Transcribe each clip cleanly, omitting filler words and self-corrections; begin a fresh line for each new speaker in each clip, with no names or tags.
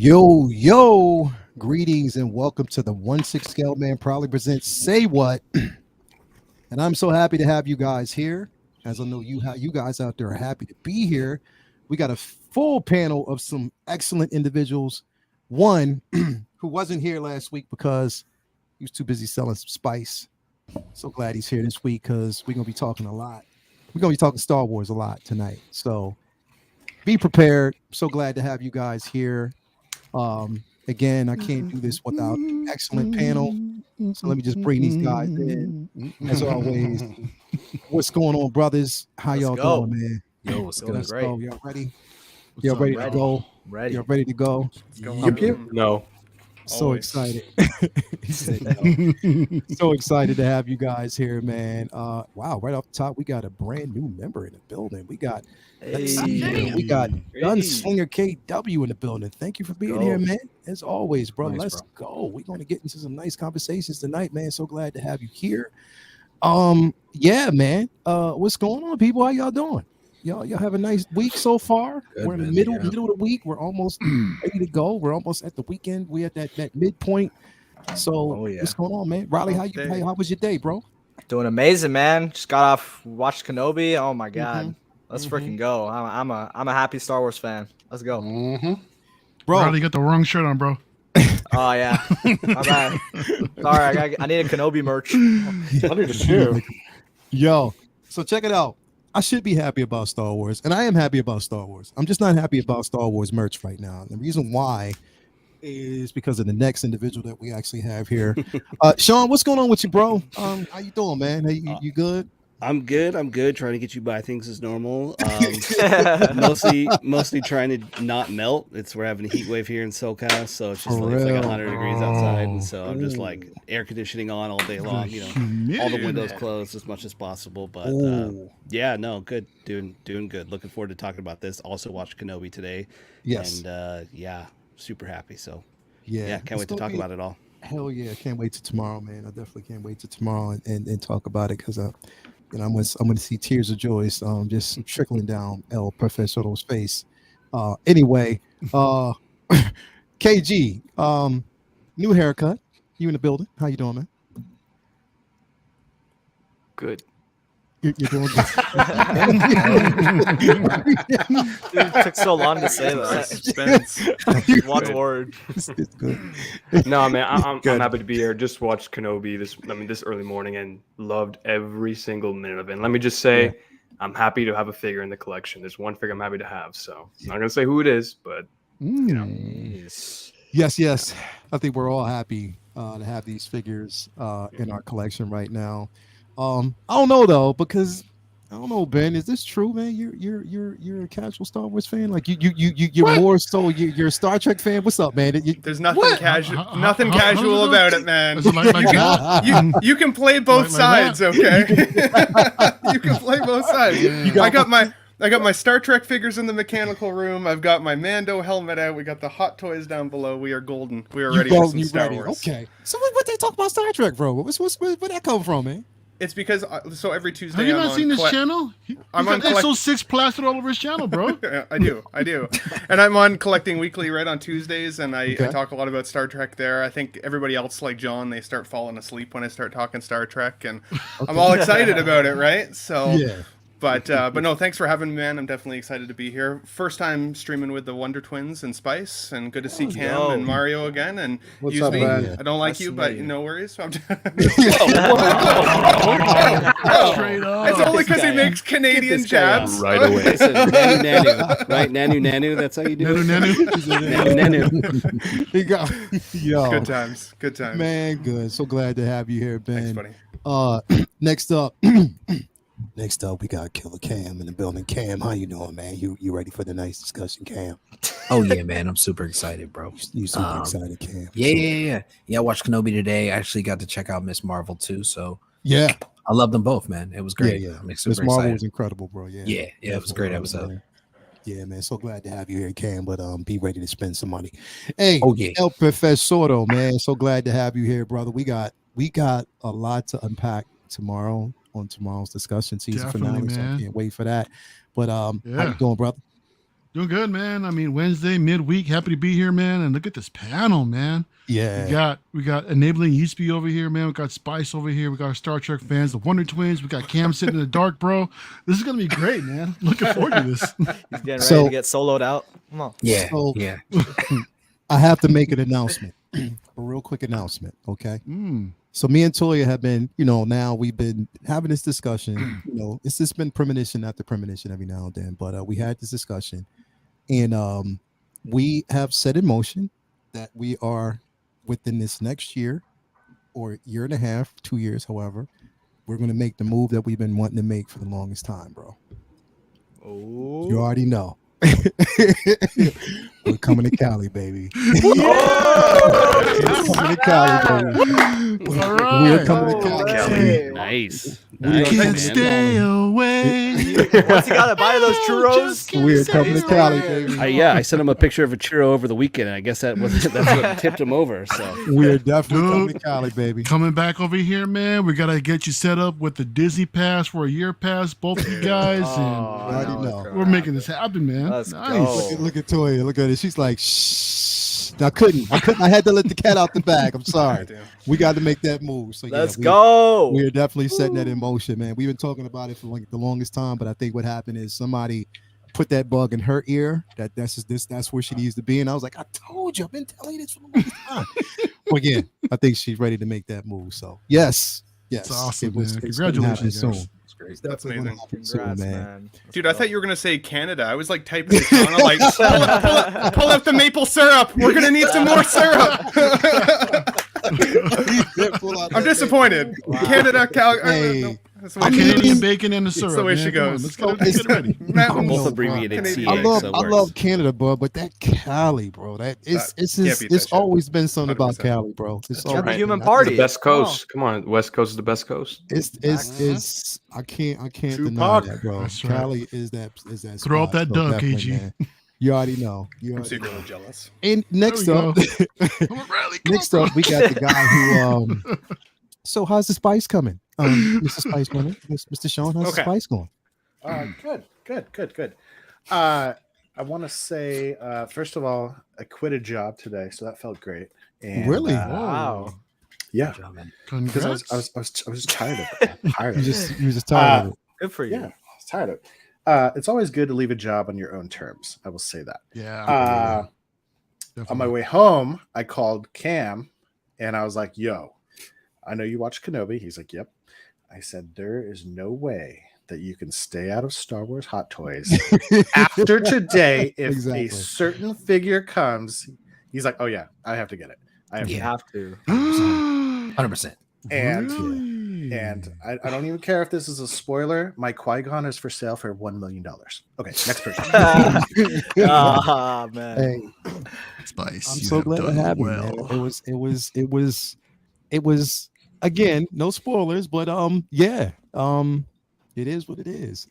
Yo, greetings and welcome to the 1/6 Scale Man proudly presents Say What. And I'm so happy to have you guys here. As I know you guys out there are happy to be here. We got a full panel of some excellent individuals. One who wasn't here last week because he was too busy selling some spice. So glad he's here this week because we're going to be talking a lot. We're going to be talking Star Wars a lot tonight. So be prepared. So glad to have you guys here. Again, I can't do this without an excellent panel. So let me just bring these guys in. As always, what's going on, brothers? How y'all doing, man?
Yo, what's going
Let's
great?
go. Y'all ready? Y'all ready to go?
Ready.
Y'all ready to go?
No.
So
Always.
excited. He said no. So excited to have you guys here, man. Wow, right off the top, we got a brand new member in the building. We got Gunslinger KW in the building. Thank you for being here, man. As always, bro.
Nice,
Let's
bro.
go. We're going to get into some nice conversations tonight, man. So glad to have you here. Yeah, man. What's going on, people? How y'all doing? Y'all have a nice week so far.
Good,
We're in the
man.
middle
Yeah.
of the week. We're almost ready to go. We're almost at the weekend. We're at that midpoint. So what's going on, man? Riley, how was your day, bro?
Doing amazing, man. Just got off, watched Kenobi. Oh my god, let's freaking go! I'm a happy Star Wars fan. Let's go.
Bro,
Riley, you got the wrong shirt on, bro.
Oh yeah, my bad. Sorry, I need a Kenobi merch.
I need to too.
Yo, so check it out. I should be happy about Star Wars, and I am happy about Star Wars. I'm just not happy about Star Wars merch right now. And the reason why is because of the next individual that we actually have here. Sean, what's going on with you, bro? How you doing, man? Hey, you good?
I'm good. Trying to get you by things as normal. Mostly trying to not melt. We're having a heat wave here in SoCal, so it's just it's like 100 degrees outside, and so I'm just like air conditioning on all day long. You know, all the windows closed as much as possible. But yeah, no, good. Doing good. Looking forward to talking about this. Also watched Kenobi today.
Yes.
And yeah, super happy. So
yeah,
can't wait to talk about it all.
Hell yeah, can't wait to tomorrow, man. I definitely can't wait to tomorrow and talk about it because you know, I'm going to see tears of joy just trickling down El Professor's face. Anyway, KG, new haircut. You in the building? How you doing, man?
Good.
You're doing good.
Dude, it took so long to say that.
Suspense.
One word.
It's good.
No, man, I'm
Good.
happy to be here. Just watched Kenobi this early morning and loved every single minute of it. And let me just say, I'm happy to have a figure in the collection. There's one figure I'm happy to have. So I'm not gonna say who it is, but you know.
Yes. I think we're all happy to have these figures in our collection right now. I don't know though, because I don't know, Ben. Is this true, man? You're a casual Star Wars fan? Like you're
What?
more so you're a Star Trek fan? What's up, man?
There's nothing
What?
casual,
How-
nothing
how-
casual
how's it
about
going?
it, man.
Is it like that?
You can play both
Like
sides, okay? You can play both sides.
Yeah.
I got my Star Trek figures in the mechanical room. I've got my Mando helmet out. We got the hot toys down below. We are golden. We are ready for some Star Wars.
Okay. So what they talk about Star Trek, bro? Where that come from, man?
It's because so every Tuesday
Have you
I'm
not
on
seen his
Cle-
channel? He's
I'm
got
on collect-
Exo 6 plastered all over his channel, bro.
Yeah, I do. And I'm on Collecting Weekly right on Tuesdays, and I
Okay.
talk a lot about Star Trek there. I think everybody else, like John, they start falling asleep when I start talking Star Trek, and I'm all excited about it, right? So,
Yeah.
But no, thanks for having me, man. I'm definitely excited to be here. First time streaming with the Wonder Twins and Spice, and good to see Cam
yo.
and Mario again. And
What's
use
up,
me.
man?
I don't like
Nice
you,
to
but
meet you.
no worries. I'm
Straight
it's
up.
only because he makes Canadian
this guy
jabs.
out. Listen, nanu, right? Nanu. That's how you do it.
Nanu.
He got yo.
Good times.
Man, good. So glad to have you here, Ben.
Thanks, buddy.
Next up, we got Killer Cam in the building. Cam, how you doing, man? You ready for the nice discussion, Cam?
Oh yeah, man, I'm super excited, bro.
You super excited, Cam?
Yeah. I watched Kenobi today. I actually got to check out Miss Marvel too, so
Yeah.
I love them both, man. It was great.
Yeah.
I'm
Miss
super
Marvel
excited.
was incredible, bro. Yeah,
it was a great episode.
Man. Yeah, man. So glad to have you here, Cam. But be ready to spend some money. Hey,
Oh yeah.
El Profesoro, man. So glad to have you here, brother. We got a lot to unpack tomorrow on tomorrow's discussion season
Definitely,
finale. So I
man.
can't wait for that. But how
Yeah.
you doing, brother?
Doing good, man. I mean, Wednesday, midweek. Happy to be here, man. And look at this panel, man.
Yeah.
We got Enabling Eastby over here, man. We got Spice over here. We got our Star Trek fans, the Wonder Twins. We got Cam sitting in the dark, bro. This is gonna be great, man. Looking forward to this.
He's getting ready to get soloed out. Come on.
Yeah.
So-
yeah.
I have to make an announcement, a real quick announcement. Okay. So me and Toya have been, now we've been having this discussion. It's just been premonition after premonition every now and then. But we had this discussion, and we have set in motion that we are within this next year or year and a half, 2 years, however, we're going to make the move that we've been wanting to make for the longest time, bro.
Oh.
You already know. We're coming to Cali, baby. We're coming to Cali, baby.
All right.
We're coming to Cali.
Hey.
Nice.
We
Nice,
are-
man.
Can't stay away.
Once you gotta buy those churros,
We're coming to Cali, baby.
I sent him a picture of a churro over the weekend, and I guess that's what tipped him over. So
We're definitely coming
Dude.
to Cali, baby.
Coming back over here, man. We gotta get you set up with the Disney pass for a year pass, both of you guys,
Oh,
and
I already know.
we're making this happen, man.
Let's
nice.
go.
Look at Toya. Look at it. She's like, shh. I couldn't. I had to let the cat out the bag. I'm sorry. We got to make that move. So
Let's go.
We're definitely setting that in motion, man. We've been talking about it for like the longest time, but I think what happened is somebody put that bug in her ear. That's where she needs to be. And I was like, I told you, I've been telling you this for the longest time. Well, again, I think she's ready to make that move. So yes.
It's awesome, man.
it's gonna
Congratulations,
happen
guys.
soon.
It's
That's
Definitely
amazing.
gonna happen
Congrats,
soon,
man.
Dude, I thought you were gonna say Canada. I was like typing it down. I'm like, pull up the maple syrup. We're gonna need some more syrup. I'm disappointed. Canada,
Hey.
that's the way she
Canadian
goes.
bacon and the syrup.
the way
man.
she
Come on,
goes.
let's get it ready.
Mountains.
both
know,
abbreviated
Canadian.
CA.
I love
so it
I
works.
love Canada, bro, but that Cali, bro, that it's
Can't
just
beat that
it's
shit.
always been something about
100%.
Cali, bro. It's
Got the
always
human
been-
party.
The best
Come on.
coast. Come on, West Coast is the best coast.
It's I can't deny
Tupac.
that, bro.
That's right.
Cali is that
Throw up
spot,
that
so
dub,
definitely,
KG.
man. You already know.
I'm secretly jealous.
And next
There we
up,
Rally, come
next
on,
up, we got the guy who so how's the spice coming? Mr. Spice coming? Mr. Sean, how's the
Okay.
spice going?
Good. I want to say, first of all, I quit a job today, so that felt great. And,
Really?
Wow.
yeah,
Good job, man.
because I was tired of it. man. Tired
You
of it.
just tired of it.
Good for you.
Yeah, I was tired of it. It's always good to leave a job on your own terms. I will say that.
Yeah.
On my way home, I called Cam, and I was like, "Yo, I know you watch Kenobi." He's like, "Yep." I said, "There is no way that you can stay out of Star Wars Hot Toys after today if
Exactly.
a certain figure comes." He's like, "Oh yeah, I have to get it. I have
You
to."
have to.
100%.
And
Really?
and I don't even care if this is a spoiler. My Qui-Gon is for sale for $1 million. Okay, next person.
Ah, man.
Hey,
Spice.
I'm
you
so
have
glad to
done
have you,
well.
man. It was again, no spoilers, but yeah. It is what it is.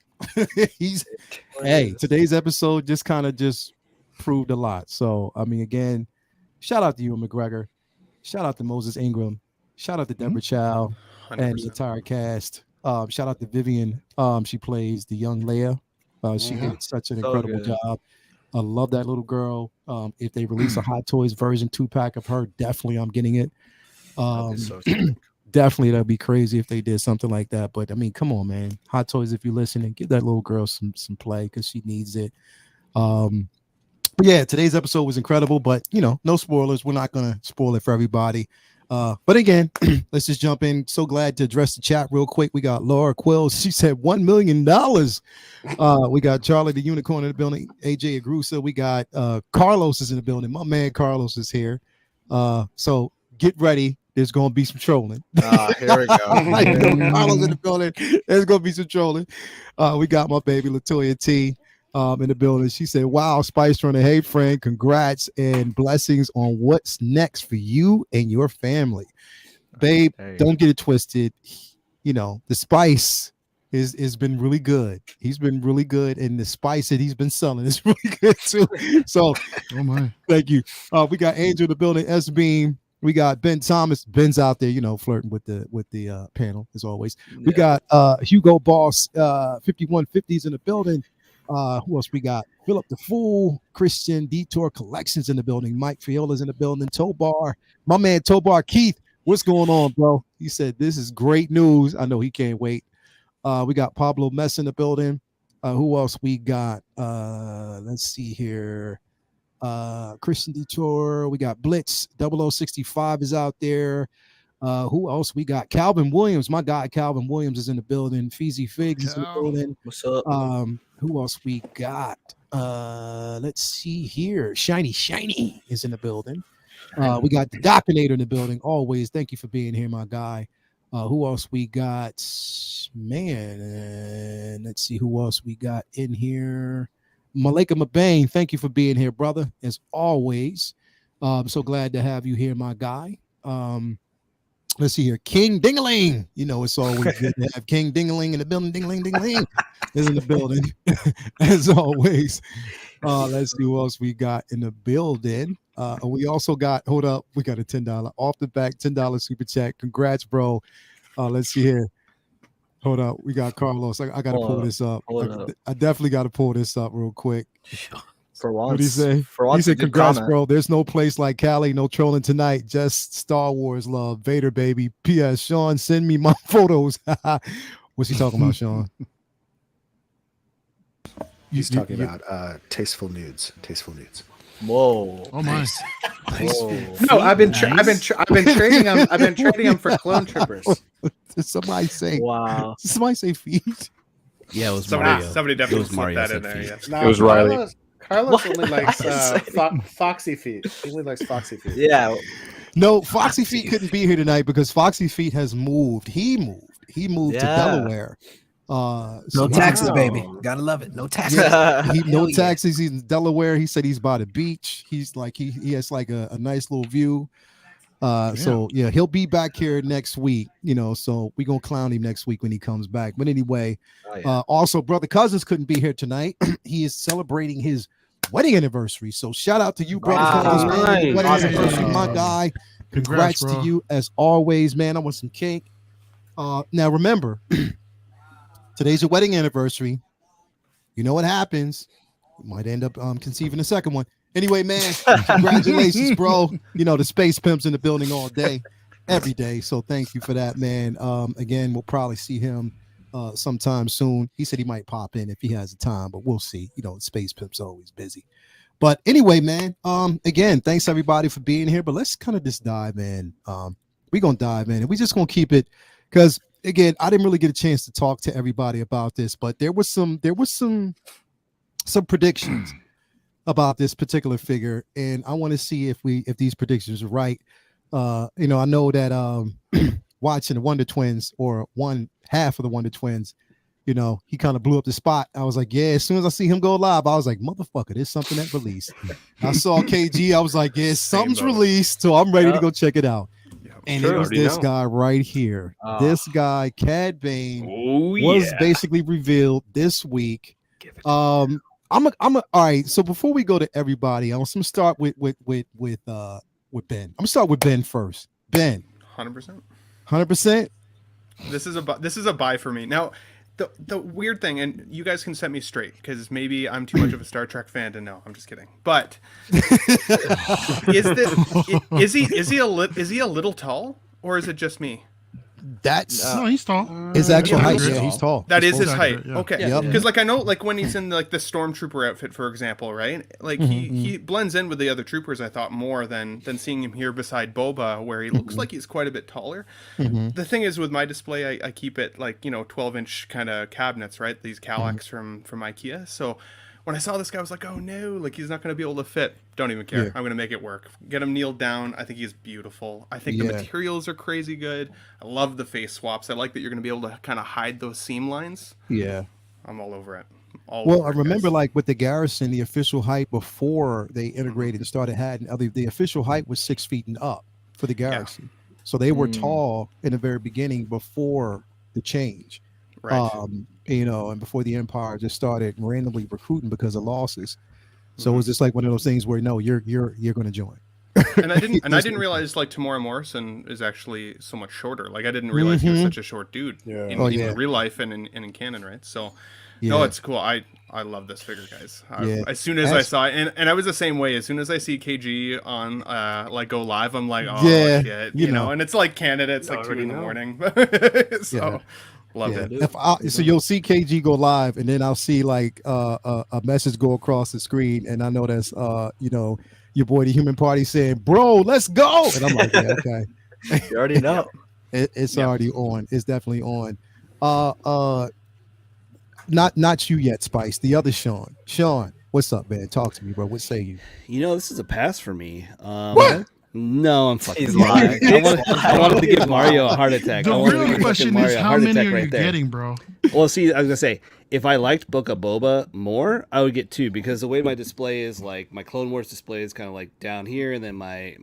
Today's episode just kind of just proved a lot. So I mean, again, shout out to you, McGregor. Shout out to Moses Ingram. Shout out to Deborah Chow and the
100%.
entire cast. Shout out to Vivian. She plays the young Leia. She did such an
So
incredible
good.
job. I love that little girl. If they release a Hot Toys version 2-pack of her, definitely I'm getting it.
That'd be so sick.
Definitely that'd be crazy if they did something like that. But I mean, come on, man. Hot Toys, if you're listening, give that little girl some play because she needs it. But yeah, today's episode was incredible, but no spoilers. We're not gonna spoil it for everybody. But again, let's just jump in. So glad to address the chat real quick. We got Laura Quills. She said $1 million. We got Charlie the Unicorn in the building. AJ Agrusa. We got Carlos is in the building. My man Carlos is here. So get ready. There's gonna be some trolling.
Here we go.
Carlos in the building. There's gonna be some trolling. We got my baby Latoya T in the building. She said, "Wow, Spice Runner. Hey, friend, congrats and blessings on what's next for you and your family, babe.
Hey.
Don't get it twisted. The Spice is been really good. He's been really good, and the Spice that he's been selling is really good too. So,
Oh my.
thank you. We got Angel in the building. S Beam. We got Ben Thomas. Ben's out there, flirting with the panel as always. We got Hugo Boss, 5150s in the building. Who else we got? Philip the Fool, Christian Detour Collections in the building. Mike Fiola's in the building. Tobar, my man Tobar Keith. What's going on, bro? He said this is great news. I know he can't wait. We got Pablo Mess in the building. Who else we got? Let's see here. Christian Detour. We got Blitz 0065 is out there. Who else we got? Calvin Williams, my guy Calvin Williams is in the building. Feezy Figs is in the building.
What's up?
Who else we got? Let's see here. Shiny is in the building. We got the Doctrinator in the building. Always, thank you for being here, my guy. Who else we got? Man, let's see who else we got in here. Malika Mabane, thank you for being here, brother. As always, I'm so glad to have you here, my guy. Let's see here. King Dingaling. You know, it's always good to have King Dingaling in the building. Dingaling is in the building, as always. Let's see who else we got in the building. We also got, hold up, we got a $10 off the back, $10 super chat. Congrats, bro. Let's see here. Hold up. We got Carlos. I got to pull this up. I definitely got to pull this up real quick.
For once.
What did he say?
For once,
he said, congrats,
comment.
bro. There's no place like Cali. No trolling tonight. Just Star Wars love. Vader, baby. P.S. Sean, send me my photos. What's he talking about, Sean?
He's talking about tasteful nudes. Tasteful nudes.
Whoa.
Oh my.
Whoa.
No, I've been trading them. I've been trading them for clone troopers.
Did somebody say?
Wow.
Did somebody say feet?
Yeah, it was
Somebody,
Mario.
somebody
It
definitely
was
slipped
Mario
that
said
in there.
feet.
Yes.
No,
It was Riley.
Carlos only likes
I
foxy feet. He only likes foxy feet.
Yeah.
No, Foxy Feet couldn't be here tonight because Foxy Feet has moved. He moved to Delaware.
No
So
taxes,
Wow.
baby. Gotta love it. No taxes.
no
Hell yeah.
taxes. He's in Delaware. He said he's by the beach. He's like he has like a nice little view. So yeah, he'll be back here next week. You know, so we're gonna clown him next week when he comes back. But anyway,
Oh, yeah.
also brother Cousins couldn't be here tonight. He is celebrating his wedding anniversary. So shout out to you, brother
Wow.
Cousins, man.
Nice.
Wedding
Awesome.
anniversary, my guy. Congrats
bro.
to you as always, man. I want some cake. Now remember, today's your wedding anniversary. You know what happens. You might end up conceiving a second one. Anyway, man, congratulations, bro. You know, the Space Pimp's in the building all day, every day. So thank you for that, man. Again, we'll probably see him sometime soon. He said he might pop in if he has the time, but we'll see. You know, Space Pimp's always busy. But anyway, man, again, thanks everybody for being here. But let's kind of just dive in. We're gonna dive in and we're just gonna keep it because again, I didn't really get a chance to talk to everybody about this, but there was some predictions about this particular figure, and I want to see if these predictions are right. You know, I know that watching the Wonder Twins or one half of the Wonder Twins, you know, he kind of blew up the spot. I was like, yeah, as soon as I see him go live, I was like, motherfucker, there's something that released. I saw KG, I was like, yeah, something's
boat.
released, so I'm ready to go check it out. And
Sure,
it was
already
this
know.
guy right here. This guy, Cad Bane,
Oh
was
yeah.
basically revealed this week.
Give it.
All right. So before we go to everybody, I'm gonna start with Ben. I'm gonna start with Ben first. Ben,
100%.
100%.
This is a buy for me. Now, the weird thing, and you guys can set me straight because maybe I'm too much of a Star Trek fan to know. I'm just kidding. But is he a little tall, or is it just me?
That's
No, he's tall.
his actual
yeah,
height.
he's
Yeah, he's tall.
That is
He's
his
tall.
height.
Yeah.
Okay.
Yep.
Because like I know, like when he's in like the stormtrooper outfit, for example, right? Like he blends in with the other troopers. I thought more than seeing him here beside Boba, where he looks like he's quite a bit taller. The thing is, with my display, I keep it like 12-inch kind of cabinets, right? These Kallax from IKEA. So when I saw this guy, I was like, oh no, like he's not going to be able to fit. Don't even care.
Yeah.
I'm going to make it work. Get him kneeled down. I think he's beautiful. I think the
Yeah.
materials are crazy good. I love the face swaps. I like that you're going to be able to kind of hide those seam lines.
Yeah.
I'm all over it. All
Well,
over
I
it,
remember
guys.
like with the Garrison, the official height before they integrated and started having the official height was 6 feet and up for the Garrison. So they were tall in the very beginning before the change.
right.
And before the Empire just started randomly recruiting because of losses. So it was just like one of those things where no, you're going to join.
and I didn't realize like Tamora Morrison is actually so much shorter. Like I didn't realize he was such a short dude
Yeah.
in,
Oh,
in
yeah.
real life and in canon, right? So No, it's cool. I love this figure, guys.
Yeah.
As soon as I saw it, and I was the same way. As soon as I see KG on like go live, I'm like, oh
Yeah,
shit,
you
you know.
know.
And it's like Canada. It's like 2
already
in the
know.
morning. So
Yeah.
loved
Yeah.
it.
So you'll see KG go live, and then I'll see like a message go across the screen, and I know that's you know, your boy the Human Party saying, "Bro, let's go," and I'm like, yeah, okay.
You already know.
It's already on. It's definitely on. Not you yet, Spice. The other Sean. Sean, what's up, man? Talk to me, bro. What say you?
You know, this is a pass for me.
What?
No, I'm fucking
He's
lying.
lying.
I wanted to give Mario a heart attack.
The
I wanted to
real
give
question
fucking
is,
Mario a
how
heart
many
attack
are you
right there.
getting, bro?
Well, see, I was gonna say, if I liked Book of Boba more, I would get 2 because the way my display is, like my Clone Wars display is kind of like down here, and then my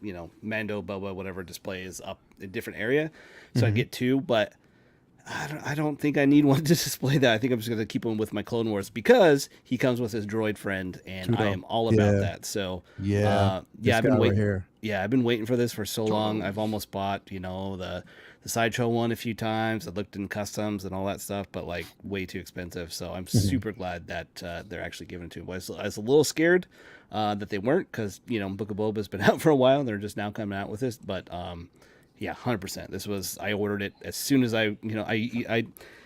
you know, Mando Boba whatever display is up in a different area, so I'd get 2. But I don't think I need one to display that. I think I'm just gonna keep him with my Clone Wars because he comes with his droid friend, and I am all about that. So
Yeah,
I've been waiting.
here.
Yeah, I've been waiting for this for so long. I've almost bought, you know, the Sideshow one a few times. I looked in customs and all that stuff, but like way too expensive. So I'm super glad that they're actually giving it to him. I was a little scared that they weren't because, you know, Book of Boba has been out for a while. And they're just now coming out with this. But yeah, 100%. This was, I ordered it as soon as I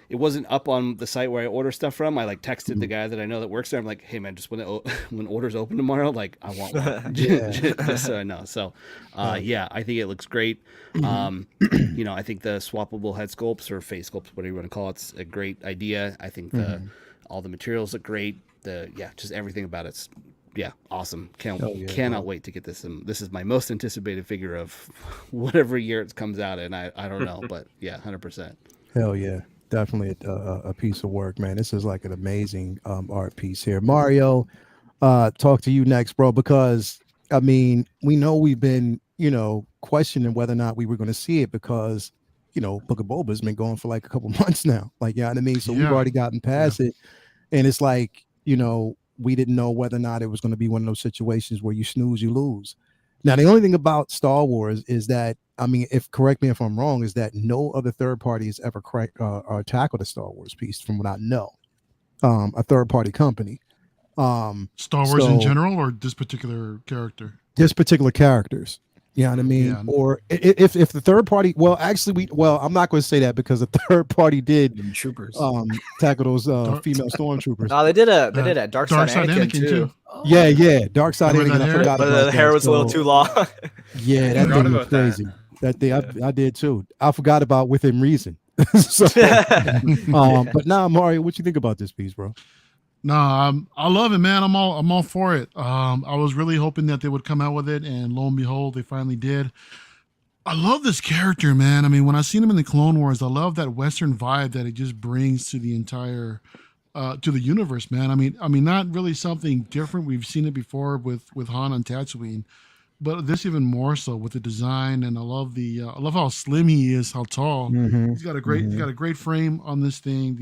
it wasn't up on the site where I order stuff from. I like texted the guy that I know that works there. I'm like, hey man, just when orders open tomorrow, like I want one, just so I know. So, yeah, I think it looks great. You know, I think the swappable head sculpts or face sculpts, whatever you want to call it, it's a great idea. I think all the materials look great. Just everything about it's awesome. Cannot wait to get this. This is my most anticipated figure of whatever year it comes out in. I don't know, but yeah, 100%.
Hell yeah. Definitely a piece of work, man. This is like an amazing art piece here. Mario, talk to you next, bro, because I mean, we know we've been, you know, questioning whether or not we were going to see it because, you know, Book of Boba has been going for like a couple months now. Like, you know what I mean? So we've already gotten past it. And it's like, you know, we didn't know whether or not it was going to be one of those situations where you snooze, you lose. Now, the only thing about Star Wars is that, I mean, correct me if I'm wrong, is that no other third party has ever tackled a Star Wars piece, from what I know. A third party company.
Star Wars in general, or this particular character?
This particular characters. You know what I mean? Yeah. Or if the third party, well, actually, I'm not going to say that because the third party did
troopers
tackle those female stormtroopers.
No, they did a Dark Side Anakin too.
Oh. Yeah, Dark Side Anakin. I forgot
but
about
the hair was a little too long.
Yeah, that thing was crazy. That thing I did too. I forgot about Within Reason. So, but now, Mario, what you think about this piece, bro?
No, I love it, man. I'm all for it. I was really hoping that they would come out with it, and lo and behold, they finally did. I love this character, man. I mean, when I seen him in the Clone Wars, I love that Western vibe that it just brings to the entire, to the universe, man. I mean, not really something different. We've seen it before with Han on Tatooine, but this even more so with the design. And I love I love how slim he is, how tall. He's got a great frame on this thing.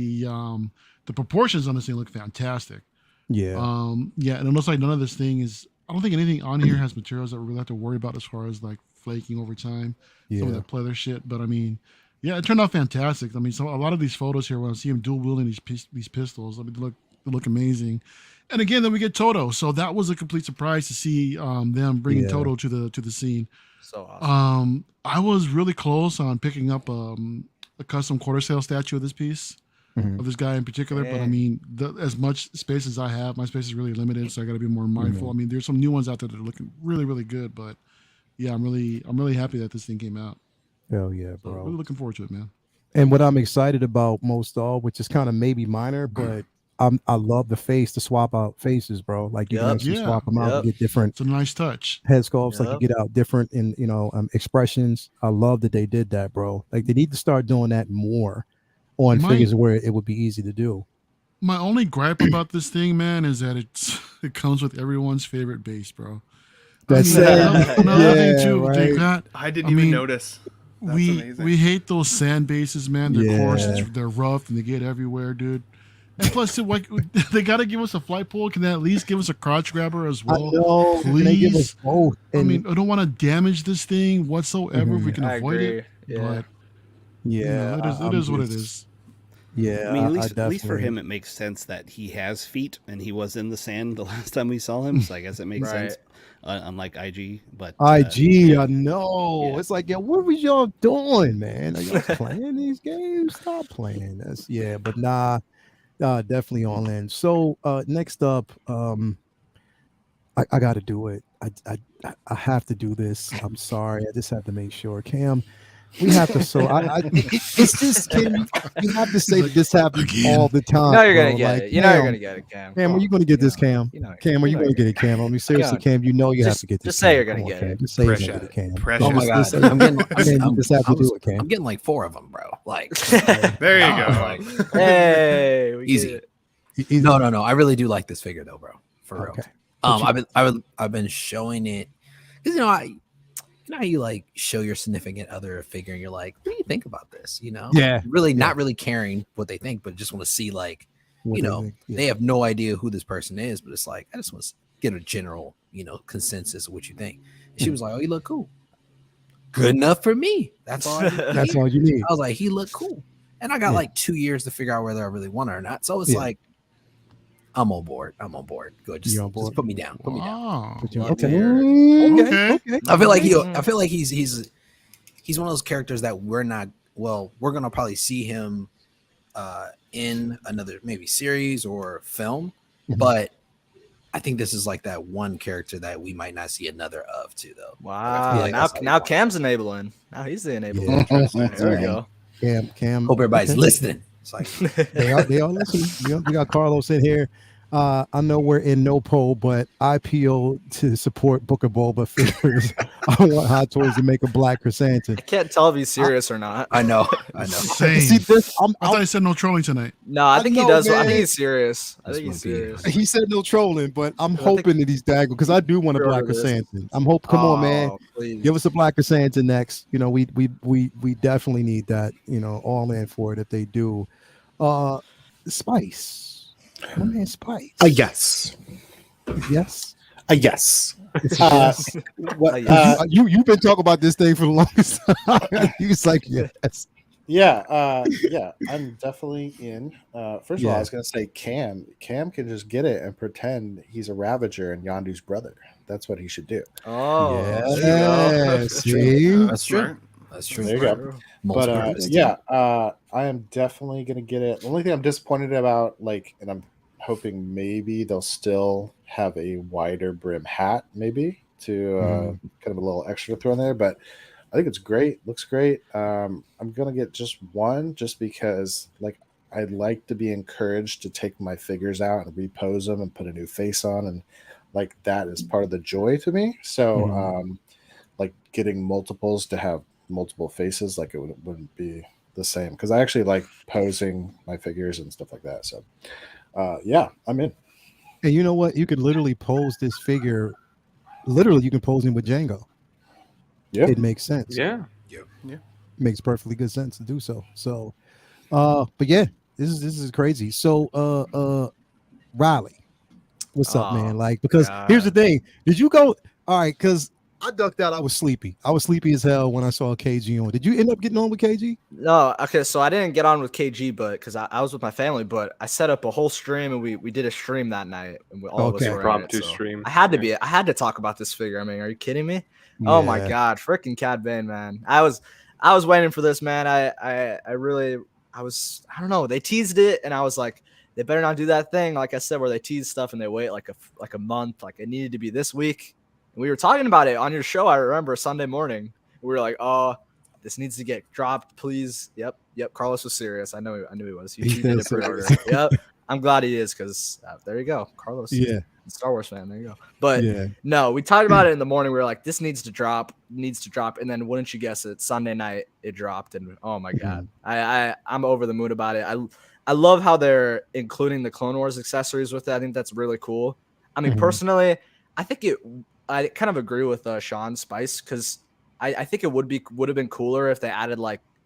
The proportions on this thing look fantastic. Yeah. And it looks like none of this thing is, I don't think anything on here has materials that we really have to worry about as far as like flaking over time. Some of that pleather shit. But I mean, yeah, it turned out fantastic. I mean, so a lot of these photos here, when I see him dual wielding these pistols, I mean, they look amazing. And again, then we get Toto. So that was a complete surprise to see them bringing Toto to the scene.
So awesome.
I was really close on picking up a custom quarter scale statue of this piece. Of this guy in particular, but I mean, as much space as I have, my space is really limited, so I got to be more mindful. I mean, there's some new ones out there that are looking really, really good, but yeah, I'm really happy that this thing came out.
Hell yeah, bro!
So really looking forward to it, man.
And what I'm excited about most of all, which is kind of maybe minor, but I love the swap out faces, bro. Like you can actually swap them out and get different.
It's a nice touch.
Head sculpts, like you get out different in expressions. I love that they did that, bro. Like they need to start doing that more on figures where it would be easy to do.
My only gripe about this thing, man, is that it comes with everyone's favorite base, bro.
That's
another thing too.
Right.
I didn't even notice. That's amazing.
We hate those sand bases, man. They're coarse, they're rough, and they get everywhere, dude. And plus, they got to give us a flight pole. Can they at least give us a crotch grabber as well?
I know.
Please.
Give us both.
I mean, I don't want to damage this thing whatsoever if we can avoid it.
Yeah.
But, it is what it is.
Yeah,
I mean, at least for
definitely.
him, it makes sense that he has feet and he was in the sand the last time we saw him. So I guess it makes
Right.
sense. Unlike IG, but
IG,
yeah,
I know.
yeah.
It's like, yeah, what was y'all doing, man? Are y'all playing these games? Stop playing this. Yeah, but nah, definitely all in. So next up, I got to do it. I have to do this. I'm sorry. I just have to make sure. Cam, we have to. So it's just Cam. You have to say that this happens
Again.
all the time.
You know you're
bro.
gonna get
Like,
it. You know you're
Cam,
gonna get it, Cam.
Cam,
Come
are you
on.
going to get
You
this,
know,
Cam?
you know,
Cam, are you
know
going to
you're
get it, Cam? I mean, seriously,
God.
Cam, you know you have
Just-
to get this.
just say
Cam.
you're gonna
Come on,
get
Cam.
it.
Just say you're
Precious.
going to get it, Cam.
Precious.
Oh my god,
Just say-
I'm getting,
Man, you just have to do it, Cam.
I'm getting like 4 of them, bro. Like,
There you
wow,
go.
like,
Hey, we
Easy.
get it.
Easy.
no. I really do like this figure though, bro. For real.
Okay. But
I've been showing it because you know how you like show your significant other a figure and you're like, what do you think about this? You know,
Yeah.
really not really caring what they think, but just want to see like,
what
you
do
know,
think? Yeah.
they have no idea who this person is, but it's like I just want to get a general, consensus of what you think. And she was like, oh, you look cool. Good enough for me. That's all.
That's all you need.
I was like, he looked cool, and I got
Yeah.
like 2 years to figure out whether I really want it or not. So it's
Yeah.
like, I'm on board. Good.
You on board?
Just put me down. Put me down.
Wow.
But you-
Love
okay.
to hear
Okay.
Okay.
Okay.
I feel like
Mm.
I feel like he's one of those characters that we're not. Well, we're gonna probably see him in another maybe series or film,
Mhm.
but I think this is like that one character that we might not see another of too, though.
Wow.
like
now
that's how
now
you want
Cam's enabling. Now he's the enabler. There we go.
Cam.
Hope everybody's
okay.
listening. It's like
They are listening. We got Carlos in here. I know we're in no poll, but I appeal to support Booker Boba figures. I want Hot Toys to make a black chrysanthemum.
I can't tell if he's serious or not.
I know.
Same.
See this?
I thought you said no trolling tonight.
No, I think he
know,
does. I
man.
think he's serious. I
This
think he's
might be-
serious.
He said no trolling, but I'm
I think-
hoping that he's daggone because I do want a black
Pre-order this.
chrysanthemum. I'm hoping. Come on, man.
Oh, please.
Give us a black chrysanthemum next. We definitely need that. All in for it if they do. Spice. My man, Spice.
Yes.
Yes.
Yes.
It's a yes.
What?
You've been talking about this thing for the longest time. He was like, yes.
Yeah. Yeah. I'm definitely in. First of all,
Yeah.
I was gonna say Cam. Cam can just get it and pretend he's a Ravager and Yondu's brother. That's what he should do.
Oh,
Yeah. See.
That's true.
Smart.
That's true.
There you go.
Most
But
purpose.
yeah, I am definitely gonna get it. The only thing I'm disappointed about, and I'm hoping maybe they'll still have a wider brim hat, maybe to kind of a little extra throw in there. But I think it's great. Looks great. I'm gonna get just one, just because I'd like to be encouraged to take my figures out and repose them and put a new face on, and that is part of the joy to me. So getting multiples to have multiple faces, it wouldn't be the same, because I actually like posing my figures and stuff like that. So yeah, I'm in.
And you know what? You could literally pose this figure. Literally, you can pose him with Django.
Yeah.
It makes sense.
Yeah.
Makes perfectly good sense to do so. So, but yeah, this is crazy. So, Riley, what's up, man? Because here's the thing. Did you go? All right, because I ducked out. I was sleepy. I was sleepy as hell when I saw KG on. Did you end up getting on with KG?
No, okay, so I didn't get on with KG, but because I was with my family, but I set up a whole stream and we did a stream that night, and all of us were in it, so
stream.
I had to talk about this figure. I mean, are you kidding me? Oh my god, freaking Cad Bane, man! I was waiting for this, man. I don't know. They teased it, and I was like, they better not do that thing, like I said, where they tease stuff and they wait like a month. Like it needed to be this week. And we were talking about it on your show. I remember Sunday morning. We were like, oh, this needs to get dropped, please. Yep. Carlos was serious. I knew he was. He did a pre-order. Yep. I'm glad he is, because there you go, Carlos.
Yeah.
Star Wars fan. There you go. But
Yeah.
no, we talked about it in the morning. We were like, this needs to drop. And then wouldn't you guess it? Sunday night it dropped, and oh my god, I'm over the moon about it. I love how they're including the Clone Wars accessories with it. I think that's really cool. I mean, personally, I kind of agree with Sean Spice, because I think it would have been cooler if they added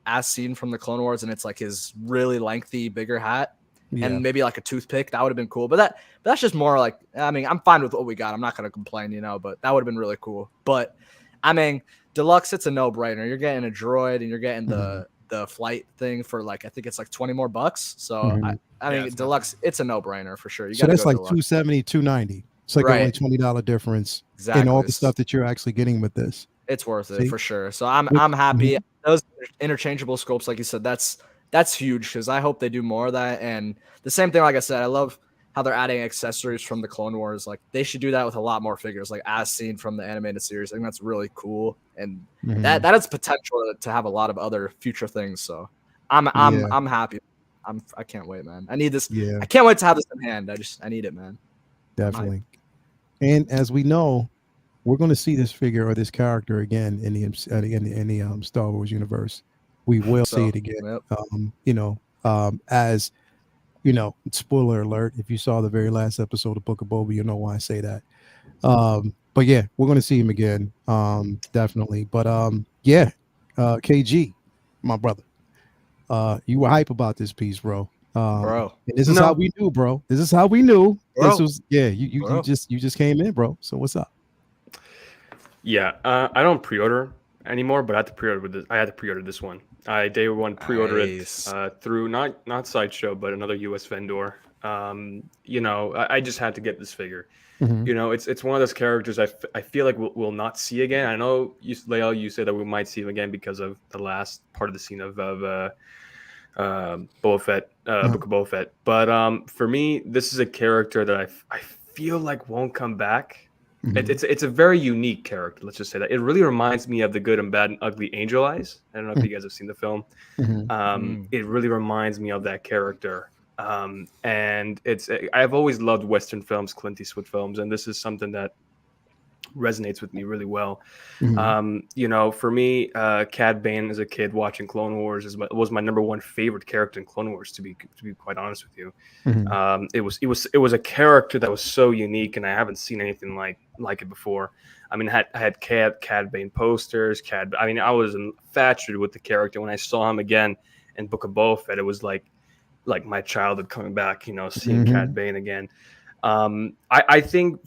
as seen from the Clone Wars, and it's like his really lengthy bigger hat.
Yeah.
And maybe like a toothpick. That would have been cool. But that's just more like, I mean, I'm fine with what we got. I'm not going to complain, but that would have been really cool. But I mean, deluxe, it's a no-brainer. You're getting a droid and you're getting the the flight thing for like I think it's like 20 more bucks. So
Mhm.
I mean,
it's
deluxe, it's a no-brainer for sure. You
So
got to
that's
go
like
deluxe.
270, 290. It's like only
Right.
$20 difference
Exactly.
in all the stuff that you're actually getting with this.
It's worth
See?
it for sure. So I'm
Which-
happy. Those interchangeable scopes, like you said, that's huge because I hope they do more of that. And the same thing, like I said, I love how they're adding accessories from the Clone Wars. Like they should do that with a lot more figures, like as seen from the animated series. I think that's really cool, and
Mhm.
that has potential to have a lot of other future things. So I'm happy. I can't wait, man. I need this.
Yeah,
I can't wait to have this in hand. I need it, man.
definitely. And as we know, we're going to see this figure or this character again in the Star Wars universe. We will see it again.
Yep.
As spoiler alert, if you saw the very last episode of Book of Boba, you know why I say that. But yeah, we're going to see him again. Definitely. But KG, my brother, you were hype about this piece, bro.
Bro.
And this is how we knew, bro. This is how we knew.
Bro.
This was you just came in, bro. So what's up?
Yeah, I don't pre-order anymore, but I had to pre-order with this. I had to pre-order this one. I day one pre-order
Nice.
it through not Sideshow, but another U.S. vendor. I just had to get this figure.
Mhm.
It's one of those characters I feel like we'll not see again. I know you said that we might see him again because of the last part of the scene of Boba Fett, Book of Boba Fett. But for me, this is a character that I feel like won't come back.
Mhm.
It's a very unique character. Let's just say that it really reminds me of the Good and Bad and Ugly Angel Eyes. I don't know if you guys have seen the film.
Mhm.
It really reminds me of that character. And I've always loved Western films, Clint Eastwood films, and this is something that resonates with me really well.
Mhm.
For me, Cad Bane as a kid watching Clone Wars was my number one favorite character in Clone Wars. To be quite honest with you,
Mhm.
it was a character that was so unique, and I haven't seen anything like it before. I mean, I had Cad Bane posters. I was infatuated with the character. When I saw him again in Book of Boba Fett, it was like my childhood coming back. Seeing Cad Bane again. I think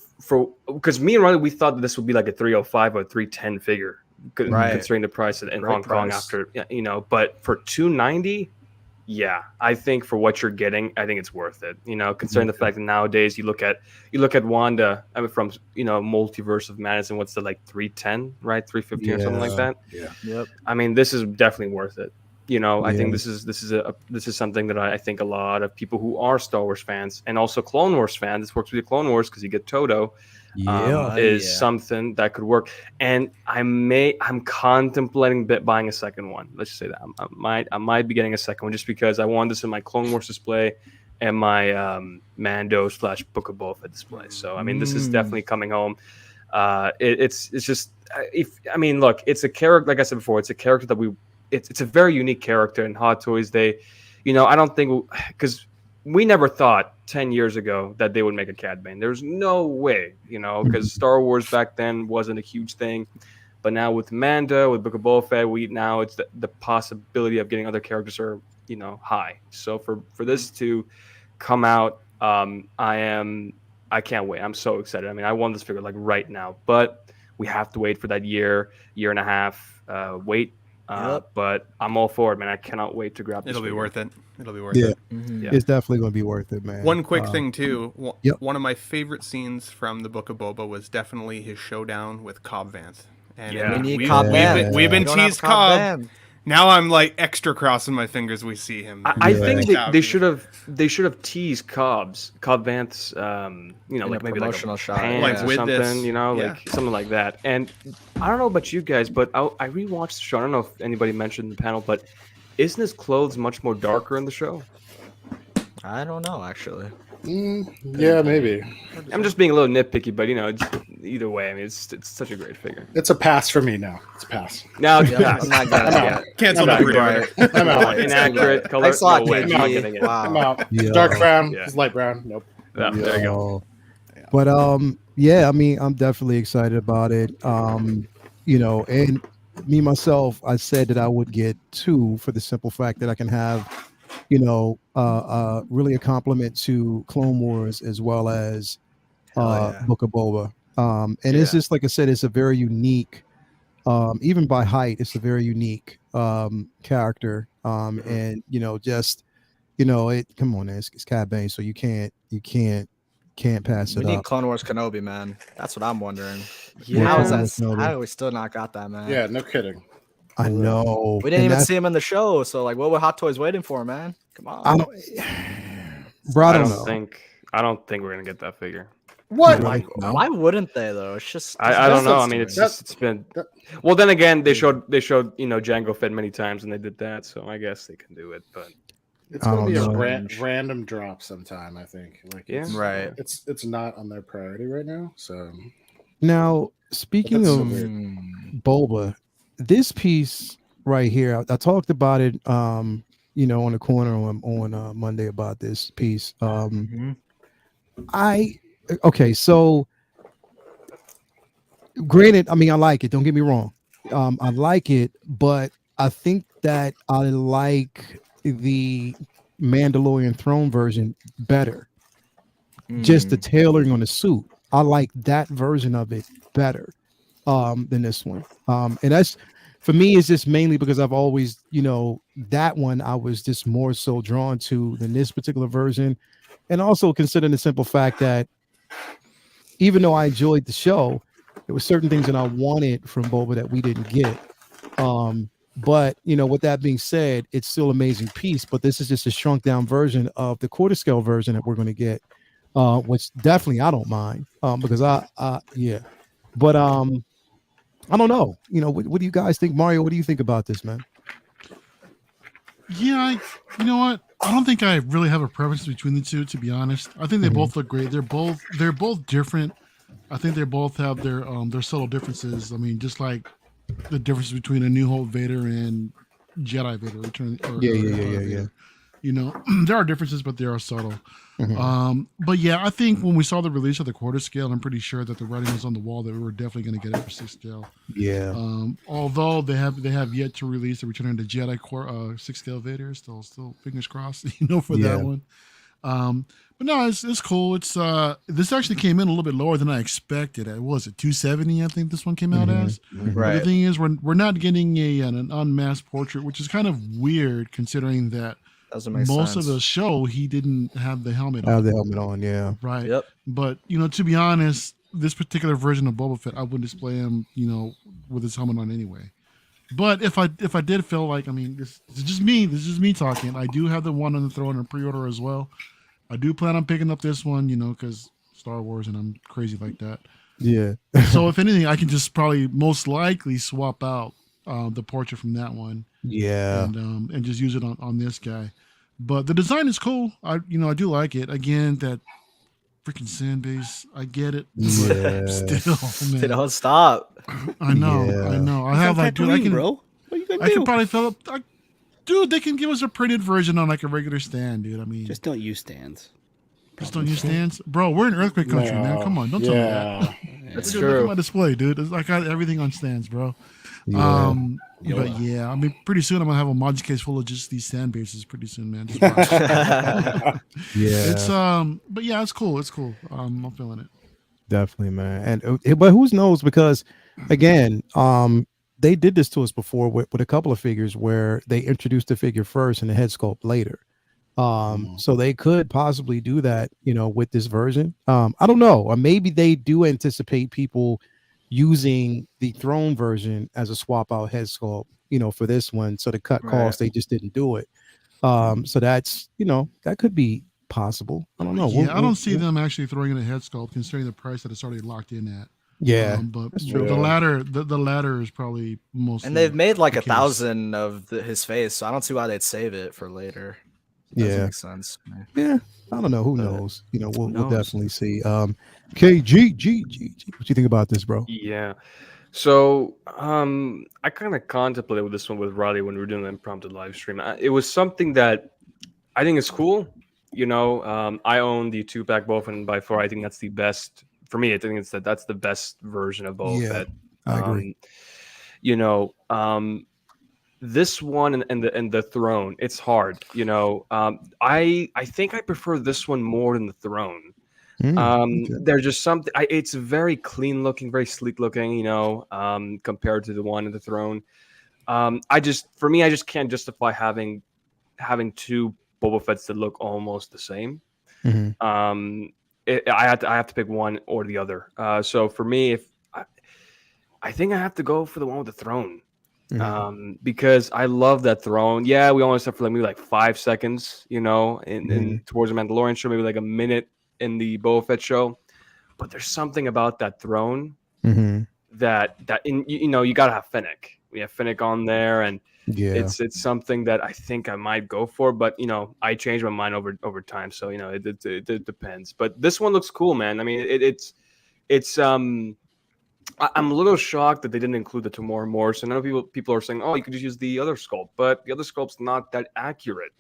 because me and Riley, we thought that this would be like a 305 or 310 figure, considering the price in
Great
Hong Kong
price.
after, but for 290, yeah, I think for what you're getting, I think it's worth it. Considering the fact that nowadays you look at Wanda, from Multiverse of Madness, and what's the 310, right? 315 or something like that.
Yeah.
Yep.
I mean, this is definitely worth it. I think
Yeah.
this is something that I think a lot of people who are Star Wars fans and also Clone Wars fans, this works with the Clone Wars because you get Toto, is something that could work. And I'm contemplating buying a second one. Let's just say that I might be getting a second one just because I want this in my Clone Wars display and my Mando / Book of Boba Fett display. So I mean, this is definitely coming home. It's just look, it's a character, like I said before, it's a character that it's a very unique character, and Hot Toys, I don't think, because we never thought 10 years ago that they would make a Cad Bane. There's no way, because Star Wars back then wasn't a huge thing. But now with Mando, with Book of Boba Fett, now it's the possibility of getting other characters are, high. So for this to come out, I can't wait. I'm so excited. I mean, I want this figure right now, but we have to wait for that year and a half wait. But I'm all for it, man. I cannot wait to grab this.
It'll be
figure.
worth it. It'll be worth
Yeah.
it.
Yeah.
It's definitely going to be worth it, man.
One quick thing too.
Yep.
One of my favorite scenes from the Book of Boba was definitely his showdown with Cobb Vanth. And
Yeah.
We need
we've
Cad Bane.
been
We don't have
teased
Cad
Cobb.
Bane.
Now I'm extra crossing my fingers we see him.
I think
Yeah.
they should have teased Cobb Vanth's maybe like a
promotional shot,
pants or
with
something,
this.
something like that. And I don't know about you guys, but I rewatched the show. I don't know if anybody mentioned in the panel, but isn't his clothes much more darker in the show?
I don't know, actually.
Yeah, maybe.
I'm just being a little nitpicky, but either way, I mean, it's such a great figure.
It's a pass for me now. It's a pass.
Now,
I'm not gonna
Cancel the pre-order.
I'm out.
inaccurate color.
I saw
No way, I'm not
KG.
getting it.
I'm
Wow.
out.
Yeah.
Dark brown.
Yeah.
It's light brown. Nope.
Yeah, there you go.
But I mean, I'm definitely excited about it. And me myself, I said that I would get 2 for the simple fact that I can have, really a compliment to Clone Wars as well as Book of Boba. And it's just like I said, it's a very unique, even by height, it's a very unique character. And just it. Come on, it's Cad Bane, so you can't pass
We
it
need
up.
Clone Wars Kenobi, man. That's what I'm wondering.
Yeah,
How is
Clone Wars
that?
Kenobi.
How do we still not got that, man?
Yeah, no kidding.
I know.
We didn't
And
even
that's-
see him in the show. So like, what were Hot Toys waiting for, man? Come on.
I don't, bro. I don't know.
I don't think we're gonna get that figure.
What?
Like,
No.
why wouldn't they though? It's just
I don't know. I
just
mean,
history.
it's been. Well, then again, they showed Jango Fett many times, and they did that, so I guess they can do it. But
It's
I
gonna be
don't
a
know.
random drop sometime. I think. Like,
Yeah.
it's,
Right.
It's not on their priority right now. So
Now, speaking
That's so
of
weird.
Boba, this piece right here, I talked about it, on the corner on Monday about this piece. Okay, so granted, I mean, I like it. Don't get me wrong. I like it, but I think that I like the Mandalorian throne version better. Just the tailoring on the suit. I like that version of it better than this one. And that's for me, it's just mainly because I've always, that one I was just more so drawn to than this particular version. And also considering the simple fact that even though I enjoyed the show, there were certain things that I wanted from Boba that we didn't get. But with that being said, it's still an amazing piece. But this is just a shrunk down version of the quarter scale version that we're going to get, which definitely I don't mind because yeah. But I don't know. What do you guys think, Mario? What do you think about this, man?
Yeah, you know what? I don't think I really have a preference between the two, to be honest. I think they both look great. They're both different. I think they both have their subtle differences. I mean, just like the difference between a New Hope Vader and Jedi Vader.
Yeah.
There are differences, but they are subtle. But yeah, I think when we saw the release of the quarter scale, I'm pretty sure that the writing was on the wall that we were definitely going to get it for 6 scale.
Yeah.
Although they have yet to release the Return of the Jedi 6 scale Vader, still fingers crossed, for that one. But no, it's cool. It's this actually came in a little bit lower than I expected. What was it, 270? I think this one came out as.
Right.
But the thing is, we're not getting an unmasked portrait, which is kind of weird considering that
Doesn't make
most
sense.
of the show he didn't have the helmet on.
Have the helmet on, yeah.
Right.
Yep.
But to be honest, this particular version of Boba Fett, I wouldn't display him, with his helmet on anyway. But if I did feel like, I mean, this is just me talking. I do have the one on the throne in pre-order as well. I do plan on picking up this one, because Star Wars and I'm crazy like that.
Yeah.
So if anything, I can just probably most likely swap out the portrait from that one.
Yeah.
And just use it on this guy. But the design is cool. I do like it. Again, that freaking sand base. I get it.
Yeah.
Still, man.
They don't stop.
I know.
Yeah.
I know. I have like, dude, I can,
bro. What are you gonna
I
do?
can probably fill up. Dude, they can give us a printed version on like a regular stand, dude. I mean,
Just don't use stands.
just don't use stands, bro. We're in earthquake country, man. Come on, don't tell me that.
That's
Look at
true.
my display, dude. I got everything on stands, bro.
Yeah.
But yeah, I mean, pretty soon I'm gonna have a module case full of just these stand bases. Pretty soon, man. Just watch.
Yeah.
It's but yeah, it's cool. It's cool. I'm feeling it.
Definitely, man. And but who knows? Because again, they did this to us before with a couple of figures where they introduced the figure first and the head sculpt later. So they could possibly do that, with this version. I don't know, or maybe they do anticipate people using the throne version as a swap out head sculpt, for this one. So to cut costs, they just didn't do it. So that's, that could be possible. I don't know.
Yeah, I don't see them actually throwing in a head sculpt considering the price that it's already locked in at.
Yeah,
but
that's true.
the latter is probably most.
And they've made like
the
1,000 of his face, so I don't see why they'd save it for later. Doesn't make sense.
Yeah, I don't know. Who knows? We'll definitely see. KG, what you think about this, bro?
Yeah. So I kind of contemplated with this one with Riley when we were doing the impromptu live stream. It was something that I think is cool. I own the 2-pack Boba, and by far I think that's the best for me. I think that's the best version of Boba Fett.
I agree.
This one and the throne, it's hard. I think I prefer this one more than the throne. There's just something. It's very clean looking, very sleek looking. Compared to the one in the throne. I just can't justify having two Boba Fetts that look almost the same.
Mhm.
I have to pick one or the other. So for me, if I think I have to go for the one with the throne. Because I love that throne. Yeah, we only saw for maybe like 5 seconds, in towards the Mandalorian show, maybe like a minute in the Boba Fett show. But there's something about that throne that you gotta have Fennec. We have Fennec on there, and it's something that I think I might go for. But I change my mind over time, so it depends. But this one looks cool, man. I mean, it's I'm a little shocked that they didn't include the Tamora Morrison. I know people are saying, "Oh, you could just use the other sculpt," but the other sculpt's not that accurate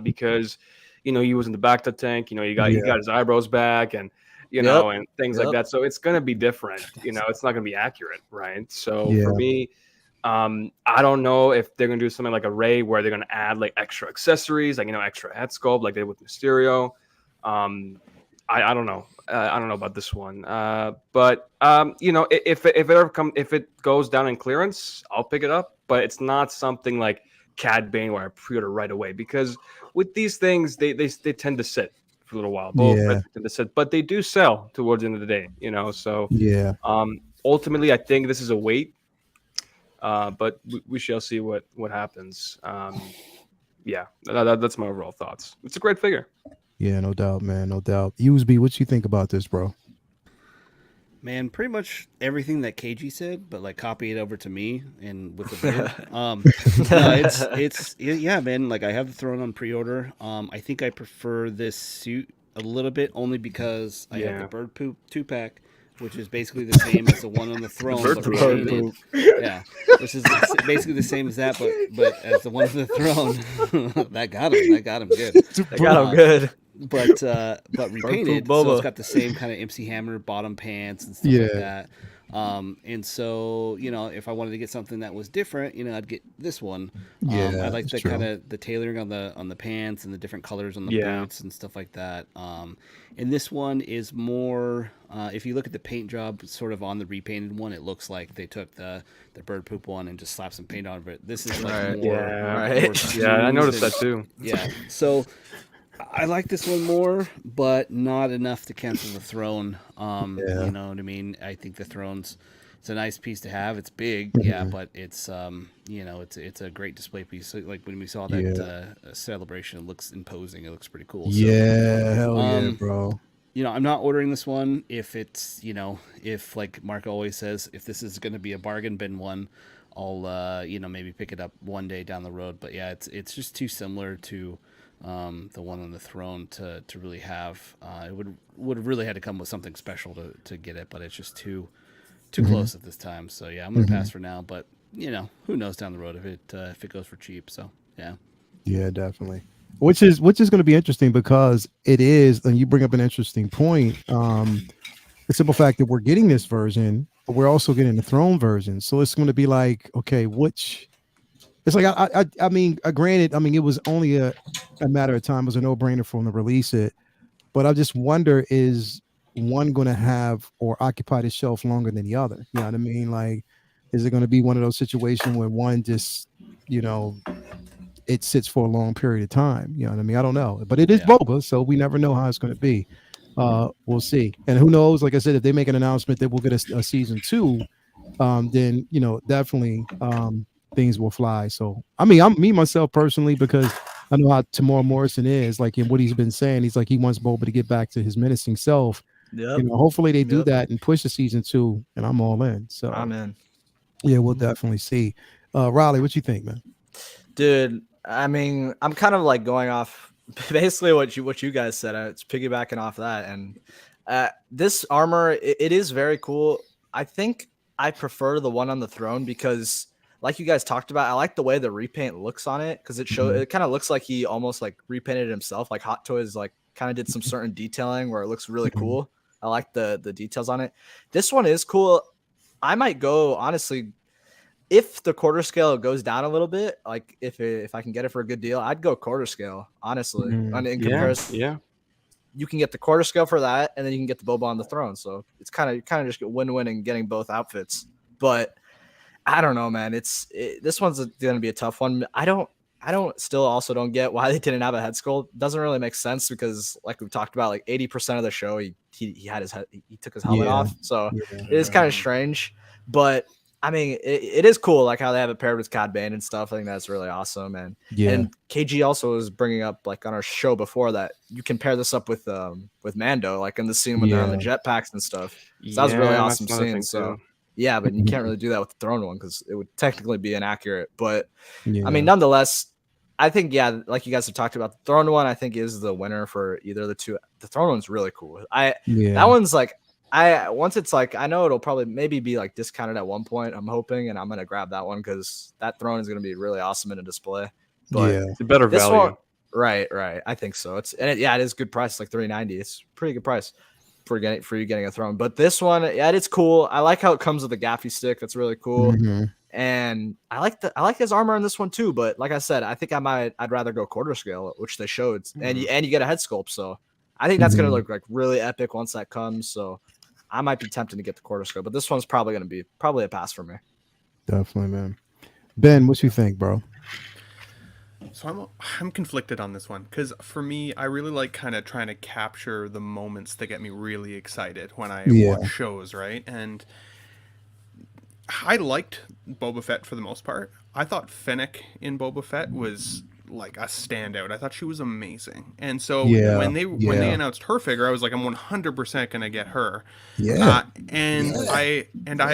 because he was in the back of the tank. He got his eyebrows back, and and things like that. So it's gonna be different. It's not gonna be accurate, right? So for me, I don't know if they're gonna do something like a Rey where they're gonna add like extra accessories, like extra head sculpt, like they did with Mysterio. I don't know. I don't know about this one, but if it goes down in clearance, I'll pick it up. But it's not something like Cad Bane where I pre-order right away, because with these things they tend to sit for a little while. Both tend to sit, but they do sell towards the end of the day. So ultimately, I think this is a wait, but we shall see what happens. That's my overall thoughts. It's a great figure.
Yeah, no doubt, man. No doubt. USB, what you think about this, bro?
Man, pretty much everything that KG said, but like copy it over to me and with the bid. Yeah, man. Like I have the throne on pre-order. I think I prefer this suit a little bit only because I have the bird poop 2-pack, which is basically the same as the one on the throne.
Bird poop.
Yeah, which is basically the same as that, but as the one on the throne, that got him good.
That got him good.
But repainted, so it's got the same kind of MC Hammer bottom pants and stuff like that. And so if I wanted to get something that was different, I'd get this one. I like the kind of the tailoring on the pants and the different colors on the boots and stuff like that. And this one is more. If you look at the paint job, sort of on the repainted one, it looks like they took the bird poop one and just slapped some paint on it. This is like more.
I noticed that too.
Yeah, so. I like this one more, but not enough to cancel the throne. You know what I mean? I think the throne's it's a nice piece to have. It's big, but it's it's a great display piece. So, like when we saw that celebration, it looks imposing. It looks pretty cool. So,
hell yeah, bro.
I'm not ordering this one if it's if like Mark always says, if this is going to be a bargain bin one, I'll maybe pick it up one day down the road. But yeah, it's just too similar to the one on the throne to really have. It would have really had to come with something special to get it, but it's just too close at this time. So yeah, I'm gonna pass for now. But who knows down the road if it goes for cheap. So yeah,
definitely. Which is going to be interesting because it is, and you bring up an interesting point. The simple fact that we're getting this version, but we're also getting the throne version. So it's going to be like, okay, which. It's like I mean, granted, I mean it was only a matter of time. It was a no-brainer for them to release it, but I just wonder, is one going to have or occupy the shelf longer than the other? You know what I mean? Like, is it going to be one of those situations where one just, it sits for a long period of time? You know what I mean? I don't know, but it is Boba, so we never know how it's going to be. We'll see, and who knows? Like I said, if they make an announcement that we'll get a season 2, then definitely. Things will fly. So I mean, I'm me myself personally, because I know how Tamora Morrison is, like in what he's been saying. He's like he wants Boba to get back to his menacing self. Hopefully they do that and push the season 2, and I'm all in. So
I'm in.
Yeah, we'll definitely see. Riley, what you think, man?
Dude, I mean, I'm kind of like going off basically what you guys said. It's piggybacking off that, and this armor it is very cool. I think I prefer the one on the throne because. Like you guys talked about, I like the way the repaint looks on it because it kind of looks like he almost like repainted himself. Like Hot Toys like kind of did some certain detailing where it looks really cool. I like the details on it. This one is cool. I might go honestly, if the quarter scale goes down a little bit, like if I can get it for a good deal, I'd go quarter scale. Honestly, in comparison, you can get the quarter scale for that, and then you can get the Boba on the throne. So it's kind of just win-win in getting both outfits, but. I don't know, man. This one's going to be a tough one. I don't get why they didn't have a head sculpt. Doesn't really make sense because, like we've talked about, like 80% of the show, he had his head, he took his helmet off, so it is kind of strange. But I mean, it is cool, like how they have it paired with Cad Bane and stuff. I think that's really awesome. And KG also was bringing up, like on our show before, that you can pair this up with Mando, like in the scene when they're on the jetpacks and stuff. So that was a really awesome scene. So. Yeah, but you can't really do that with the throne one because it would technically be inaccurate. But I mean, nonetheless, I think, like you guys have talked about, the throne one, I think is the winner for either of the two. The throne one's really cool. That one's like, once it's like, I know it'll probably maybe be like discounted at one point, I'm hoping, and I'm going to grab that one because that throne is going to be really awesome in a display. But
it's a better value.
One, right. I think so. It is good price, like $390. It's a pretty good price for you getting a throne. But this one, it's cool. I like how it comes with a gaffy stick. That's really cool. And I like his armor in this one too. But like I said, I think I'd rather go quarter scale, which they showed, and you get a head sculpt. So I think that's gonna look like really epic once that comes. So I might be tempted to get the quarter scale, but this one's probably gonna be a pass for me.
Definitely, man. Ben, what you think, bro?
So I'm conflicted on this one because for me, I really like kind of trying to capture the moments that get me really excited when I watch shows, right? And I liked Boba Fett for the most part. I thought Fennec in Boba Fett was like a standout. I thought she was amazing. And so when they announced her figure, I was like, I'm 100% gonna get her. I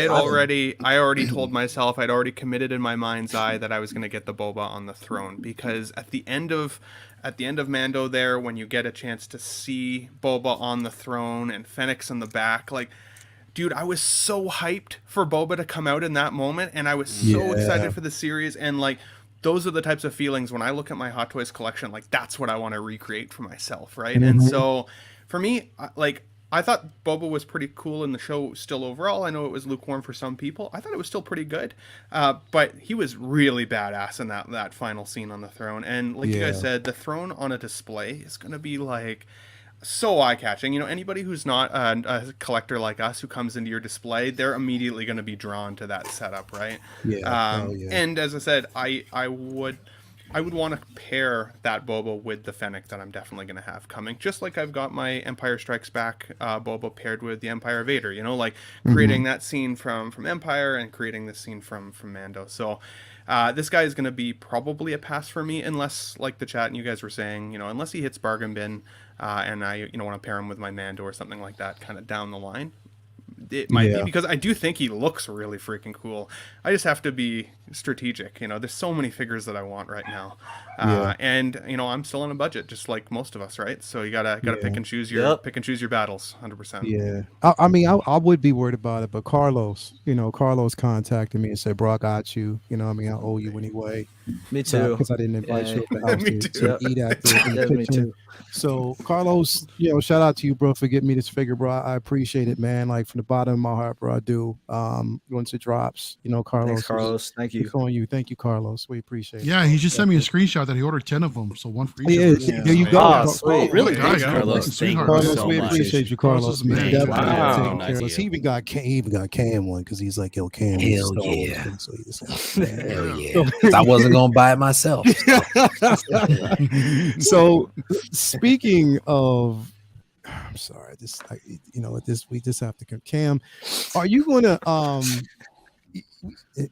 already told myself, I'd already committed in my mind's eye that I was gonna get the Boba on the throne, because at the end of Mando there, when you get a chance to see Boba on the throne and Fennec's in the back, like, dude, I was so hyped for Boba to come out in that moment, and I was so excited for the series. And like, those are the types of feelings when I look at my Hot Toys collection, like that's what I want to recreate for myself, right? And so for me, like, I thought Boba was pretty cool in the show still overall. I know it was lukewarm for some people. I thought it was still pretty good. But he was really badass in that final scene on the throne. And like you guys said, the throne on a display is going to be like so eye-catching. You know, anybody who's not a collector like us who comes into your display, they're immediately going to be drawn to that setup, right? And as I said, I would want to pair that Boba with the Fennec that I'm definitely going to have coming, just like I've got my Empire Strikes Back Boba paired with the Empire Vader, you know, like creating that scene from Empire and creating this scene from Mando. So this guy is going to be probably a pass for me, unless, like the chat and you guys were saying, you know, unless he hits bargain bin and I, you know, want to pair him with my Mando or something like that kind of down the line. It might be, because I do think he looks really freaking cool. I just have to be strategic. You know, there's so many figures that I want right now. And you know, I'm still on a budget, just like most of us, right? So you gotta pick and choose your battles, 100%.
Yeah. I mean, I would be worried about it, but Carlos contacted me and said, "Bro, I got you. You know, I mean, I owe you anyway."
Me too.
Because I didn't invite you at the house
Me
to eat at the
me too.
So Carlos, you know, shout out to you, bro, for getting me this figure, bro. I appreciate it, man. Like, from the bottom of my heart, bro, I do. Once it drops, you know, Carlos.
Thanks, Carlos. Thank you.
It's on you. Thank you, Carlos. We appreciate it.
Yeah, he just sent me a screenshot that he ordered 10 of them, so one for each.
There you go.
Oh, sweet.
Really?
Thanks,
Carlos. Thank you
Carlos,
so
we
much.
appreciate you, Carlos.
Carlos is
Man,
amazing.
Wow.
Nice. He even got Cam one because he's like, yo, Cam.
Hell
is
yeah.
So he just,
Hell yeah. 'Cause I wasn't gonna buy it myself.
So speaking of, I'm sorry, we just have to Cam, are you gonna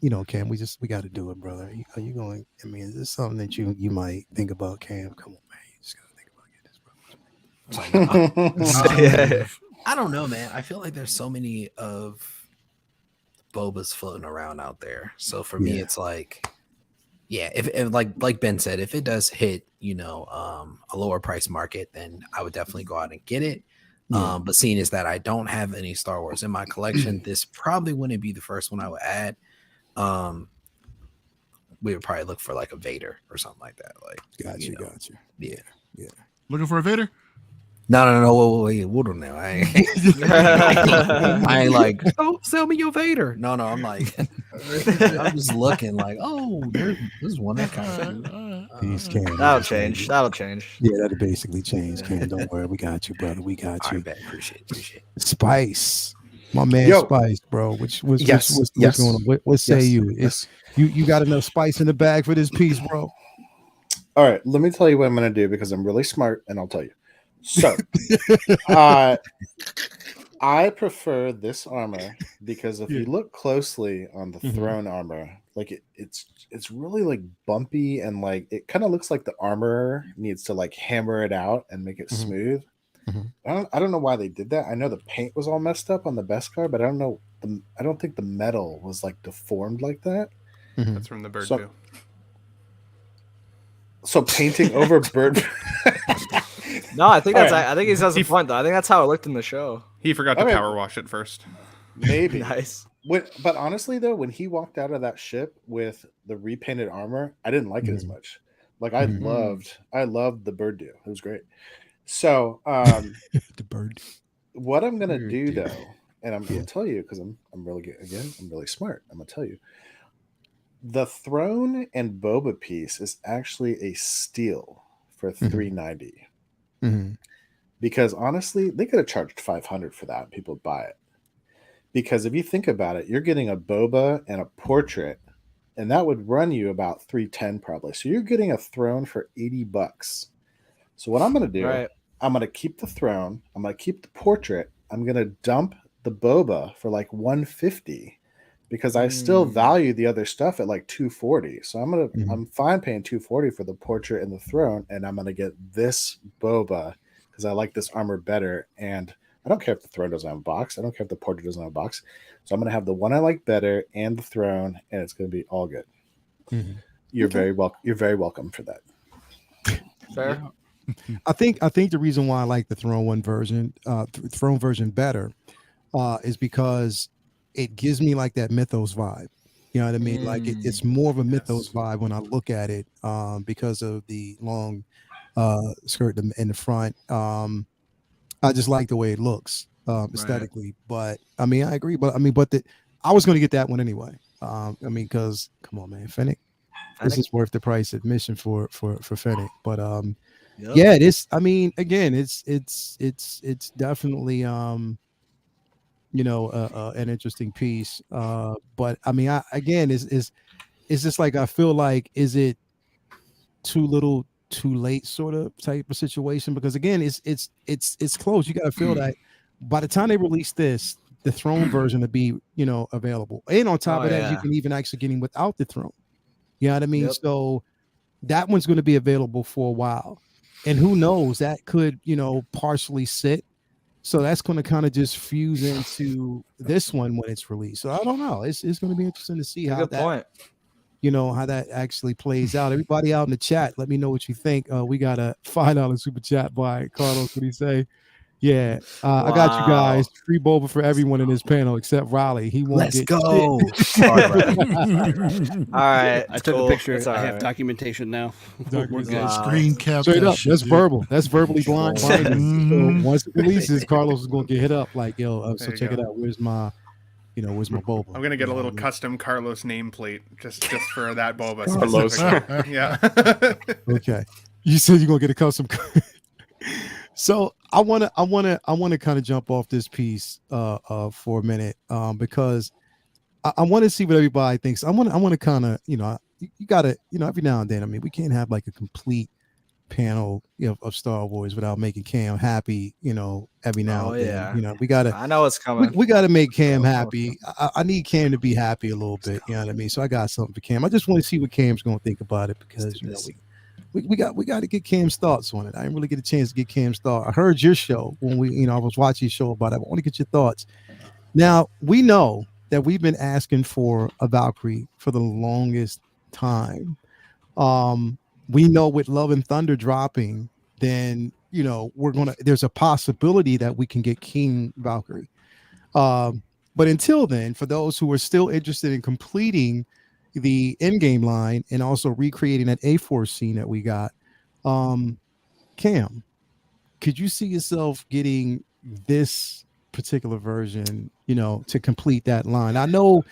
you know, Cam, we got to do it, brother. Are you going? I mean, is this something that you might think about, Cam? Come on, man, you just gotta think about getting this, bro.
I don't know, man. I feel like there's so many of Bobas floating around out there. So for me, it's like, if like Ben said, if it does hit, you know, a lower price market, then I would definitely go out and get it. But seeing is that I don't have any Star Wars in my collection, this probably wouldn't be the first one I would add. We would probably look for like a Vader or something like that. Like,
Gotcha.
Yeah.
Looking for a Vader?
No. Wait, hold on now. I ain't like, oh, sell me your Vader. No, I'm like, I'm just looking like, oh, this is one that kind of.
These Cam.
That'll change.
Yeah, that'll basically change, Cam. Don't worry, we got you, brother. We got you.
I bet. Appreciate it.
Spice. My man
Yo.
Spice, bro. What's going on? What say
Yes.
you?
Yes.
You got enough spice in the bag for this piece, bro?
All right, let me tell you what I'm going to do because I'm really smart, and I'll tell you. So, I prefer this armor because if you look closely on the throne armor, like it's really like bumpy and like it kind of looks like the armor needs to like hammer it out and make it smooth. I don't know why they did that. I know the paint was all messed up on the Beskar, but I don't know. I don't think the metal was like deformed like that.
That's from the bird poo.
So painting over bird.
No, I think
All right.
I think he has a point though. I think that's how it looked in the show.
He forgot to
Okay.
power wash it first.
Maybe.
Nice.
But honestly, though, when he walked out of that ship with the repainted armor, I didn't like it as much. Like I loved the bird deal. It was great. So
The bird.
what I'm gonna do though, and I'm gonna tell you because I'm really good again. I'm really smart. I'm gonna tell you. The throne and Boba piece is actually a steal for $390. Because honestly, they could have charged $500 for that and people would buy it. Because if you think about it, you're getting a Boba and a portrait, and that would run you about $310 probably. So you're getting a throne for $80. So what I'm gonna do, I'm gonna keep the throne, I'm gonna keep the portrait, I'm gonna dump the Boba for like $150 because I still value the other stuff at like $240. So I'm fine paying $240 for the portrait and the throne, and I'm gonna get this Boba because I like this armor better. And I don't care if the throne doesn't have a box. I don't care if the portrait doesn't have a box. So I'm gonna have the one I like better and the throne, and it's gonna be all good. You're very welcome. You're very welcome for that.
Fair.
I think the reason why I like the throne version better is because it gives me like that mythos vibe. You know what I mean? Like it's more of a mythos vibe when I look at it because of the long skirt in the front. I just like the way it looks aesthetically. But I mean, I agree. But I was going to get that one anyway. I mean, because come on, man, Fennec. This is worth the price admission for Fennec. But yeah, it is. I mean, again, it's definitely an interesting piece. But I mean, is just like I feel like, is it too little, too late, sort of type of situation? Because again, it's close. You got to feel that by the time they release this, the throne version to be available, and on top of that, you can even actually get him without the throne. You know what I mean? So that one's going to be available for a while, and who knows, that could partially sit. So that's going to kind of just fuse into this one when it's released. So I don't know. It's going to be interesting to see how that, how that actually plays out. Everybody out in the chat, let me know what you think. We got a $5 super chat by Carlos. What do you say? Yeah, I got you guys. Free Boba for everyone in this panel except Riley. He won't get
go.
All right.
I took a picture. I have documentation now.
We're good. Screen cap.
Straight up. That's verbal. That's verbally blind. So once it releases, Carlos is gonna get hit up like, yo. So check it out. Where's my Boba?
I'm gonna get a little custom Carlos nameplate just for that Boba.
Carlos.
Yeah.
Okay. You said you're gonna get a custom. So I want to kind of jump off this piece for a minute because I want to see what everybody thinks. I want to kind of you gotta every now and then. I mean, we can't have like a complete panel of Star Wars without making Cam happy. Every now and then. We gotta.
I know it's coming.
We gotta make Cam happy. I need Cam to be happy a little bit. You know what I mean? So I got something for Cam. I just want to see what Cam's gonna think about it because we got to get Cam's thoughts on it. I didn't really get a chance to get Cam's thoughts. I heard your show when I was watching your show about it. I want to get your thoughts. Now, we know that we've been asking for a Valkyrie for the longest time. We know with Love and Thunder dropping, then, there's a possibility that we can get King Valkyrie. But until then, for those who are still interested in completing the in-game line and also recreating that A-Force scene that we got, Cam, could you see yourself getting this particular version to complete that line? I know,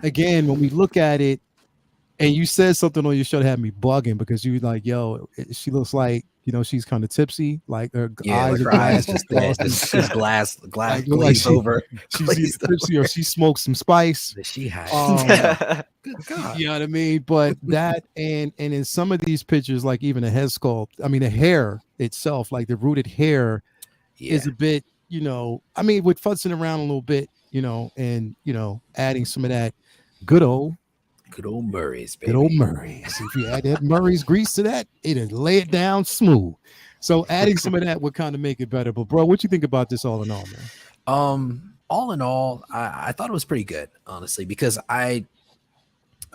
again, when we look at it, And you said something on your show that had me bugging because you were like, yo, she looks like, she's kind of tipsy, like her eyes
like
are
her eyes
glass,
just glass
like, look
glazed over.
She's
glazed
either tipsy or she smoked some spice.
That she had.
Good
God.
You know what I mean? But that and in some of these pictures, like even the head sculpt, I mean the hair itself, like the rooted hair is a bit, I mean, with futzing around a little bit, and adding some of that good old
Murray's, baby.
good old Murray's. If you add that Murray's grease to that, it'll lay it down smooth. So adding some of that would kind of make it better. But bro, what you think about this all in all, man?
All in all, I thought it was pretty good, honestly, because I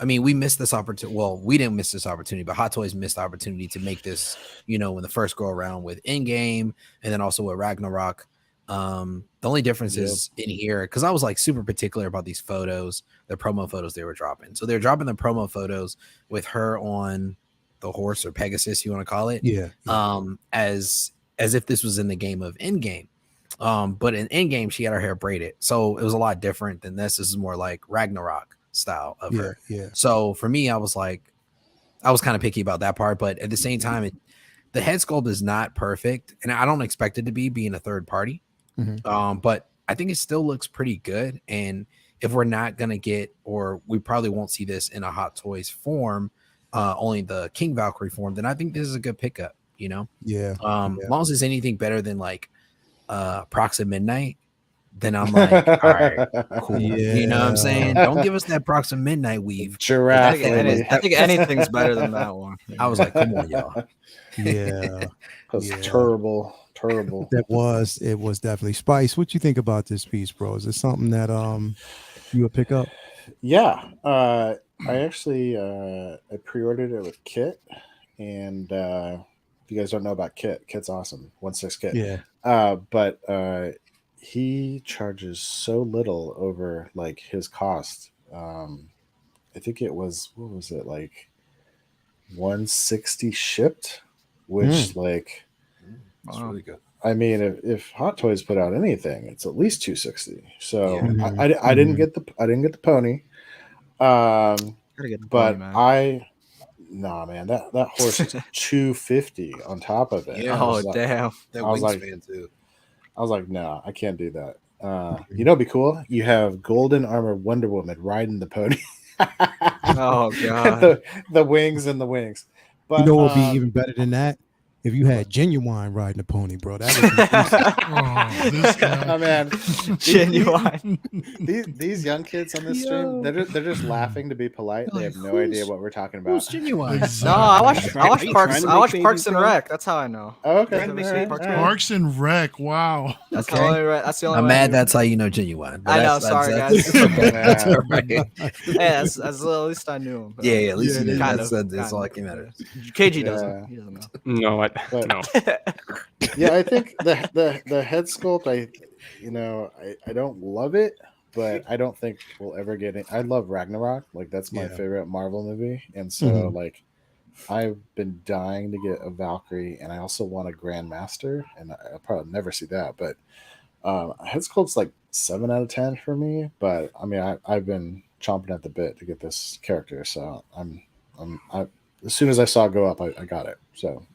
mean, we missed this opportunity. Well, we didn't miss this opportunity, but Hot Toys missed the opportunity to make this, in the first go around with Endgame and then also with Ragnarok. The only difference is in here, because I was like super particular about these photos, the promo photos they were dropping. So they're dropping the promo photos with her on the horse or Pegasus, you want to call it.
Yeah.
As if this was in the game of Endgame. But in Endgame, she had her hair braided. So it was a lot different than this. This is more like Ragnarok style of her.
Yeah.
So for me, I was kind of picky about that part, but at the same time, the head sculpt is not perfect, and I don't expect it to be being a third party.
Mm-hmm.
But I think it still looks pretty good. And if we're not gonna get, or we probably won't see this in a Hot Toys form, only the King Valkyrie form, then I think this is a good pickup.
Yeah.
As long as it's anything better than like Prox at Midnight, then I'm like, all right, cool.
Yeah.
You know what I'm saying? Don't give us that Prox at Midnight weave.
Giraffe.
I think anything's better than that one.
I was like, come on, y'all.
Yeah.
That's terrible.
It was definitely Spice. What you think about this piece, bro? Is it something that you would pick up?
Yeah. I actually I pre-ordered it with Kit, and if you guys don't know about Kit's awesome. 1/6 Kit.
Yeah.
But he charges so little over like his cost. I think it was, what was it, like 160 shipped, which
That's really good.
I mean, if Hot Toys put out anything, it's at least 260. So
Yeah.
I didn't get the pony.
Gotta get the
But
pony, man.
nah, man, that horse is 250 on top of it.
Yeah.
Oh damn.
That
I was
wingspan too.
I was like, no, I can't do that. It'd be cool. You have golden armor Wonder Woman riding the pony.
Oh god.
the wings and the wings. But
You know what would be even better than that? If you had Genuine riding a pony, bro. That would be
Oh, this guy.
oh man,
Genuine.
these young kids on this stream, they're just laughing to be polite. They have no idea what we're talking about.
Who's Genuine?
No, I watch
Trying
Parks.
to
I watch
make
Parks
babies,
and
bro?
Rec. That's how I know.
Oh, okay,
Trying to make
all right,
sure Parks
all
and
right.
Parks and Rec. Wow.
That's
Okay.
the only. That's the only.
I'm
way
mad
I
that's how you know Genuine. But
I know,
that's-
sorry,
that's-
guys.
okay, that's all right.
Hey, that's at least I knew him. but-
Yeah, at least you did.
Kind
That's,
of,
that's all
kind
that can matter.
KG
Yeah.
doesn't. He doesn't know.
No,
But-
no.
Yeah, I think the head sculpt, I don't love it, but I don't think we'll ever get it. I love Ragnarok, like that's my favorite Marvel movie, and so like I've been dying to get a Valkyrie, and I also want a Grandmaster, and I'll probably never see that, but head sculpt's like 7 out of 10 for me. But I mean, I've been chomping at the bit to get this character, so I'm as soon as I saw it go up, I got it. So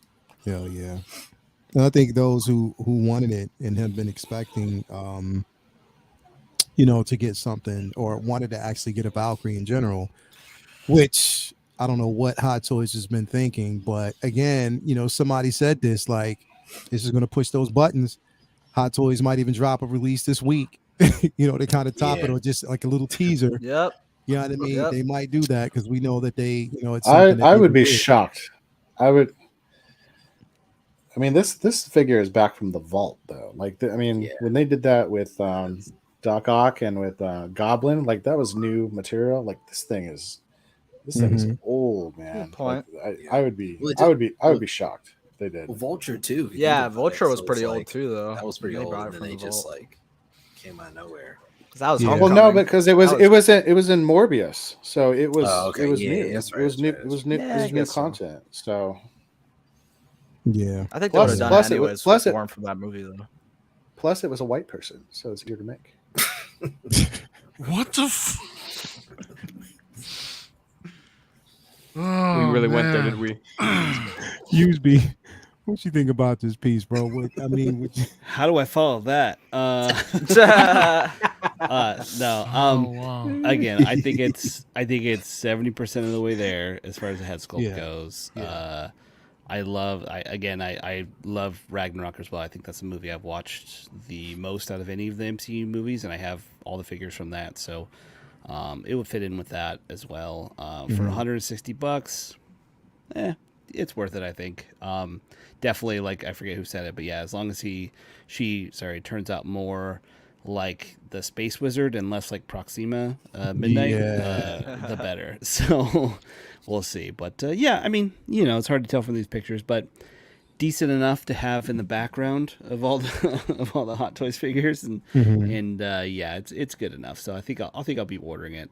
Hell yeah. And I think those who wanted it and have been expecting to get something or wanted to actually get a Valkyrie in general, which I don't know what Hot Toys has been thinking, but again, somebody said this, like, this is going to push those buttons. Hot Toys might even drop a release this week, to kind of top it, or just like a little teaser.
Yep.
You know what I mean?
Yep.
They might do that because we know that they, it's something that
I
they
would be
do.
shocked. I mean, this figure is back from the vault, though. Like, when they did that with Doc Ock and with Goblin, like that was new material. Like this thing is old, man.
Good point.
Like, I would be shocked if they did.
Well, Vulture too. if you
Yeah,
think about
Vulture
it.
was
So
pretty
it's
old
like-
too, though.
That was pretty
They
old,
brought it
and then
from
they
the
just
vault.
like came out of nowhere.
'Cause that was
Yeah.
Well,
Homecoming.
no, because it was in Morbius, so it was
okay.
it was
Yeah,
new.
that's
It was
right,
new.
that's
It was
right.
new.
Yeah,
It
I
was new
guess so.
content. So
Yeah.
I think they
Plus-
would have done
plus
it
it was-
anyways
plus
if it
it-
weren't from that movie, though.
plus it was a white person, so it's easier to make.
What the? Oh,
We really went there,
man.
did we?
Useby, what you think about this piece, bro? I mean,
How do I follow that? No.
Oh, wow.
Again, I think it's 70% of the way there as far as the head sculpt
Yeah.
goes.
Yeah.
I love Ragnarok as well. I think that's the movie I've watched the most out of any of the MCU movies, and I have all the figures from that. So it would fit in with that as well. For $160, it's worth it, I think. Definitely, like, I forget who said it, but yeah, as long as she turns out more like the Space Wizard and less like Proxima Midnight, the better. So we'll see. But yeah, I mean, it's hard to tell from these pictures, but decent enough to have in the background of all the Hot Toys figures, and yeah, it's good enough. So I think I'll be ordering it.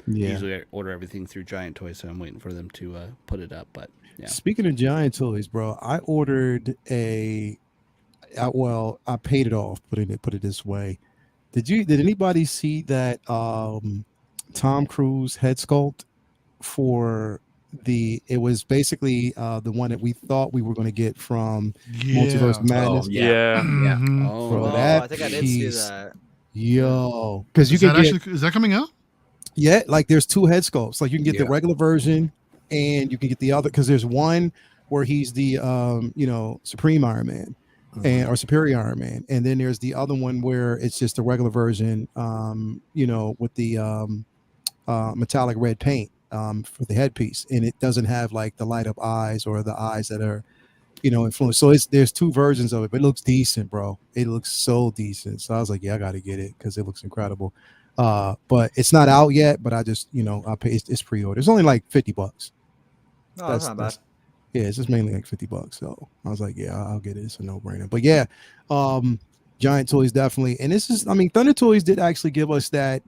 Usually I order everything through Giant Toys, so I'm waiting for them to put it up. But yeah.
Speaking of Giant Toys, bro, I ordered I paid it off. Put it this way. Did anybody see that Tom Cruise head sculpt for it was basically the one that we thought we were going to get from Multiverse Madness.
Yeah.
Bro,
I think I did see
piece,
that.
yo, because you can get,
is that coming out?
Yeah, like there's two head sculpts. Like you can get the regular version, and you can get the other, because there's one where he's the Supreme Iron Man, or Superior Iron Man, and then there's the other one where it's just the regular version, with the metallic red paint for the headpiece, and it doesn't have like the light up eyes or the eyes that are influenced. So there's two versions of it, but it looks decent, bro. It looks so decent. So I was like, yeah, I got to get it because it looks incredible. But it's not out yet, but I just I pay, it's pre-order. It's only like $50.
No, that's not bad.
Yeah, it's just mainly like $50. So I was like, yeah, I'll get it. It's a no-brainer. But yeah, Giant Toys definitely. And this is, Thunder Toys did actually give us that.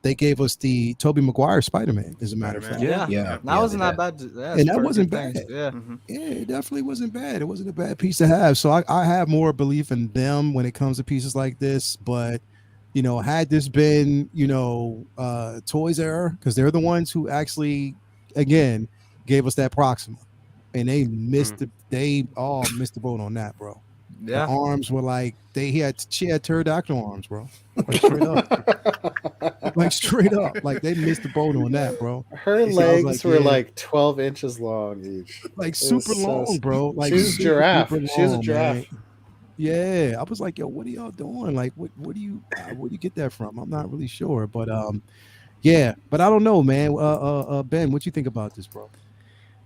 They gave us the Tobey Maguire Spider-Man, as a matter of fact.
Yeah. That wasn't that bad. Yeah,
and that wasn't bad.
Yeah.
Yeah, it definitely wasn't bad. It wasn't a bad piece to have. So I have more belief in them when it comes to pieces like this. But had this been, Toys era, because they're the ones who actually, again, gave us that Proxima, and they they all missed the boat on that, bro.
Yeah,
the arms were like she had pterodactyl arms, bro. Like straight up, like they missed the boat on that, bro.
Her legs were like 12 inches long each,
like super long, bro. Like
she's a giraffe. She's a giraffe. Man.
Yeah, I was like, yo, what are y'all doing? Like, where do you get that from? I'm not really sure, but yeah, but I don't know, man. Ben, what you think about this, bro?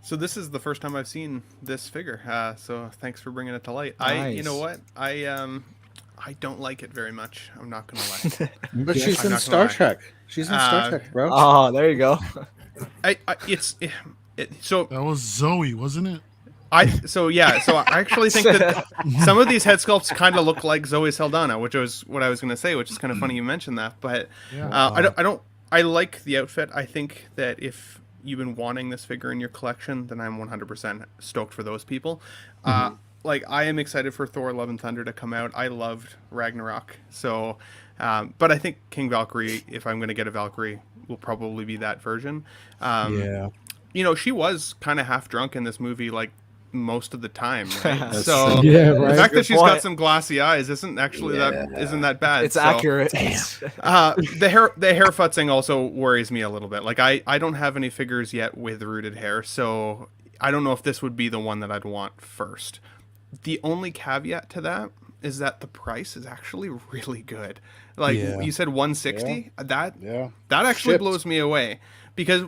So this is the first time I've seen this figure. So thanks for bringing it to light.
Nice.
You know what? I don't like it very much. I'm not gonna lie.
But she's in Star Trek. She's in Star Trek, bro.
Oh, there you go.
So
that was Zoe, wasn't it?
So I actually think that some of these head sculpts kind of look like Zoe Saldana, which was what I was going to say, which is kind of funny you mentioned that. But I like the outfit. I think that if you've been wanting this figure in your collection, then I'm 100% stoked for those people. Like, I am excited for Thor: Love and Thunder to come out. I loved Ragnarok. So, but I think King Valkyrie, if I'm going to get a Valkyrie, will probably be that version. She was kind of half drunk in this movie, like, most of the time, right? So the fact that she's got some glassy eyes isn't that bad.
It's accurate.
The hair futzing also worries me a little bit. Like, I don't have any figures yet with rooted hair, so I don't know if this would be the one that I'd want first. The only caveat to that is that the price is actually really good. Like, you said 160, that actually blows me away. Because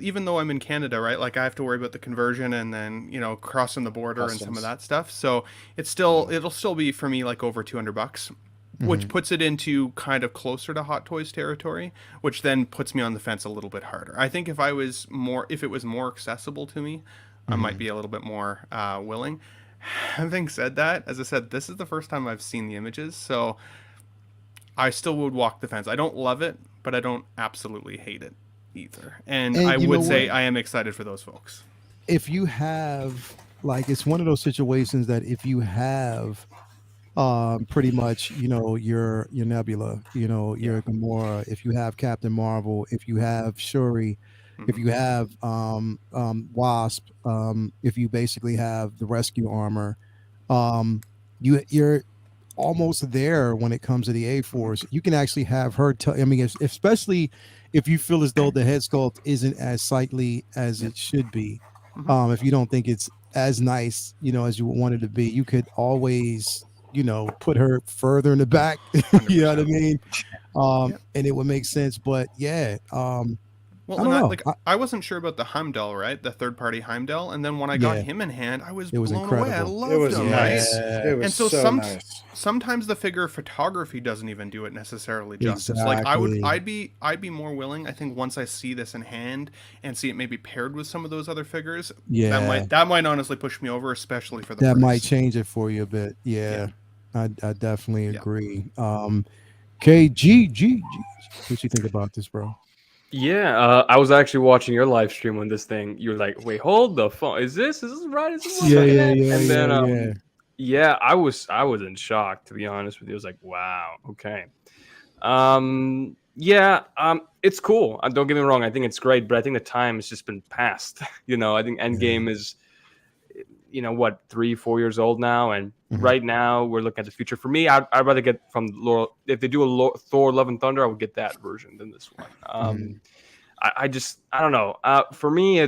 even though I'm in Canada, right, like I have to worry about the conversion and then crossing the border and some of that stuff. So it'll still be for me like over $200, which puts it into kind of closer to Hot Toys territory, which then puts me on the fence a little bit harder. I think if it was more accessible to me, I might be a little bit more willing. Having said that, as I said, this is the first time I've seen the images, so I still would walk the fence. I don't love it, but I don't absolutely hate it either. And I would say I am excited for those folks.
If you have, like, it's one of those situations that if you have pretty much your Nebula, your Gamora, if you have Captain Marvel, if you have Shuri, if you have Wasp, if you basically have the rescue armor, you're almost there when it comes to the A-Force. You can actually have her I mean, especially if you feel as though the head sculpt isn't as sightly as it should be. If you don't think it's as nice, as you want it to be, you could always, put her further in the back. You know what I mean? And it would make sense. But yeah,
well,
I don't know.
I wasn't sure about the Heimdall, right? The third-party Heimdall, and then when I got him in hand, I was blown away. I loved him,
nice.
right?
It was
and so,
nice.
sometimes the figure photography doesn't even do it necessarily justice. Like I'd be more willing. I think once I see this in hand and see it maybe paired with some of those other figures, that might honestly push me over, especially for the
that
price.
might change it for you a bit. Yeah. I definitely agree. KG, what you think about this, bro?
Yeah, I was actually watching your live stream on this thing. You were like, "Wait, hold the phone. Is this right? Is this what I'm looking at?" And then, I was in shock, to be honest with you. I was like, "Wow, okay." It's cool. Don't get me wrong. I think it's great, but I think the time has just been passed. I think Endgame is, 3-4 years old now, and right now we're looking at the future. For me, I'd rather get from Laurel. If they do a Thor: Love and Thunder, I would get that version than this one. I don't know. For me,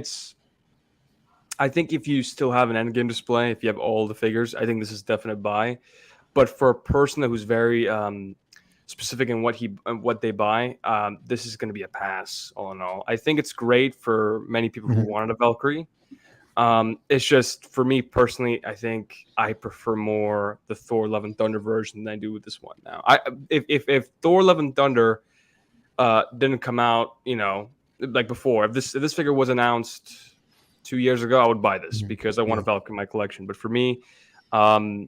I think if you still have an Endgame display, if you have all the figures, I think this is definite buy. But for a person who's very specific in what they buy, this is going to be a pass. All in all, I think it's great for many people who wanted a Valkyrie. It's just for me personally, I think I prefer more the Thor: Love and Thunder version than I do with this one now. If Thor: Love and Thunder didn't come out, like before, if this figure was announced 2 years ago, I would buy this because I want a Valkyrie in my collection. But for me,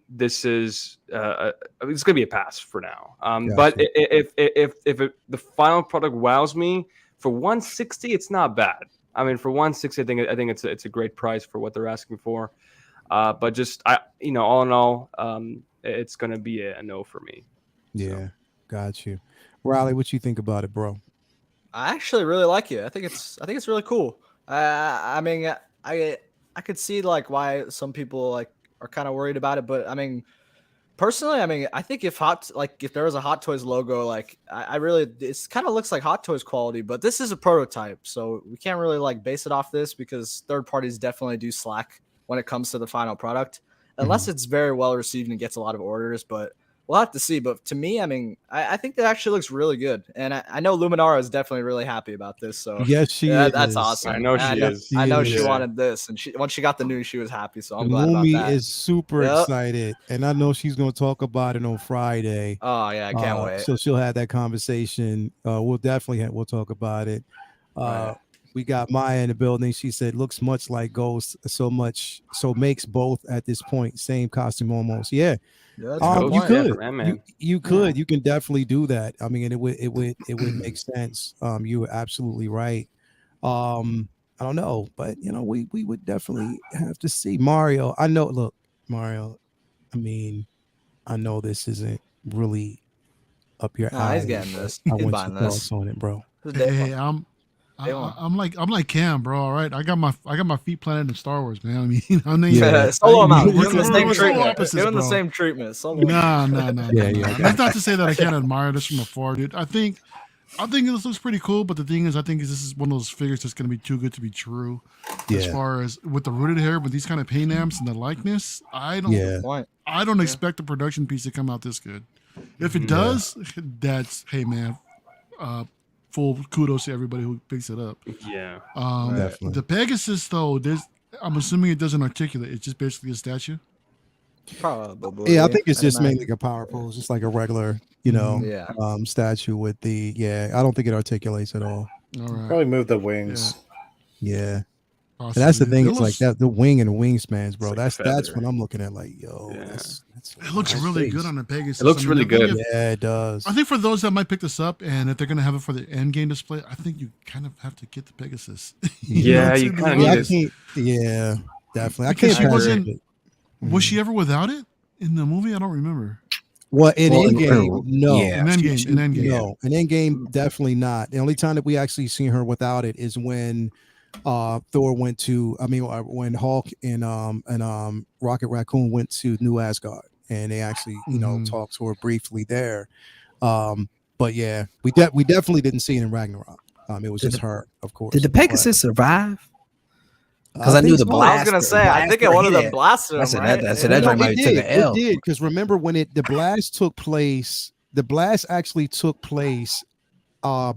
this is it's gonna be a pass for now. But if the final product wows me for 160, it's not bad. I mean, for 160, I think it's a great price for what they're asking for. But just all in all, it's gonna be a no for me.
Yeah, got you, Riley. What you think about it, bro?
I actually really like it. I think it's really cool. I mean, I could see like why some people like are kind of worried about it, but I mean, personally, I think if there was a Hot Toys logo, like I really, it's kind of looks like Hot Toys quality, but this is a prototype, so we can't really like base it off this because third parties definitely do slack when it comes to the final product, unless it's very well received and gets a lot of orders. But we'll have to see. But to me, I think that actually looks really good, and I know Luminara is definitely really happy about this. So
yes, she is.
That's awesome.
I know she is.
I know she wanted this, and once she got the news, she was happy. So I'm glad about
Lumi
that.
is super excited, and I know she's going to talk about it on Friday.
Oh yeah, I can't wait.
So she'll have that conversation. We'll talk about it. We got Maya in the building. She said looks much like Ghost, so makes both at this point. Same costume almost. Yeah. You can definitely do that. I mean, it would make sense. You were absolutely right. I don't know, but we would definitely have to see. Mario, Mario, I mean, I know this isn't really up your alley.
He's getting this.
I
He's
want
buying
your thoughts on it, bro.
Hey, I'm like Cam, bro. All right, I got my feet planted in Star Wars, man. I mean,
solo them out. Give them
the
same treatment. Solo.
Nah. That's not to say that I can't admire this from afar, dude. I think this looks pretty cool, but the thing is, I think this is one of those figures that's going to be too good to be true. As far as with the rooted hair, with these kind of paint amps and the likeness, I don't expect the production piece to come out this good. If it does, that's hey man. Full kudos to everybody who picks it up.
Yeah.
Definitely.
The Pegasus, though, I'm assuming it doesn't articulate. It's just basically a statue.
Probably.
Yeah, I think it's just mainly like a power pose, just like a regular, statue with the. I don't think it articulates at all.
All right.
Probably move the wings.
Yeah. And that's the thing. It's like that the wing and the wingspans, bro. That's what I'm looking at. Like, that's
it looks really good on the Pegasus.
It looks really good.
Yeah, it does.
I think for those that might pick this up, and if they're gonna have it for the end game display, I think you kind of have to get the Pegasus.
You kind of need it.
Yeah, definitely.
Because she wasn't. Was she ever without it in the movie? I don't remember.
Well, in
Well,
Endgame, no.
yeah.
In Endgame.
No, in Endgame, definitely not. The only time that we actually seen her without it is when Thor went to, when Hulk and Rocket Raccoon went to New Asgard, and they actually, talked to her briefly there. But yeah, we definitely didn't see it in Ragnarok. It was just her, of course.
Did the Pegasus survive? Because I knew the
I
blast.
was gonna say, I think one of them blasted him, right?
That's might took an L.
It did, because remember when the blast took place, the blast actually took place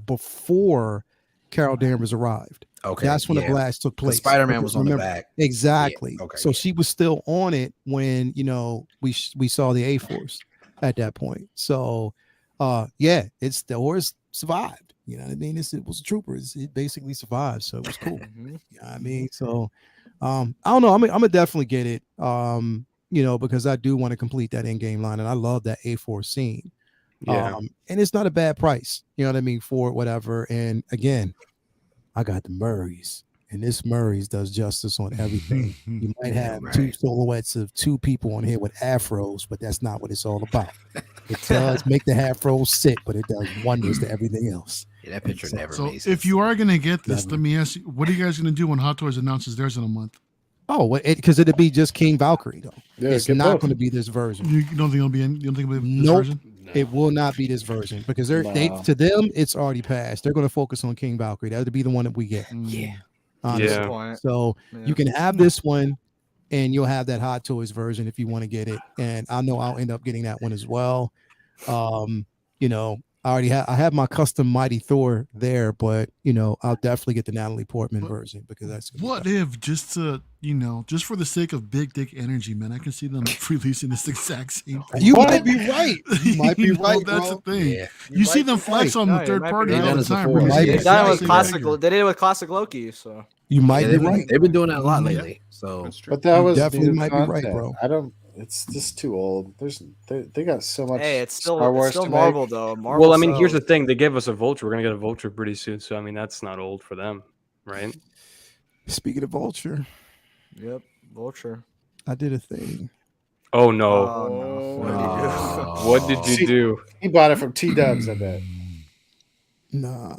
before Carol Danvers arrived.
Okay,
that's when the blast took place.
Spider-Man was on the back.
Exactly.
Yeah. Okay.
So she was still on it when we saw the A-Force at that point. So it's the horse survived. You know what I mean? It was troopers. It basically survived, so it was cool. You know what I mean? So I don't know. I'm gonna definitely get it. Because I do want to complete that in-game line, and I love that A4 scene.
Yeah.
And it's not a bad price, you know what I mean, for whatever. And again, I got the Murrays, and this Murray's does justice on everything. You might have two silhouettes of two people on here with afros, but that's not what it's all about. It does make the afros sick, but it does wonders to everything else.
Yeah, that picture never.
So
makes
if
sense.
you are gonna get this, let me ask you, what are you guys gonna do when Hot Toys announces theirs in a month?
Oh, because it'll be just King Valkyrie though.
Yeah,
it's not going to be this version.
You don't think it'll be in? You don't think it'll be this
Nope.
version?
No.
It will not be this version because to them it's already passed. They're going to focus on King Valkyrie. That'll be the one that we get.
Yeah.
Honestly.
Yeah.
So you can have this one, and you'll have that Hot Toys version if you want to get it. And I know I'll end up getting that one as well. I have my custom Mighty Thor there, but I'll definitely get the Natalie Portman version because that's
what if just for the sake of big dick energy, man, I can see them releasing this exact same thing.
You might be right. You might be right.
That's the thing.
Yeah.
You see them flex on the third party
right.
all the
They've done
time.
this before.
releasing
They
the
done it
same
with
figure.
They did it with classic Loki. So
You might be right.
They've been doing that a lot lately. So
That's true.
But that was
definitely
new
might be right,
content.
bro.
I don't. It's just too old. They got so much.
hey, it's still
Star Wars to
Marvel
make.
though. Marvel
Well, I mean, here's the
sells.
thing. They gave us a Vulture. We're going to get a Vulture pretty soon. So, I mean, that's not old for them, right?
Speaking of Vulture,
Yep, Vulture.
I did a thing.
Oh, no.
Oh no! What did you do?
What did you
See-
do?
He bought it from T Dubs. I bet.
Nah.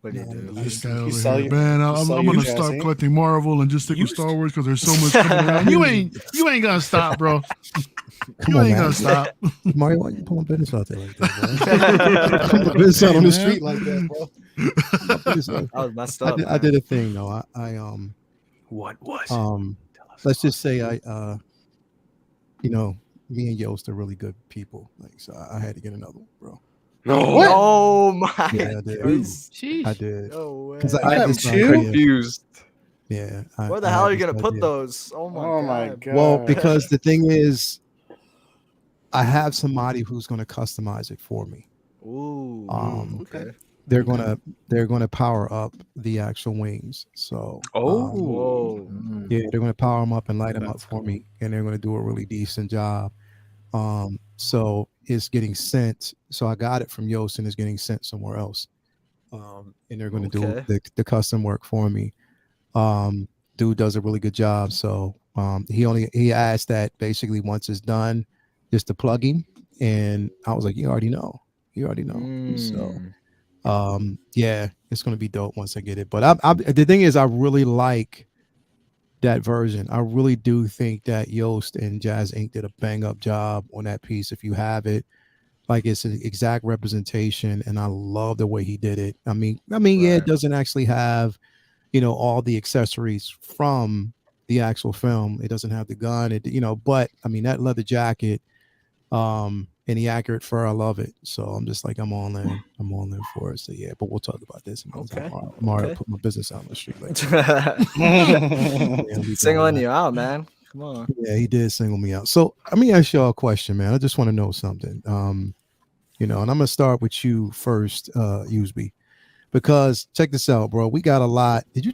What did you do?
This guy
He
over
sell
here,
you-
man.
he
I'm
sell
gonna
you
start
Jesse?
collecting Marvel and just stick with Star Wars because there's so much coming around. You ain't gonna stop, bro.
Come
You
on,
ain't
man.
gonna stop.
Mario, why you pulling business out there like that, bro? Pulling business out on the street like that, bro.
That was messed up.
I did a thing though. I
What was it? Tell us
let's
about
just say me and Yost are really good people. Like, so I had to get another one, bro.
No.
Oh my!
Yeah, I did.
Jeez.
I did.
No way.
Because
I
had
am
this
too
idea.
Confused.
Yeah.
Where the hell are you gonna put those? Oh my god!
Well, because the thing is, I have somebody who's going to customize it for me.
Ooh.
Okay. They're gonna power up the actual wings. So
Whoa.
yeah, they're gonna power them up and light them up for me, and they're gonna do a really decent job. So it's getting sent. So I got it from Yost, and it's getting sent somewhere else. And they're gonna do the custom work for me. Dude does a really good job. So he asked that basically once it's done, just to plug him, and I was like, you already know. So yeah, it's gonna be dope once I get it. But the thing is, I really like that version. I really do think that Yost and Jazz Inc. did a bang up job on that piece. If you have it, like, it's an exact representation, and I love the way he did it. I mean, yeah, it doesn't actually have, all the accessories from the actual film. It doesn't have the gun, but I mean, that leather jacket, and the accurate fur, I love it. So I'm just like, I'm all in for it. So yeah, but we'll talk about this. Mario put my business out on the street later.
Singling you out, man. Come on.
Yeah, he did single me out. So let me ask y'all a question, man. I just want to know something. And I'm gonna start with you first, Usby, because check this out, bro. We got a lot. Did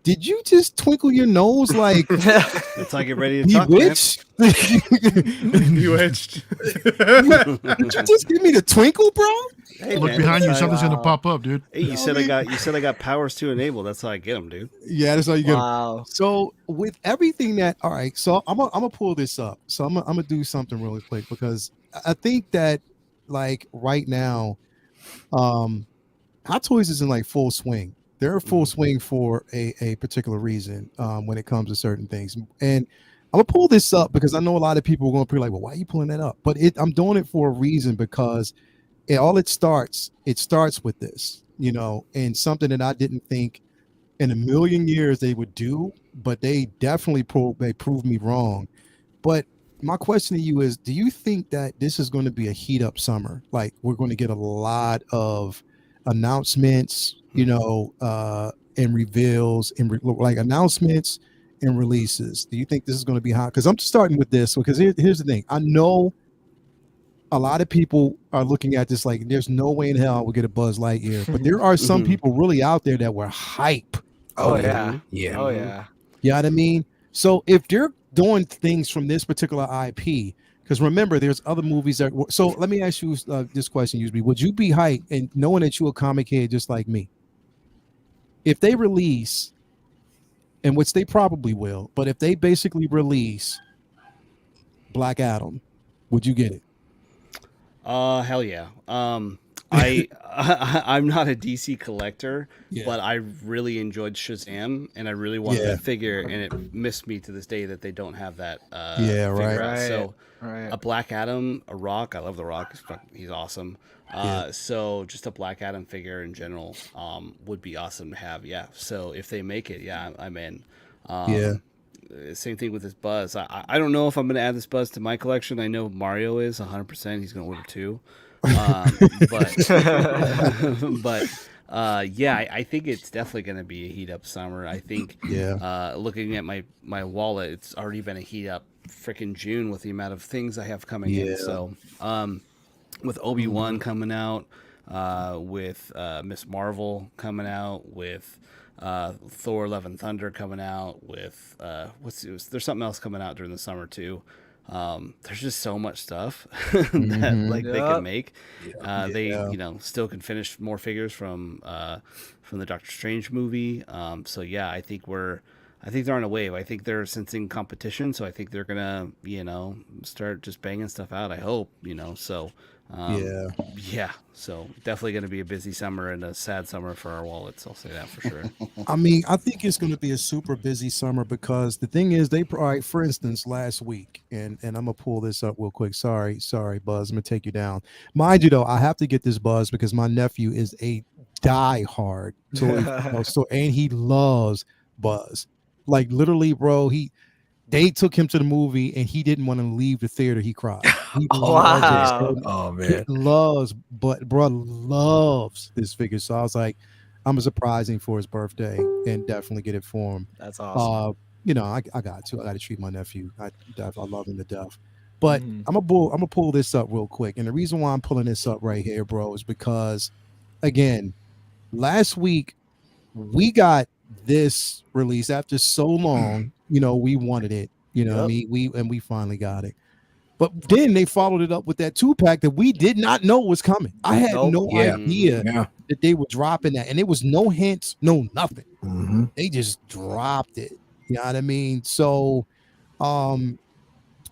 Did you just twinkle your nose like
That's how I get ready to talk, man.
bewitched?
Bewitched.
Did you just give me the twinkle, bro?
Hey,
Look
man,
behind you.
that's how I-
Something's gonna pop up, dude.
Hey, you said I got powers to enable. That's how I get them, dude.
Yeah, that's how you get 'em.
Wow.
So with everything that, all right, so I'm gonna pull this up. So I'm gonna do something really quick because I think that like right now, Hot Toys is in like full swing. They're in full swing for a particular reason when it comes to certain things. And I'm gonna pull this up because I know a lot of people are going to be like, well, why are you pulling that up? But I'm doing it for a reason because it starts with this, you know, and something that I didn't think in a million years they would do, but they definitely proved me wrong. But my question to you is, do you think that this is going to be a heat up summer? Like we're going to get a lot of announcements, you know, and reveals and like announcements and releases. Do you think this is going to be hot? Because I'm starting with this because here's the thing. I know a lot of people are looking at this like there's no way in hell I will get a Buzz Lightyear, but there are some people really out there that were hype.
Oh yeah.
Yeah.
Oh yeah.
You know what I mean? So if they're doing things from this particular IP, because remember, there's other movies that. So let me ask you this question, Usby. Would you be hyped and knowing that you're a comic head just like me? If they release, and which they probably will, but if they basically release Black Adam, would you get it?
Hell yeah. I'm not a DC collector, but I really enjoyed Shazam, and I really wanted that figure, and it missed me to this day that they don't have that. Figure out. So a Black Adam, a Rock. I love the Rock. He's awesome. So just a Black Adam figure in general would be awesome to have. Yeah. So if they make it, I'm in. Same thing with this Buzz. I don't know if I'm going to add this Buzz to my collection. I know Mario is 100%. He's going to order 2. I think it's definitely going to be a heat up summer. I think looking at my wallet, it's already been a heat up freaking June with the amount of things I have coming in. So with Obi-Wan coming out, with Miss Marvel coming out, with Thor: Love and Thunder coming out, with there's something else coming out during the summer too. There's just so much stuff that they can make. They still can finish more figures from the Doctor Strange movie. I think they're on a wave. I think they're sensing competition, so I think they're gonna start just banging stuff out. I hope so. So definitely going to be a busy summer and a sad summer for our wallets. I'll say that for sure.
I mean, I think it's going to be a super busy summer because the thing is, for instance, last week, and I'm gonna pull this up real quick. Sorry, Buzz. I'm gonna take you down. Mind you, though, I have to get this Buzz because my nephew is a diehard toy, and he loves Buzz. Like literally, bro, they took him to the movie and he didn't want to leave the theater. He cried.
Wow.
Oh man.
He loves this figure. So I was like, I'm a surprising for his birthday and definitely get it for him.
That's awesome.
I got to treat my nephew. I love him to death. But I'm gonna pull this up real quick. And the reason why I'm pulling this up right here, bro, is because again, last week we got this release after so long. We wanted it. What I mean? We finally got it. But then they followed it up with that 2-pack that we did not know was coming. I had no idea that they were dropping that, and it was no hints, no nothing. They just dropped it. You know what I mean? So, Mario,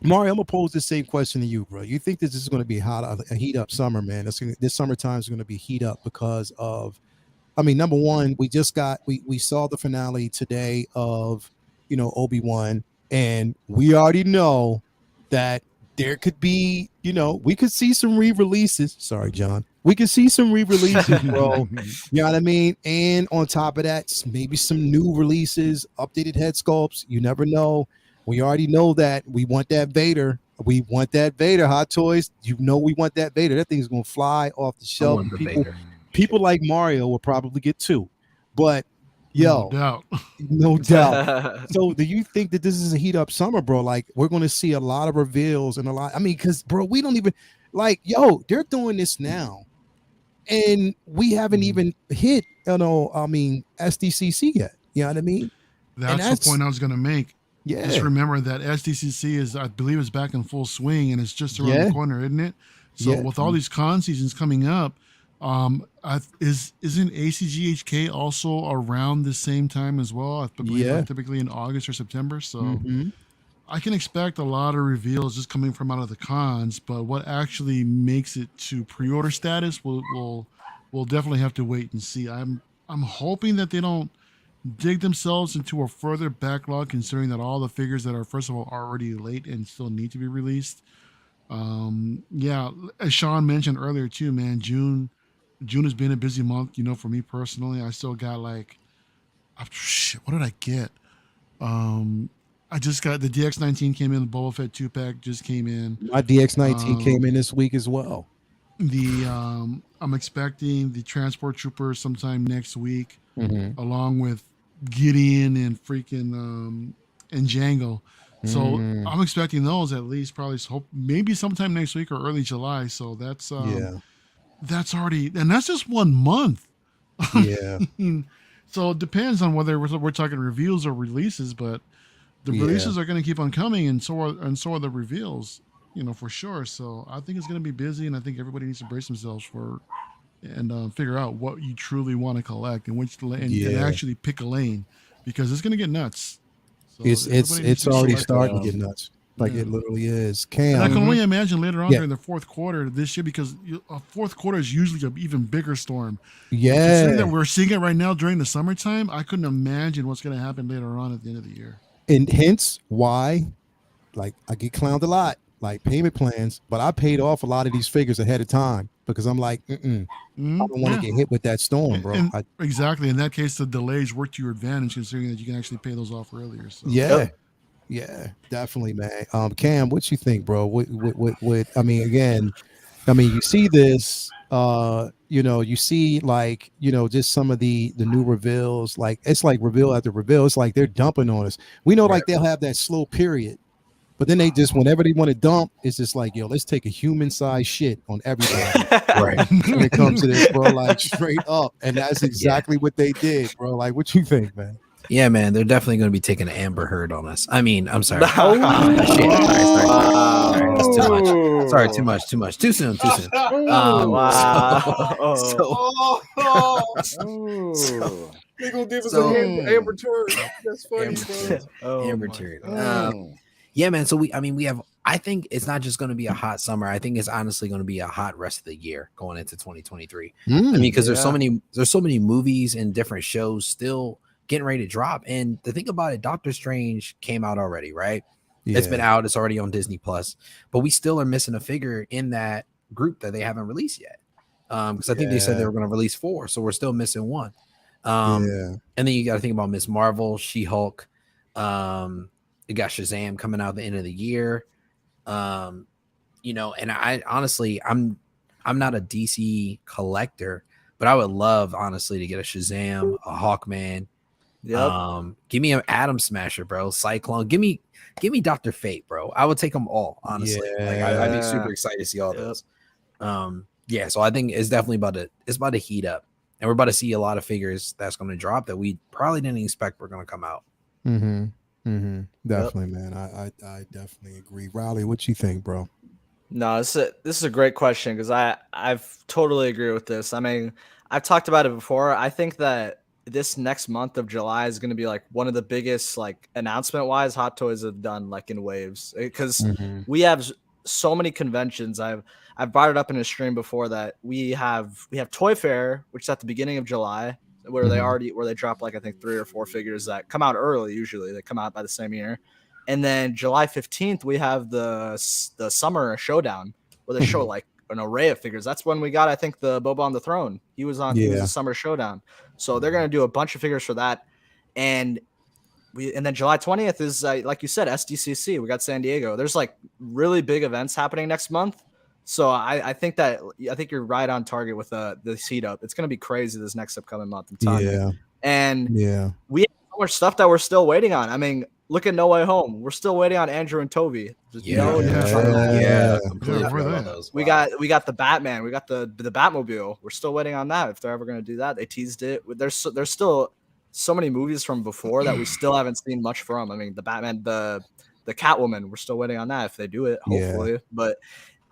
I'm gonna pose the same question to you, bro. You think this is going to be a heat up summer, man? This summertime is going to be heat up because of, I mean, number one, we saw the finale today of Obi-Wan, and we already know that there could be, we could see some re-releases. Sorry, John. We could see some re-releases, bro. You know what I mean? And on top of that, maybe some new releases, updated head sculpts. You never know. We already know that we want that Vader. We want that Vader, Hot Toys. We want that Vader. That thing's going to fly off the shelf. People like Mario will probably get 2. But no doubt. So do you think that this is a heat up summer, bro? Like we're going to see a lot of reveals and because bro, we don't even they're doing this now and we haven't even hit, SDCC yet. You know what I mean?
That's the point I was going to make.
Yeah.
Just remember that SDCC is, I believe, is back in full swing, and it's just around the corner, isn't it? So with all these con seasons coming up, isn't ACGHK also around the same time as well? I believe like typically in August or September. So I can expect a lot of reveals just coming from out of the cons, but what actually makes it to pre-order status, we'll definitely have to wait and see. I'm hoping that they don't dig themselves into a further backlog, considering that all the figures that are, first of all, already late and still need to be released. As Sean mentioned earlier too, man, June has been a busy month, for me personally. I still got what did I get? I just got the DX19 came in, the Boba Fett 2-pack just came in.
My DX19 came in this week as well.
I'm expecting the Transport Trooper sometime next week, along with Gideon and freaking and Django. So I'm expecting those at least probably maybe sometime next week or early July. So that's already, and that's just 1 month.
Yeah.
So it depends on whether we're talking reviews or releases, but the releases are going to keep on coming, and so are the reveals, for sure. So I think it's going to be busy, and I think everybody needs to brace themselves and figure out what you truly want to collect and which lane, and actually pick a lane, because it's going to get nuts. So
it's already starting to get nuts. Like it literally is.
And I can only imagine later on during the fourth quarter this year, because a fourth quarter is usually an even bigger storm.
Yeah.
Considering that we're seeing it right now during the summertime, I couldn't imagine what's going to happen later on at the end of the year.
And hence why, I get clowned a lot, payment plans, but I paid off a lot of these figures ahead of time because I'm like, I don't want to get hit with that storm, bro.
Exactly. In that case, the delays work to your advantage, considering that you can actually pay those off earlier. So.
Yeah, definitely, man. Cam, what you think, bro? What I mean, again, you see this, you see just some of the new reveals, it's like reveal after reveal. It's like they're dumping on us. We know they'll have that slow period, but then they just, whenever they want to dump, it's just like, let's take a human-sized shit on everybody. Right. When it comes to this, bro, straight up. And that's exactly what they did, bro. What you think, man?
Yeah, man, they're definitely going to be taking an Amber Heard on us. I mean, I'm sorry. Sorry, that's too much. Sorry, too much. Too soon.
They gonna give us an Amber Turd. That's funny,
Amber Turd. Yeah, man. So I think it's not just going to be a hot summer. I think it's honestly going to be a hot rest of the year going into 2023. Because there's so many movies and different shows still getting ready to drop. And the thing about it, Doctor Strange came out already, right? It's been out. It's already on Disney Plus, but we still are missing a figure in that group that they haven't released yet. Because I think they said they were going to release 4, so we're still missing 1. And then you got to think about Miss Marvel, She-Hulk. You got Shazam coming out at the end of the year. And I honestly, I'm not a DC collector, but I would love honestly to get a Shazam, a Hawkman. Give me an Atom Smasher, bro. Cyclone. Give me Dr. Fate, bro. I would take them all, honestly. I'd be super excited to see all those. So I think it's definitely about to heat up, and we're about to see a lot of figures that's going to drop that we probably didn't expect were going to come out.
Definitely, man. I definitely agree. Riley, what you think, bro?
No, this is a great question, because I've totally agree with this. I mean, I've talked about it before. I think that this next month of July is going to be one of the biggest announcement wise Hot Toys have done in waves, because we have so many conventions. I've brought it up in a stream before that we have Toy Fair, which is at the beginning of July, where they drop I think 3 or 4 figures that come out early. Usually they come out by the same year. And then July 15th, we have the summer showdown, where they show an array of figures. That's when we got, I think, the Boba on the Throne. He was the summer showdown. So they're going to do a bunch of figures for that. And then July 20th is, like you said, SDCC. We got San Diego. There's really big events happening next month. So I think you're right on target with the heat up. It's going to be crazy this next upcoming month. I'm telling you. And we have so much stuff that we're still waiting on. I mean, look at No Way Home. We're still waiting on Andrew and Toby.
Completely.
We got the Batman. We got the Batmobile. We're still waiting on that. If they're ever going to do that, they teased it. There's still so many movies from before that we still haven't seen much from. I mean, the Batman, the Catwoman, we're still waiting on that if they do it, hopefully. But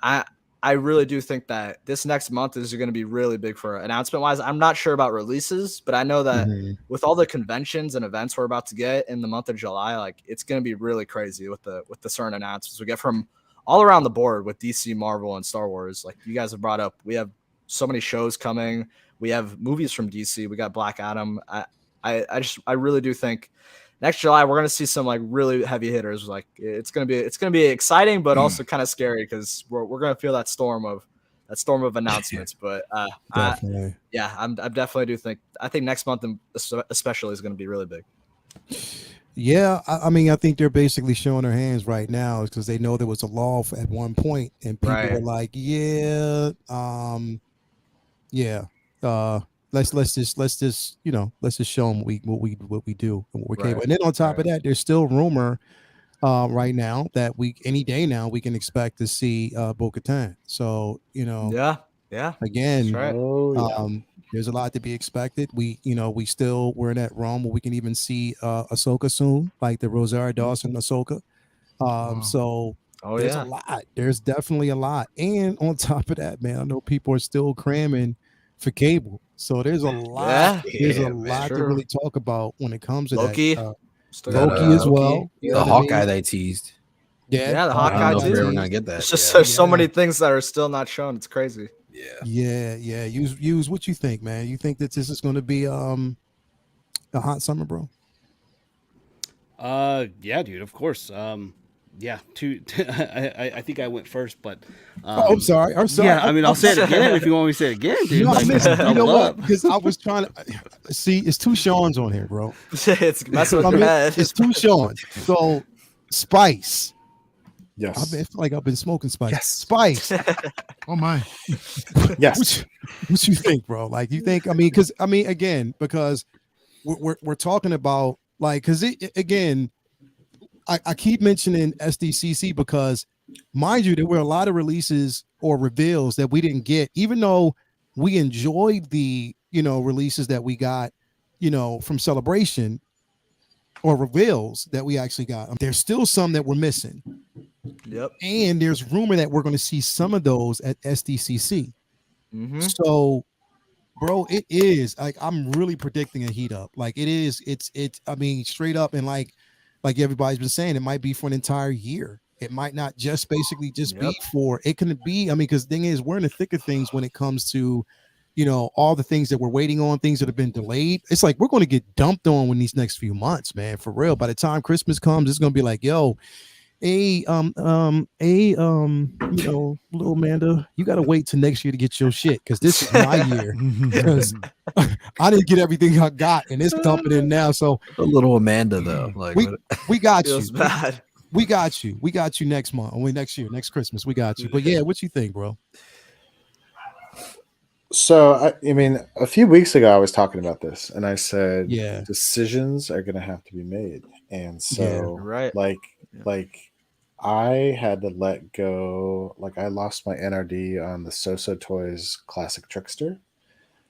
I really do think that this next month is going to be really big for announcement wise. I'm not sure about releases, but I know that with all the conventions and events we're about to get in the month of July, like it's going to be really crazy with the certain announcements we get from all around the board with DC, Marvel, and Star Wars. Like you guys have brought up, we have so many shows coming. We have movies from DC. We got Black Adam. I really do think next July we're gonna see some like really heavy hitters. Like it's gonna be exciting, but also kind of scary because we're gonna feel that storm of announcements. But I definitely do think next month especially is gonna be really big.
Yeah, I mean, I think they're basically showing their hands right now because they know there was a law at one point, and people were like, let's just show them what we do and what we're capable. And then on top of that, there's still rumor right now that any day now we can expect to see Bo-Katan. So again, there's a lot to be expected. We're in that realm where we can even see Ahsoka soon, like the Rosario Dawson Ahsoka. So there's a lot. There's definitely a lot. And on top of that, man, I know people are still cramming for cable. So there's a lot. There's a lot to really talk about when it comes to
Loki.
That. Loki as well.
The Hawkeye they teased.
Yeah, the Hawkeye too.
We're gonna get that.
It's just there's so many things that are still not shown. It's crazy.
Yeah. Use what you think, man. You think that this is going to be a hot summer, bro?
Yeah, dude. Of course. Yeah. I think I went first, but.
I'm sorry.
Yeah, I mean, I'll say it again if you want me to say it again, dude.
No, you know what? Because I was trying to see. It's two Sean's on here, bro.
It's messing with your head.
It's two Sean's. So Spice.
Yes.
I feel like I've been smoking Spice.
Yes.
Spice.
Oh my.
Yes.
What you think, bro? Like you think? Because we're talking about like again. I keep mentioning SDCC because, mind you, there were a lot of releases or reveals that we didn't get, even though we enjoyed the releases that we got, from Celebration or reveals that we actually got. There's still some that we're missing.
Yep.
And there's rumor that we're going to see some of those at SDCC. So, bro, it is like I'm really predicting a heat up. Like it is. It's. I mean, straight up and like everybody's been saying, it might be for an entire year. It might not just basically just be for. It can be. I mean, because the thing is, we're in the thick of things when it comes to, all the things that we're waiting on, things that have been delayed. It's like we're going to get dumped on in these next few months, man. For real. By the time Christmas comes, it's going to be like, yo. Little Amanda, you got to wait till next year to get your shit because this is my year. Because I didn't get everything I got, and it's dumping in now. So
little Amanda, though, like
we got you.
Bad.
We got you. We got you next month. Only next year, next Christmas. We got you. But yeah, what you think, bro?
So I mean, a few weeks ago, I was talking about this, and I said, decisions are going to have to be made, and so like I had to let go. Like I lost my NRD on the Soso Toys Classic Trickster.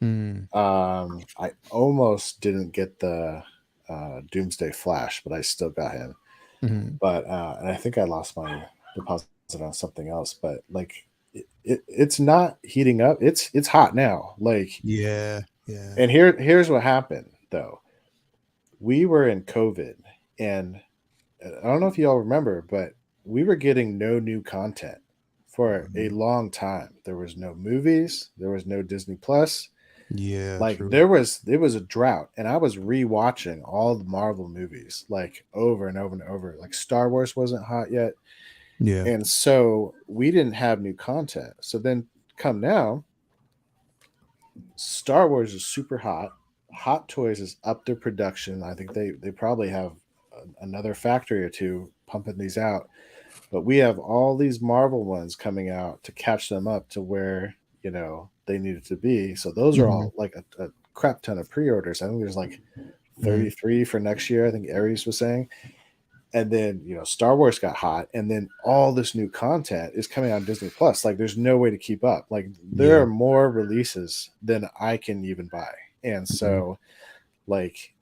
I almost didn't get the Doomsday Flash, but I still got him. But and I think I lost my deposit on something else. But like it's not heating up. It's hot now. Like And here's what happened though. We were in COVID, and I don't know if y'all remember, but we were getting no new content for a long time. There was no movies. There was no Disney Plus.
Yeah,
like
true.
there was a drought, and I was rewatching all the Marvel movies like over and over and over. Like Star Wars wasn't hot yet.
Yeah.
And so we didn't have new content. So then come now, Star Wars is super hot. Hot Toys is up their production. I think they probably have another factory or two pumping these out. But we have all these Marvel ones coming out to catch them up to where, they needed to be. So those are all like a crap ton of pre-orders. I think there's like 33 for next year. I think Aries was saying. And then, Star Wars got hot, and then all this new content is coming on Disney Plus. Like there's no way to keep up. Like there are more releases than I can even buy. And so like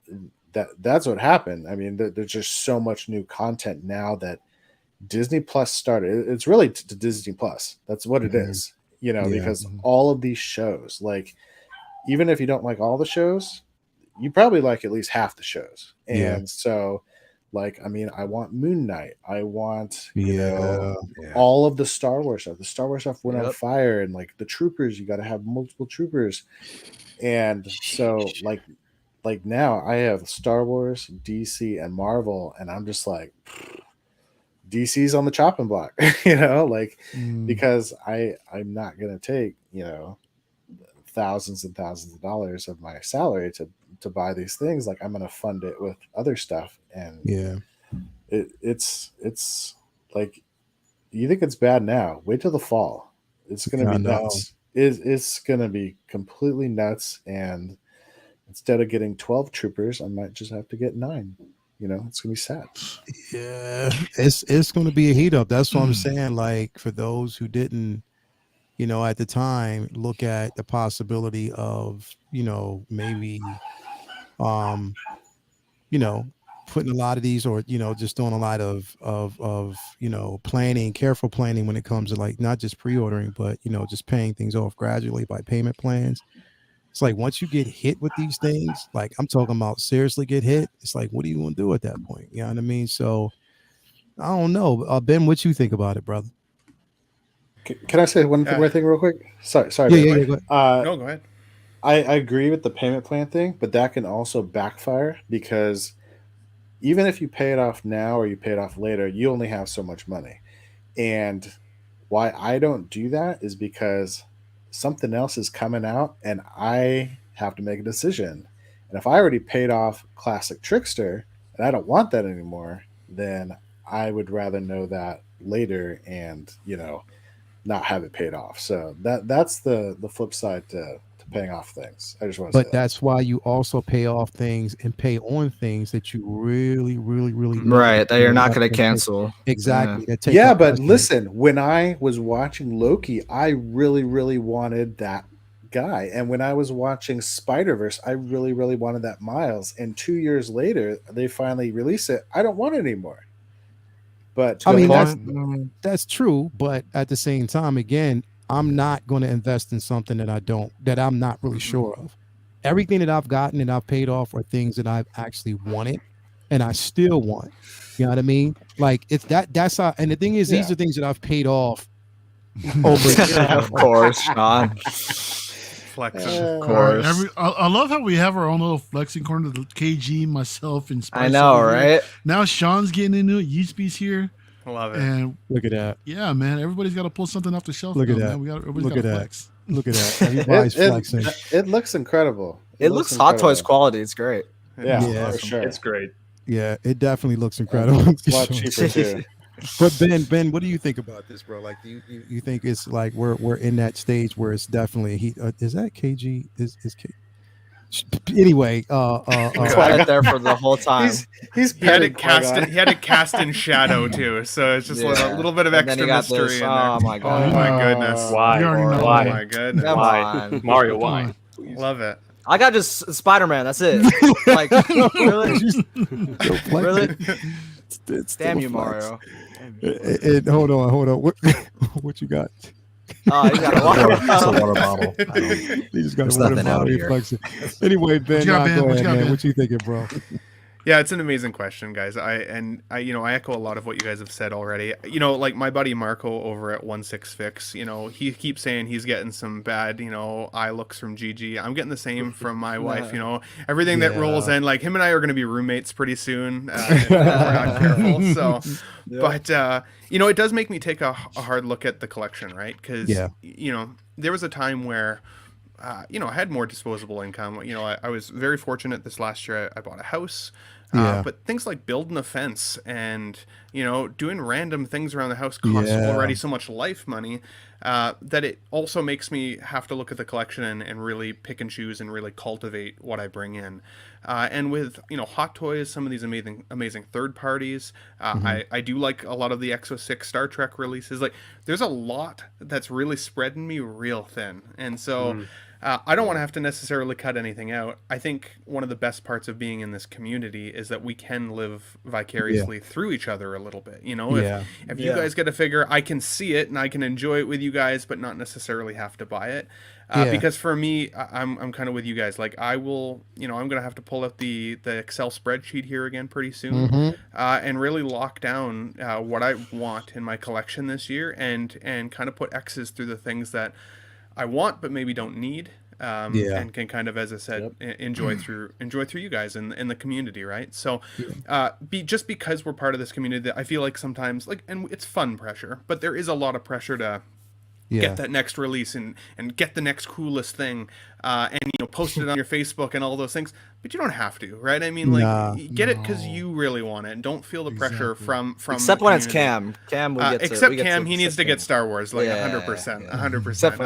that's what happened. I mean, there's just so much new content now that Disney Plus started. It's really to Disney Plus. That's what it is, you know, because all of these shows, like, even if you don't like all the shows, you probably like at least half the shows. And so, like, I mean, I want Moon Knight. I want, you know, all of the Star Wars stuff. The Star Wars stuff went on fire, and like the troopers, you got to have multiple troopers. And so, like now I have Star Wars, DC, and Marvel, and I'm just like, DC's on the chopping block, you know, like, because I'm not gonna take, you know, thousands and thousands of dollars of my salary to buy these things. Like, I'm gonna fund it with other stuff, and it's like, you think it's bad now, wait till the fall. It's gonna be nuts. It's gonna be completely nuts, and instead of getting 12 troopers, I might just have to get 9. You know, it's gonna be sad.
Yeah, it's gonna be a heat up. That's what I'm saying. Like, for those who didn't, you know, at the time look at the possibility of, you know, maybe you know, putting a lot of these, or, you know, just doing a lot of you know, careful planning when it comes to, like, not just pre-ordering, but, you know, just paying things off gradually by payment plans. It's like, once you get hit with these things, like, I'm talking about seriously get hit, it's like, what are you going to do at that point? You know what I mean? So I don't know. Ben, what you think about it, brother?
Can I say one more thing real quick? Sorry.
Yeah, go ahead.
No, go ahead.
I agree with the payment plan thing, but that can also backfire, because even if you pay it off now or you pay it off later, you only have so much money. And why I don't do that is because something else is coming out and I have to make a decision. And if I already paid off Classic Trickster and I don't want that anymore, then I would rather know that later and, you know, not have it paid off. So that's the flip side to paying off things. I just want to say
that's why you also pay off things and pay on things that you really
right, that you're not going to cancel.
Exactly.
Yeah, but listen, when I was watching Loki, I really wanted that guy, and when I was watching Spider-Verse, I really wanted that Miles, and 2 years later they finally release it. I don't want it anymore. But
I mean, that's true, but at the same time, again, I'm not going to invest in something that I'm not really sure of. Everything that I've gotten and I've paid off are things that I've actually wanted and I still want. You know what I mean? Like, it's that's how, and the thing is, these are things that I've paid off over.
Of course, Sean.
Flexing.
Of course.
I love how we have our own little flexing corner, the KG, myself, and Spice.
I know, right?
Now Sean's getting into it. Yeastby's here.
Love it.
And
look at that.
Yeah, man. Everybody's got to pull something off the shelf.
Look at that.
Look at that. Flex.
Look at that. Everybody's flexing.
It looks incredible.
It looks Hot Toys quality. It's great.
Yeah, for sure.
It's great.
Yeah, it definitely looks incredible.
A lot cheaper too.
But Ben, what do you think about this, bro? Like, do you think it's like we're in that stage where it's definitely is that KG? Is KG? Anyway,
quiet there for the whole time.
He had it cast in shadow too, so it's just a little bit of extra mystery in there.
Oh my god!
Oh my goodness!
Why?
Oh my goodness!
Why? Mario, why?
Love it.
I got just Spider-Man. That's it. Like, really? Damn you, Mario.
Hold on. What you got?
Oh, you got a water
It's a water bottle.
He just got
There's
a water
nothing
bottle.
out here.
Anyway, Ben,
go ahead,
man. What you thinking, bro?
Yeah, it's an amazing question, guys. I echo a lot of what you guys have said already. You know, like my buddy Marco over at 16Fix, you know, he keeps saying he's getting some bad, you know, eye looks from Gigi. I'm getting the same from my wife, you know. Everything that rolls in, like him and I are going to be roommates pretty soon if we're not careful. So, but you know, it does make me take a hard look at the collection, right? Because you know, there was a time where you know, I had more disposable income. You know, I was very fortunate this last year. I bought a house. But things like building a fence and, you know, doing random things around the house costs already so much life money that it also makes me have to look at the collection and really pick and choose and really cultivate what I bring in. And with, you know, Hot Toys, some of these amazing third parties, I do like a lot of the Exo-6 Star Trek releases. Like, there's a lot that's really spreading me real thin. And so I don't want to have to necessarily cut anything out. I think one of the best parts of being in this community is that we can live vicariously through each other a little bit. You know, if you guys get a figure, I can see it and I can enjoy it with you guys, but not necessarily have to buy it. Because for me, I'm kind of with you guys. Like I will, you know, I'm gonna have to pull out the Excel spreadsheet here again pretty soon, and really lock down what I want in my collection this year, and kind of put X's through the things that I want but maybe don't need, and can kind of, as I said, enjoy through you guys in the community, right? So just because we're part of this community, I feel like sometimes, like, and it's fun pressure, but there is a lot of pressure to get that next release and get the next coolest thing, and you know, post it on your Facebook and all those things, but you don't have to, right? I mean, like, get it because you really want it. Don't feel the pressure from
except when it's Cam. Cam will get
except Cam, he needs to get Star Wars, like 100%, 100%.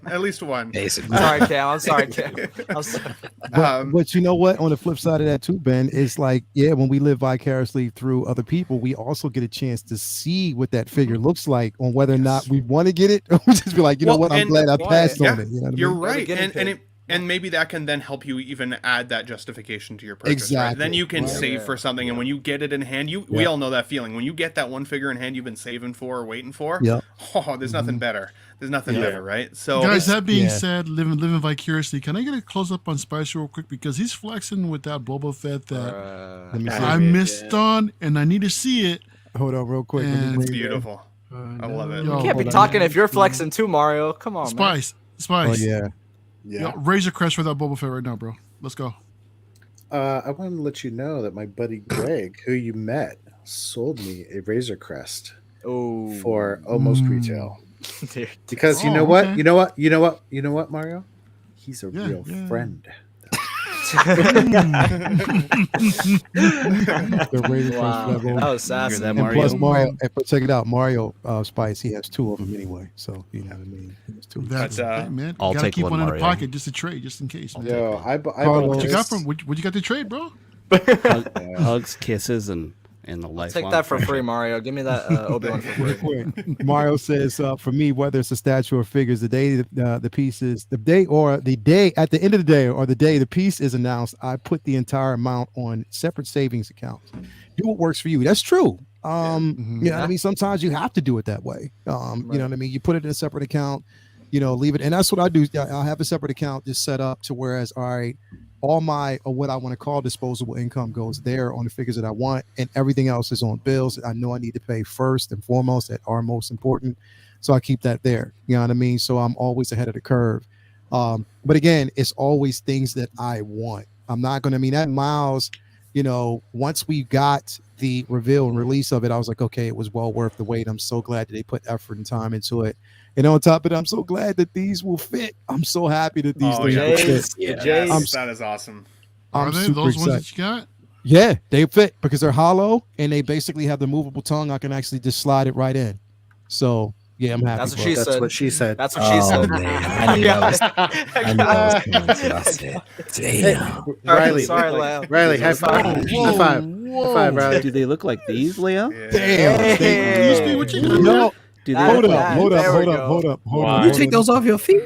At least one.
Basically.
Sorry, Cam. I'm sorry, Cam. I'm sorry.
But you know what? On the flip side of that too, Ben, it's like, when we live vicariously through other people, we also get a chance to see what that figure looks like, on whether or not we want to get it, or we just be like, you know what, I'm glad I passed on it. You know what I mean?
You're right, and maybe that can then help you even add that justification to your purchase.
Exactly.
Right? Then you can save for something, and when you get it in hand, we all know that feeling. When you get that one figure in hand you've been saving for or waiting for, there's nothing better. There's nothing better, right? So,
guys, that being said, living vicariously, can I get a close up on Spice real quick, because he's flexing with that Boba Fett that I missed on, and I need to see it.
Hold on, real quick.
It's beautiful. I love it.
You can't be talking if you're flexing too, Mario. Come on,
Spice.
Oh yeah.
Yo, raise your crest for that Boba Fett right now, bro. Let's go.
I want to let you know that my buddy Greg, who you met, sold me a Razor Crest for almost retail. Because you know what? You know what, Mario? He's a real friend.
That was sassy.
And plus Mario, check it out, Mario Spice, he has two of them anyway, so you know what I mean.
That's man.
I'll
gotta
take
keep
one,
one in
Mario.
the pocket just to trade, just in case, man.
Yo,
what you got from what you got to trade, bro?
Hugs, kisses, and the life.
Take that for free, Mario. Give me that Obi-Wan for free.
Mario says, for me, whether it's a statue or figures, the day the piece is at the end of the day or the day the piece is announced, I put the entire amount on separate savings accounts. Do what works for you. That's true. You know what I mean? Sometimes you have to do it that way. You know what I mean? You put it in a separate account, you know, leave it. And that's what I do. I'll have a separate account just set up to whereas, all right, all my, or what I want to call disposable income goes there on the figures that I want, and everything else is on bills that I know I need to pay first and foremost, that are most important. So I keep that there. You know what I mean? So I'm always ahead of the curve. But again, it's always things that I want. I'm not going to mean that Miles, you know, once we got the reveal and release of it, I was like, okay, it was well worth the wait. I'm so glad that they put effort and time into it. And on top of it, I'm so glad that these will fit. I'm so happy that these things will fit.
That is awesome.
Are they those ones that you got?
Yeah, they fit because they're hollow and they basically have the movable tongue. I can actually just slide it right in. So yeah, I'm happy.
That's what she said.
That's what she said.
That's what she said.
Man. I knew that was coming. So I said, damn.
Riley,
Sorry, Leo.
Riley, high five. High five. High five, Riley.
Do they look like these, Leo?
Damn.
What you got?
No.
Do they
Hold
look
up.
You take those off your feet?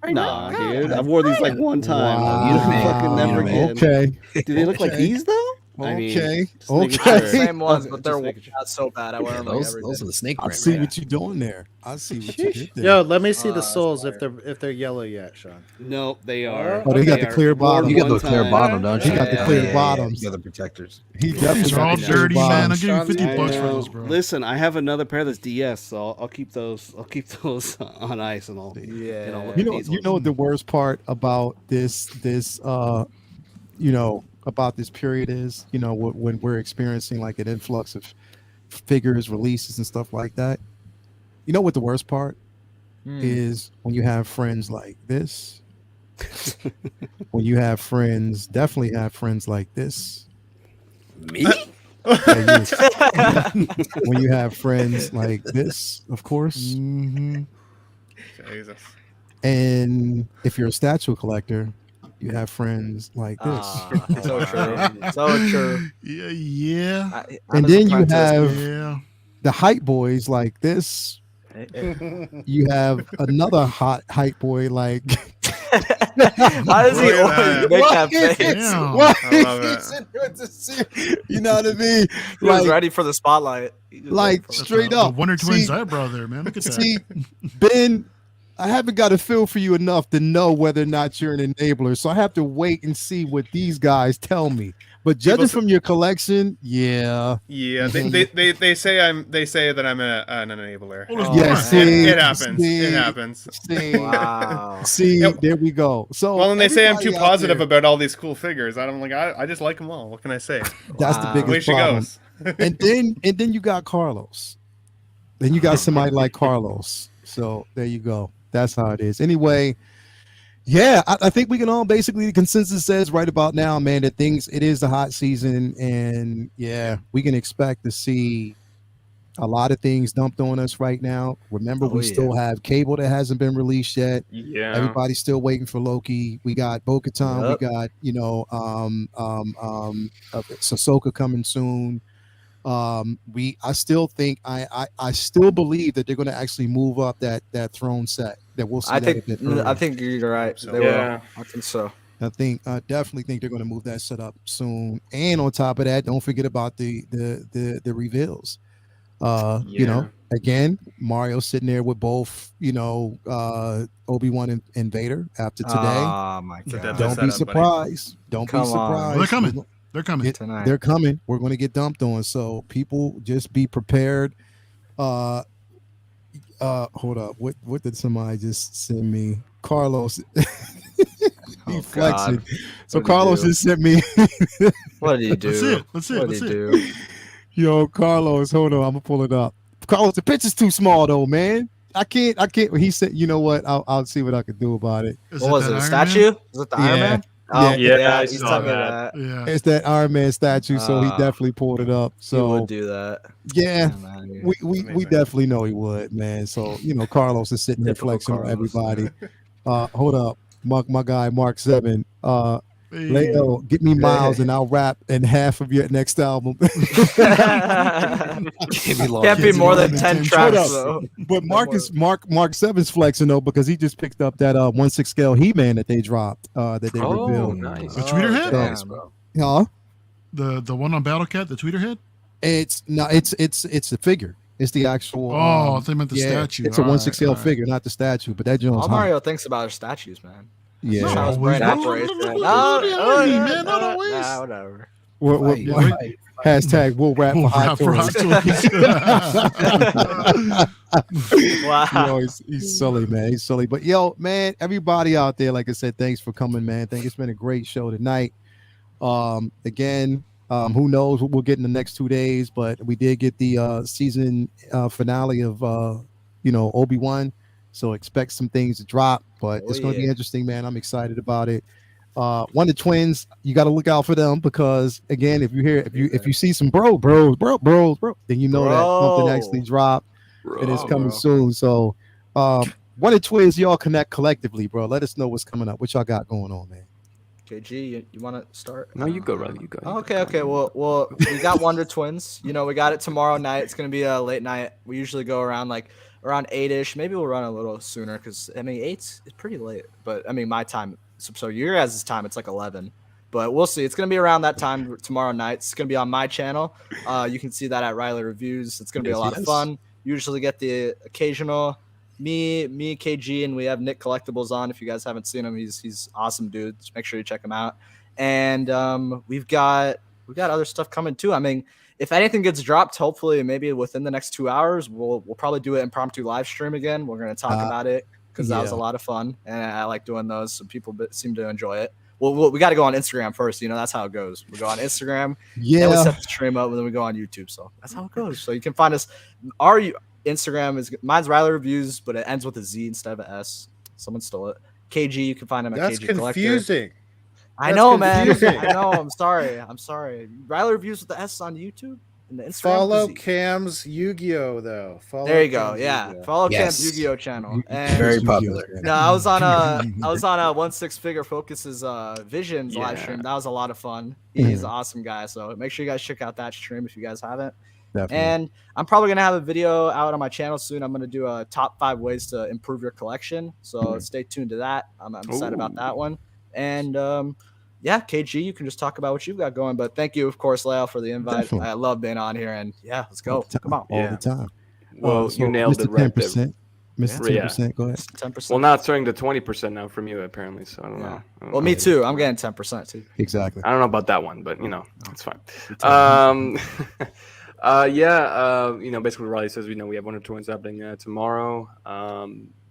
Nah, dude. I've worn these like one time.
Wow.
You fucking never again.
Okay.
Do they look like these though? I mean,
Okay.
just making
Okay.
sure.
Same ones, but
Just
they're
making sure.
not so bad. I wear them like
Those
every
are
day.
the snake
I
print.
see
right?
what you're doing there. I see what you did there.
Yo, let me see the
that's
soles
fire.
if they're yellow yet, Sean.
No, they are.
Oh, they got the
are
clear bottom.
worn
You got the
one
clear
time.
bottom, don't you?
He got the clear bottoms.
You got the protectors.
He definitely
These are
got
all
the clear
dirty, man. I'll
bottoms.
give you 50
I
bucks for
know.
those, bro.
Listen, I have another pair that's DS, so I'll keep those. I'll keep those on ice and all.
Yeah.
and I'll look
You
at
know,
these
you know
ones.
what the worst part about this you know, about this period is, you know, when we're experiencing like an influx of figures, releases, and stuff like that. You know what the worst part is? When you have friends like this. When you have friends, definitely have friends like this.
Me?
Yeah, when you have friends like this, of course.
Jesus.
And if you're a statue collector, you have friends like this.
So true. So true.
Yeah.
And then you have
Yeah.
the hype boys like this. You have another hot hype boy like
Why does he
Look at
always
that.
make
Why
that face?
Damn.
Why
I love
is
it.
it to see? You know what I mean?
He was
Like,
ready for the spotlight. He was ready
like
for the-
straight
the
up.
Wonder Twins
See,
eyebrow there, man. Look at that.
see, Ben, I haven't got a feel for you enough to know whether or not you're an enabler. So I have to wait and see what these guys tell me. But judging
People say-
from your collection, yeah.
Yeah, they say that I'm an enabler.
Well, there's
Oh,
Yeah,
more.
see,
It happens.
see,
It happens.
See,
Wow.
see,
Yep.
there we go. So
Well, and they say I'm
everybody
too
out
positive
there,
about all these cool figures. I'm like, I just like them all. What can I say?
that's the
Wow.
biggest
Away she
problem.
goes.
And then you got Carlos. Then you got somebody like Carlos. So there you go. That's how it is. Anyway, yeah, I think we can all basically, the consensus says right about now, man, that it is the hot season, and yeah, we can expect to see a lot of things dumped on us right now. Remember, we
yeah.
still have Cable that hasn't been released yet.
Yeah.
Everybody's still waiting for Loki. We got Bo-Katan.
Yep.
We got Ahsoka coming soon. I still think I still believe that they're going to actually move up that throne set. That we'll see.
I
that
think
a bit earlier.
I think you're right.
So.
They
Yeah.
will. I think so.
I definitely think they're going to move that set up soon. And on top of that, don't forget about the reveals. You know, again, Mario sitting there with both, Obi-Wan and Vader after today.
Oh my
It's a
god.
deadly
Don't be
setup, buddy.
surprised. Don't
Come
be
on.
surprised.
Well, they're coming. They're coming.
Tonight.
They're coming. We're going to get dumped on. So people just be prepared. Hold up. What did somebody just send me? Carlos. He
Oh,
flexing.
God.
So
What'd he
Carlos
do?
just sent me.
What did he do?
Let's see it. Let's see it.
What
Let's
did
see
he
it.
do?
Yo, Carlos, hold on. I'm gonna pull it up. Carlos, the picture's too small though, man. I can't. He said, you know what? I'll see what I can do about it.
Is
What was
that
it? A
Iron
statue?
Man?
Was it the
Yeah.
Iron Man?
Yeah.
Yeah, I
he's
saw
telling me
that.
that.
Yeah.
It's that Iron Man statue, so he definitely pulled it up.
He
So
would do that.
yeah,
man.
we
Amazing.
definitely know he would, man. So Carlos is sitting here
Typical
flexing on
Carlos.
everybody. Hold up, my guy Mark 7.
Hey.
Leo, get me Miles, and I'll rap in half of your next album.
Can't be more than 10
Hold
tracks
up.
though.
But Mark 7's flexing though because he just picked up that 1/6 scale He-Man that they dropped that they
Oh,
revealed.
nice.
The tweeter head?
Damn, bro.
Huh?
The one on Battlecat, the tweeter head?
It's the figure. It's the actual.
Oh, I thought you meant the
yeah,
statue.
It's a
All
1/6
right,
scale
all right.
figure, not the statue. But that Jones.
All Mario thinks about are statues, man.
Yeah.
That's how his brain
No,
operates.
no,
man.
no,
No,
no,
oh,
no,
yeah,
man, not
nah,
always.
nah, whatever.
What, hashtag we'll rap
We'll
for hot
rap for hot
toys.
Wow.
He's silly, man. He's silly. But man, everybody out there, like I said, thanks for coming, man. It's been a great show tonight. Again, who knows what we'll get in the next 2 days, but we did get the season finale of Obi-Wan. So expect some things to drop, but it's going to be interesting, man. I'm excited about it. Wonder Twins, you got to look out for them because again, if you see some bros, then you know that something actually dropped and it's coming soon. So Wonder Twins, y'all connect collectively, bro. Let us know what's coming up. What y'all got going on, man?
KG, you want to start?
No, you go, brother. You go.
Oh, okay. Well, we got Wonder Twins. We got it tomorrow night. It's gonna be a late night. We usually go around 8ish. Maybe we'll run a little sooner because 8's pretty late. But my time. So your guys' time, it's 11. But we'll see. It's gonna be around that time tomorrow night. It's gonna be on my channel. You can see that at Riley Reviews. It's gonna be a lot of fun. Usually get the occasional me, KG, and we have Nick Collectibles on. If you guys haven't seen him, he's awesome, dude. Just make sure you check him out. And we've got other stuff coming too. If anything gets dropped, hopefully maybe within the next 2 hours, we'll probably do an impromptu live stream again. We're gonna talk about it because that was a lot of fun, and I like doing those. So people seem to enjoy it. Well, we got to go on Instagram first. That's how it goes. We go on Instagram. Then we set the stream up, and then we go on YouTube. So that's how it goes. So you can find us. Our Instagram mine's Riley Reviews, but it ends with a Z instead of an S. Someone stole it. KG, you can find him at
That's
KG Collector.
confusing.
I know, man.
confusing.
I know. I'm sorry. Riley Reviews with the S on YouTube and the Instagram.
Follow
Z.
Cam's Yu-Gi-Oh though.
There you go.
Cam's
Yeah,
Yu-Gi-Oh.
follow
Yes.
Cam's Yu-Gi-Oh channel. And
Very popular.
no, I was on a 1/6 Figure Focus's Visions live
Yeah.
stream. That was a lot of fun. He's an awesome guy. So make sure you guys check out that stream if you guys haven't.
Definitely.
And I'm probably gonna have a video out on my channel soon. I'm gonna do a top 5 ways to improve your collection. So stay tuned to that. I'm excited about that one. And yeah, KG, you can just talk about what you've got going. But thank you, of course, Lyle, for the invite.
Definitely.
I love being on here. And yeah, let's go. Come on.
All the time.
Well,
So
you nailed
Mr.
it right
10%,
there.
Mr. 10%, go ahead.
10%.
Well, now it's turning to 20% now from you, apparently. So I don't know.
Well, me too. I'm getting 10% too.
Exactly.
I don't know about that one, but it's fine. Basically Riley says we have one or two ones happening tomorrow.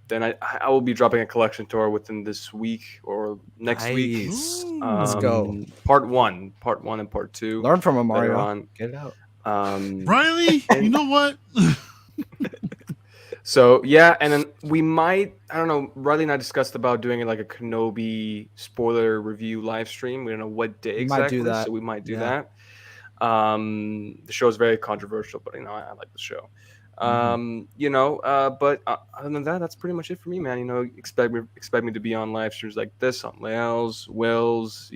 Then I will be dropping a collection tour within this week or next week.
Let's go.
Part one and part 2.
Learn from him,
later
Mario.
on.
Get it out.
Riley, you know what?
So yeah, and then we might, I don't know, Riley and I discussed about doing like a Kenobi spoiler review live stream. We don't know what day exactly,
might do that.
So we might do that. The show is very controversial, but I like the show. But other than that, that's pretty much it for me, man. Expect me to be on live streams like this, on Lael's, Will's,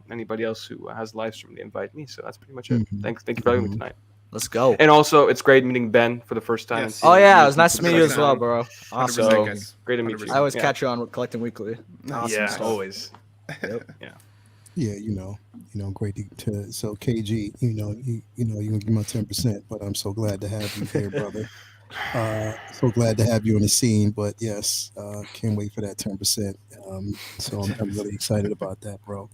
anybody else who has live stream, they invite me. So that's pretty much it. Thank you for having me tonight.
Let's go.
And also, it's great meeting Ben for the first time.
Yes.
Oh yeah, it was nice to meet you as well, bro.
100%,
Awesome.
guys.
Great to meet you.
I always
Yeah.
catch you on Collecting Weekly. Awesome
Yeah,
stuff.
always.
Yep.
Yeah, great to so KG, you gonna give my 10%, but I'm so glad to have you here, brother. So glad to have you on the scene, but yes, can't wait for that 10%. So I'm really excited about that, bro.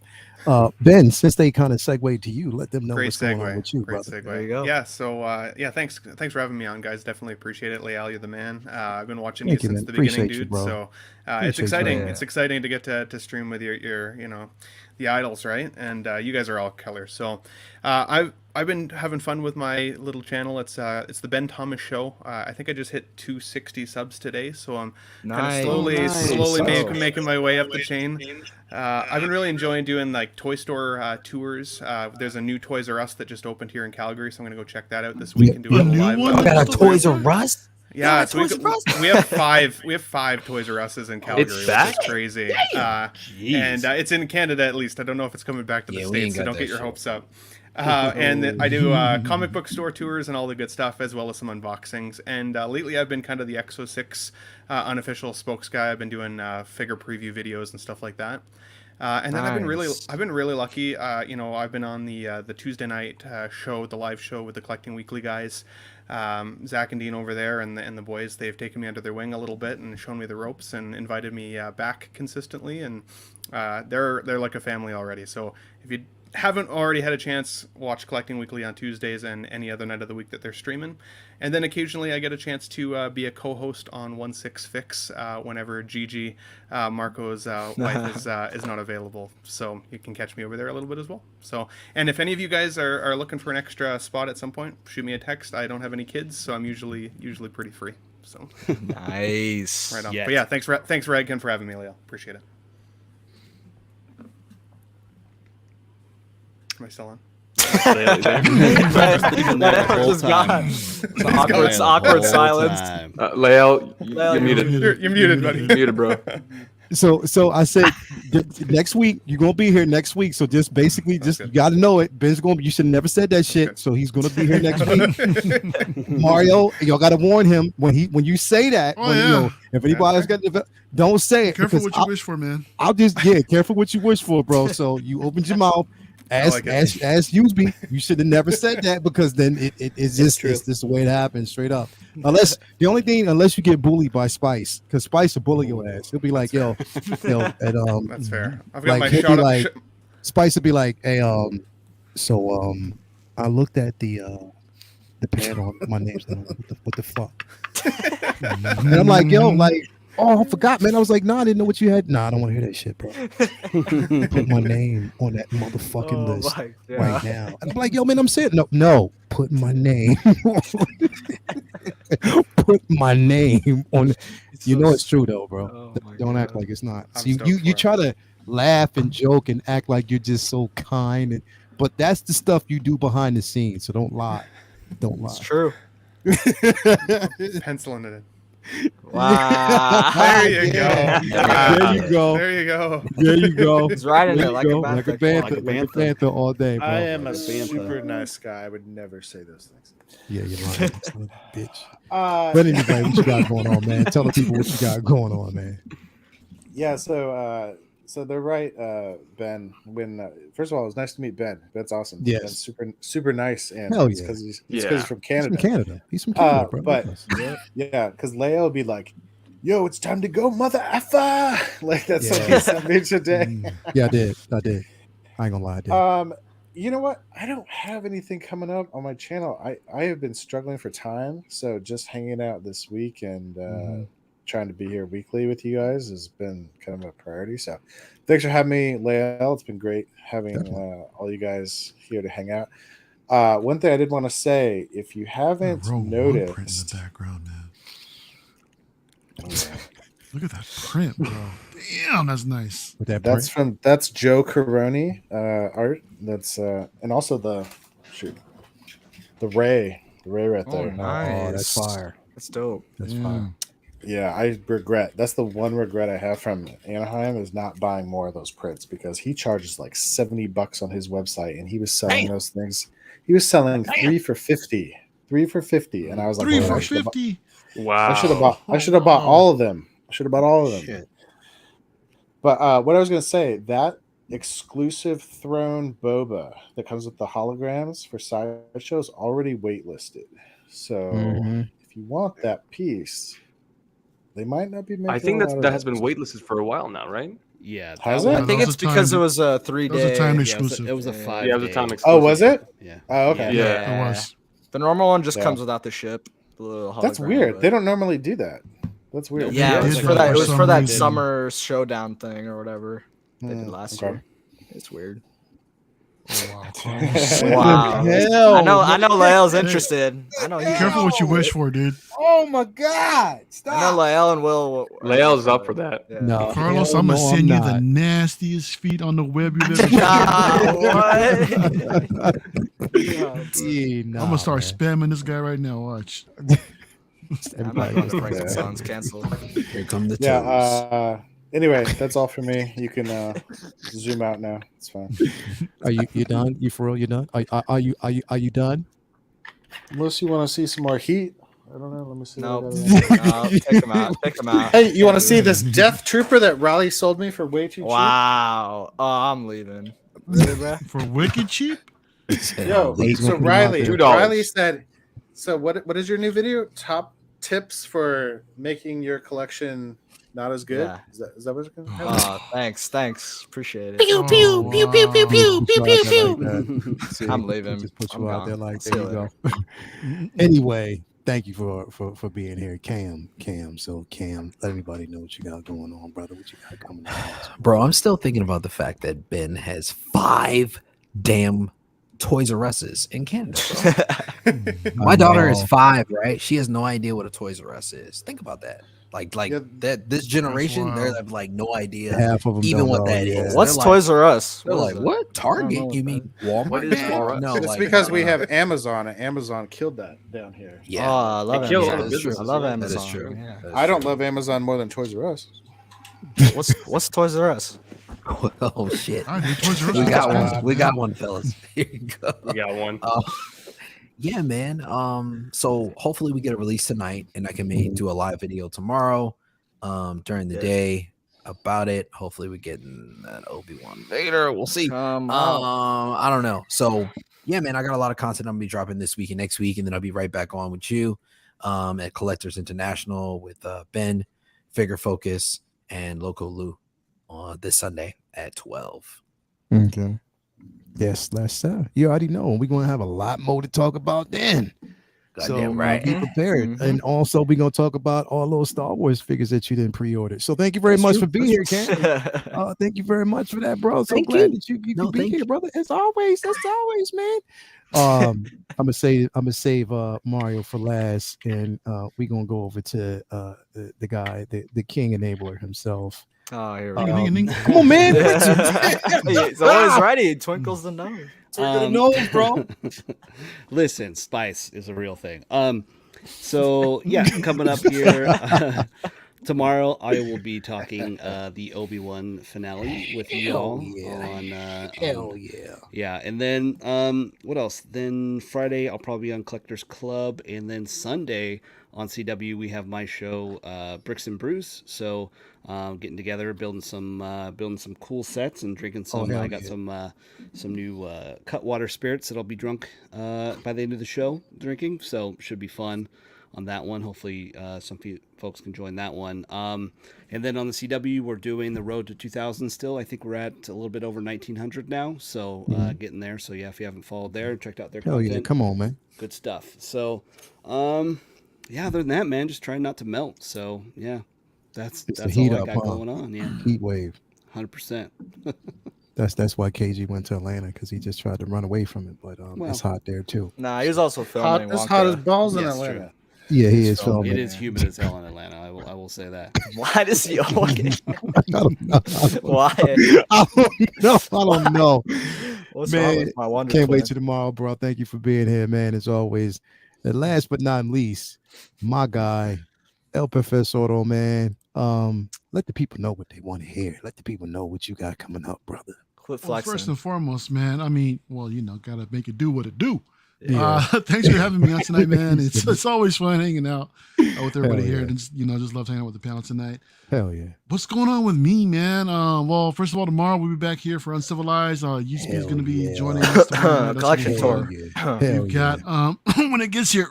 Ben, since they kind of segued to you, let them know
Great
what's going on
segue.
with you,
Great
brother.
segue.
There you go.
Yeah. So thanks for having me on, guys. Definitely appreciate it. Leal, you're the man. I've been watching
Thank
you
you,
since
man.
the beginning,
Appreciate you,
dude.
bro.
So it's
Appreciate you,
exciting.
man.
It's exciting to get to stream with your the idols, right? And you guys are all killers. So I've been having fun with my little channel. It's the Ben Thomas Show. I think I just hit 260 subs today, so I'm kind of slowly making my way up the chain. I've been really enjoying doing like toy store tours. There's a new Toys R Us that just opened here in Calgary, so I'm gonna go check that out this week and do a
new
live.
one?
Got a Toys R Us?
Yeah, so we have five Toys R Us's in Calgary.
It's back?
Which is crazy. And it's in Canada at least. I don't know if it's coming back to the
Yeah, we
States,
ain't
so
got
don't
that
get your
shit.
hopes up. And I do comic book store tours and all the good stuff, as well as some unboxings. And lately, I've been kind of the Exo 6 unofficial spokes guy. I've been doing figure preview videos and stuff like that. And then I've been really lucky. I've been on the Tuesday night show, the live show with the Collecting Weekly guys. Zach and Dean over there and the boys, they've taken me under their wing a little bit and shown me the ropes and invited me back consistently. And they're like a family already. So if you haven't already had a chance, watch Collecting Weekly on Tuesdays and any other night of the week that they're streaming. And then occasionally I get a chance to be a co-host on 16 Fix whenever Gigi, Marco's wife, is not available. So you can catch me over there a little bit as well. So, and if any of you guys are looking for an extra spot at some point, shoot me a text. I don't have any kids, so I'm usually pretty free. So
Nice.
right on.
Yes.
But yeah, thanks Radkin for having me, Leo. Appreciate it. Am I still on?
Just gone. It's awkward silence.
Lael,
Lael,
you're muted.
You're muted, buddy.
You're muted, bro.
So I said next week you're gonna be here next week. So just basically you gotta know it. Ben's gonna be. You should never said that shit. So he's gonna be here next week. Mario, y'all gotta warn him when you say that. If anybody's got don't say it.
Careful what you wish for, man.
I'll just careful what you wish for, bro. So you opened your mouth. As Useby, you should have never said that because then it's just the way it happens straight up. Unless you get bullied by Spice, because Spice will bully your ass. He'll be like, yo, and
That's fair. I've got
like,
my shot
like Spice will be like, hey, I looked at the pad on my name's what the fuck? And I'm like, yo, like, oh, I forgot, man. I was like, nah, I didn't know what you had. Nah, I don't want to hear that shit, bro. Put my name on that motherfucking list right now. And I'm like, yo, man, I'm saying no. Put my name. Put my name on. It's true though, bro. Don't act like it's not. So you try to laugh and joke and act like you're just so kind, but that's the stuff you do behind the scenes. So don't lie. Don't lie.
It's true.
penciling it in.
Wow.
There you go.
There you go.
There you go.
There you go.
He's right in
There
there
you
like a
go.
bantha.
Like a
Come on.
bantha, like a bantha all day, bro.
I am a
Like a bantha.
super nice guy. I would never say those things.
Yeah, you're lying, son of a bitch. But anyway, what you got going on, man? Tell the people what you got going on, man.
Yeah, so they're right, Ben. When first of all, it was nice to meet Ben. Ben's awesome.
Yes.
Ben's super nice, and
Hell
it's
yeah.
because he's
Yeah.
from
He's
Canada.
from Canada. He's from Canada, bro.
but yeah, because Leia will be like, "Yo, it's time to go, mother effer!" Like that's what he sent me today.
Yeah, I did. I ain't gonna lie, I did.
You know what? I don't have anything coming up on my channel. I have been struggling for time, so just hanging out this week and trying to be here weekly with you guys has been kind of a priority. So thanks for having me, Lael. It's been great having all you guys here to hang out. One thing I did want to say, if you haven't
Rogue One print in
noticed,
the background, man. Look at that print, bro. Damn, that's nice.
With that
that's Joe Caroni art. That's and also the Ray right there.
Nice.
Oh, that's fire.
That's dope.
That's fire.
Yeah, I regret. That's the one regret I have from Anaheim is not buying more of those prints because he charges like $70 on his website, and he was selling those things. He was selling 3 for $50, and I was like,
3
well,
for
I should've
$50.
Wow.
I should have bought all of them.
Shit.
But what I was gonna say, that exclusive throne boba that comes with the holograms for Sideshow is already waitlisted. So if you want that piece, they might not be making.
I think
a lot of
that has been
those.
waitlisted for a while now, right?
Yeah,
Has
that
it?
I
one-
think
That was
it's
a
because
time-
it was a
That
3-day.
was a time
yeah,
exclusive.
it was a 5
Yeah, it was a time
day.
exclusive.
Oh, was it?
Yeah.
Oh, okay.
Yeah.
It was.
The normal one just
Yeah.
comes without the ship. The little
That's
hologram,
weird.
but-
They don't normally do that. That's weird.
Yeah, it
They
was
did
for that. It
for
was
some
for that
reason.
summer showdown thing or whatever they did
Hmm,
last
okay.
year. It's weird.
Oh, wow. Carlos.
Wow.
Hell,
I know Lael's
Hey.
interested. I know he's
Careful what you wish for, dude.
Oh my God!
I know Lael and Will.
Lael's up for that.
Yeah.
No,
Carlos,
hell
I'm going to
no,
send you
I'm
the
not.
nastiest feet on the web you've ever seen.
Nah, what?
I'm going to start spamming this guy right now. Watch.
I'm not going to break songs canceled.
Here come the
Yeah.
toes.
Anyway, that's all for me. You can zoom out now. It's fine.
Are you done? You for real? You done? Are you done?
Unless you want to see some more heat. I don't know. Let me see.
No,
what I got.
no, pick him out. Pick him out.
Hey, you want to see this Death Trooper that Raleigh sold me for way too cheap?
Wow. Oh, I'm leaving. Really, bro?
For wicked cheap?
Yo,
He's gonna
so
put him out
Riley,
there.
$2.
Riley said, so what is your new video? Top tips for making your collection not as good?
Yeah.
Is that what it's going to
Oh, thanks. Appreciate it.
Pew, pew, pew, pew, pew,
pew, pew, pew.
I'm leaving.
Just put
I'm
you out
gone.
there like
See
there
you
you go. Anyway, thank you for being here, Cam. So Cam, let everybody know what you got going on, brother. What you got coming on?
Bro, I'm still thinking about the fact that Ben has 5 damn Toys R Us's in Canada. Bro. My daughter is 5, right? She has no idea what a Toys R Us is. Think about that. Like
Yeah,
that. This generation,
wild.
they have like no idea
Half of them
even
don't
what
know,
that
yeah.
is.
What's
They're
Toys R Us?
They're like,
is
what?
I don't know
Target?
what
You
that
mean Walmart?
What is
man?
Toys R Us?
No,
It's
like,
because we have Amazon, and Amazon killed that down here.
Yeah,
Oh, I love
They kill
Amazon.
all the businesses,
I love
yeah.
that
Amazon.
is true.
Yeah.
That is
I don't
true.
love Amazon more than Toys R Us.
What's Toys R Us?
Oh shit.
All right, dude, Toys R Us
We
is
got
expensive,
one. We
man.
got one, fellas. Here you go.
We got one.
Yeah, man. So hopefully we get a release tonight, and I can maybe do a live video tomorrow, during the day about it. Hopefully we get that Obi-Wan Vader. We'll see. I don't know. So yeah, man, I got a lot of content I'm gonna be dropping this week and next week, and then I'll be right back on with you, at Collectors International with Ben, Figure Focus, and Loco Lou on this Sunday at 12.
Okay. Yes, you already know we're gonna have a lot more to talk about then.
Goddamn right.
Be prepared.
Mhm.
And also we're gonna talk about all those Star Wars figures that you didn't pre-order. So thank you very
That's
much
true.
for being here,
That's
Cam. Thank you very much for that, bro. So
Thank
glad
you.
that you
No,
could be
thank
here,
you.
brother. As always, man. I'm gonna save Mario for last, and we're gonna go over to the guy, the king enabler himself.
Oh, here
Ding,
we go.
ding, ding.
Come on, man.
He's always ready. He twinkles the nose.
Um,
nose, bro.
Listen, spice is a real thing. So yeah, coming up here tomorrow, I will be talking the Obi-Wan finale with you all
Hell yeah.
yeah, and then what else? Then Friday I'll probably be on Collectors Club, and then Sunday on CW we have my show Bricks and Brews. So getting together, building some cool sets and drinking some. I got some new Cutwater spirits that I'll be drunk by the end of the show drinking. So should be fun on that one. Hopefully some folks can join that one. And then on the CW, we're doing the Road to 2000 still. I think we're at a little bit over 1900 now. So getting there. So yeah, if you haven't followed there, checked out their content.
Yeah, come on, man.
Good stuff. So yeah, other than that, man, just trying not to melt. So yeah, that's all I got going on. Yeah,
heat wave.
100%.
That's why KG went to Atlanta, because he just tried to run away from it, but it's hot there too.
Nah, he was also filming.
It's hot as balls in
Yes,
Atlanta.
true.
Yeah, he is filming.
It is humid as hell in Atlanta. I will say that.
Why does he always?
I don't know.
Why?
I don't know.
What's wrong
Man,
with my Wonder
can't wait
Twin?
till tomorrow, bro. Thank you for being here, man, as always. And last but not least, my guy, El Profesoro, man. Let the people know what they want to hear. Let the people know what you got coming up, brother.
Quit
Well,
flexing.
first and foremost, man, I mean, well, gotta make it do what it do.
Yeah.
Thanks for having me on tonight, man. It's always fun hanging out with everybody
Hell
here.
yeah.
And just love hanging out with the panel tonight.
Hell yeah.
What's going on with me, man? Well, first of all, tomorrow we'll be back here for Uncivilized. UCP is going to be joining us tomorrow. That's
Collection
gonna be
tour.
fun.
Hell
You've got when it gets here,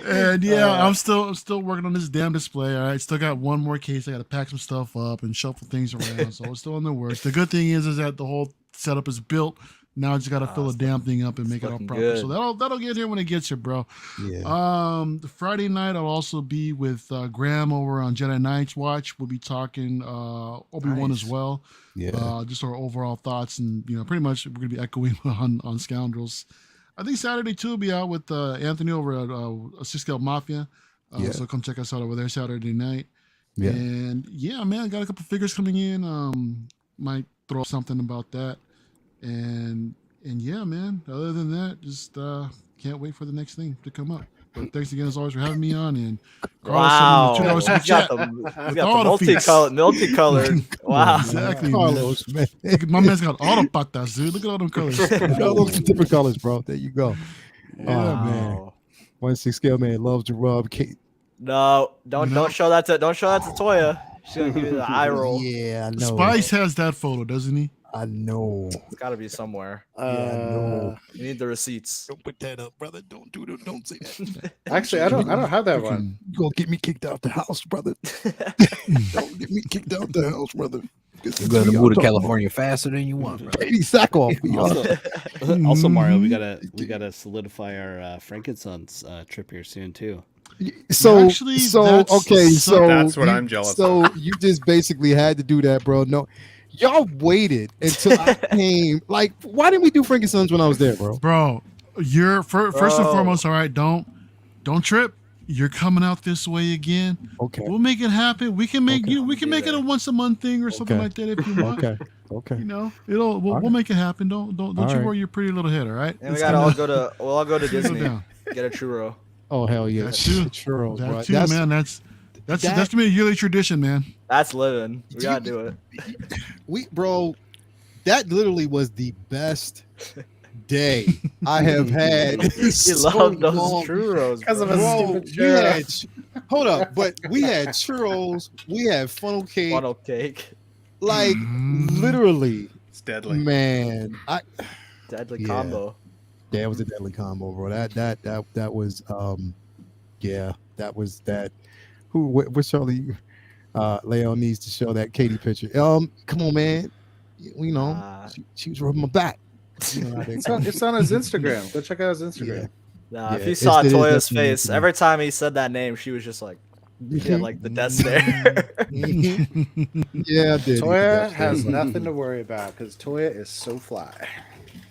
and yeah, I'm still working on this damn display. All right, still got one more case. I got to pack some stuff up and shuffle things around. So it's still in the works. The good thing is that the whole setup is built. Now I just got to fill the damn thing up and make it all proper.
good.
So that'll get here when it gets here, bro.
Yeah.
The Friday night I'll also be with Graham over on Jedi Knights Watch. We'll be talking Obi-Wan as well.
Yeah.
Just our overall thoughts, and pretty much we're gonna be echoing on Scoundrels. I think Saturday too will be out with Anthony over at Six Scale Mafia. So come check us out over there Saturday night.
Yeah.
And yeah, man, I got a couple figures coming in. Might throw up something about that. And yeah, man. Other than that, just can't wait for the next thing to come up. But thanks again as always for having me on. And
Wow,
$2 super
he's got
chat.
the multicolored. Wow,
Exactly,
Carlos, man.
My man's got all the patas, dude. Look at all them colors.
All those different colors, bro. There you go.
Yeah,
Oh, man. 1/6 scale man loves to rub.
No, don't show that to Toya. She's gonna give you the eye roll.
Yeah, I know.
Spice has that photo, doesn't he?
I know.
It's got to be somewhere.
Yeah, I know.
We need the receipts.
Don't put that up, brother. Don't say that.
Actually, I don't have that one.
You gonna get me kicked out the house, brother. Don't get me kicked out the house, brother.
You're gonna move to California faster than you want, bro.
Hey, sack off.
Also, Mario, we gotta solidify our Frankenstein's trip here soon too.
So
Actually,
that's
what I'm jealous of.
So you just basically had to do that, bro. No, y'all waited until I came. Like, why didn't we do Frankenstein's when I was there, bro?
Bro, you're first and foremost, all right, don't trip. You're coming out this way again.
Okay.
We'll make it happen. We can make we can make it a once a month thing or something
Okay.
like that if you want.
Okay.
We'll make it happen. Don't you
right.
worry your pretty little head, all right?
And we
It's
gotta
gonna-
all go to Disney.
down.
Get a churro.
Oh hell yeah.
That too.
Churros, bro.
That too, man. That's gonna be a yearly tradition, man.
That's living. We gotta do it.
That literally was the best day I have had.
He
so
loved those
long.
churros.
Because of
bro.
a
Bro,
stupid
we
churro.
had hold up, but we had churros, we had funnel cake,
Funnel cake.
like literally,
It's deadly.
man.
Deadly
Yeah.
combo.
That was a deadly combo, bro. That was yeah, that was that. What Charlie Leon needs to show that Katie picture. Come on, man. You know, she was rubbing my back. You know how they
It's on his Instagram. Go check out his Instagram.
Nah,
Yeah,
if you saw
it is
Toya's
definitely
face,
Instagram.
every time he said that name, she was just like, yeah, like the death stare.
Yeah, I did.
Toya has nothing to worry about because Toya is so fly.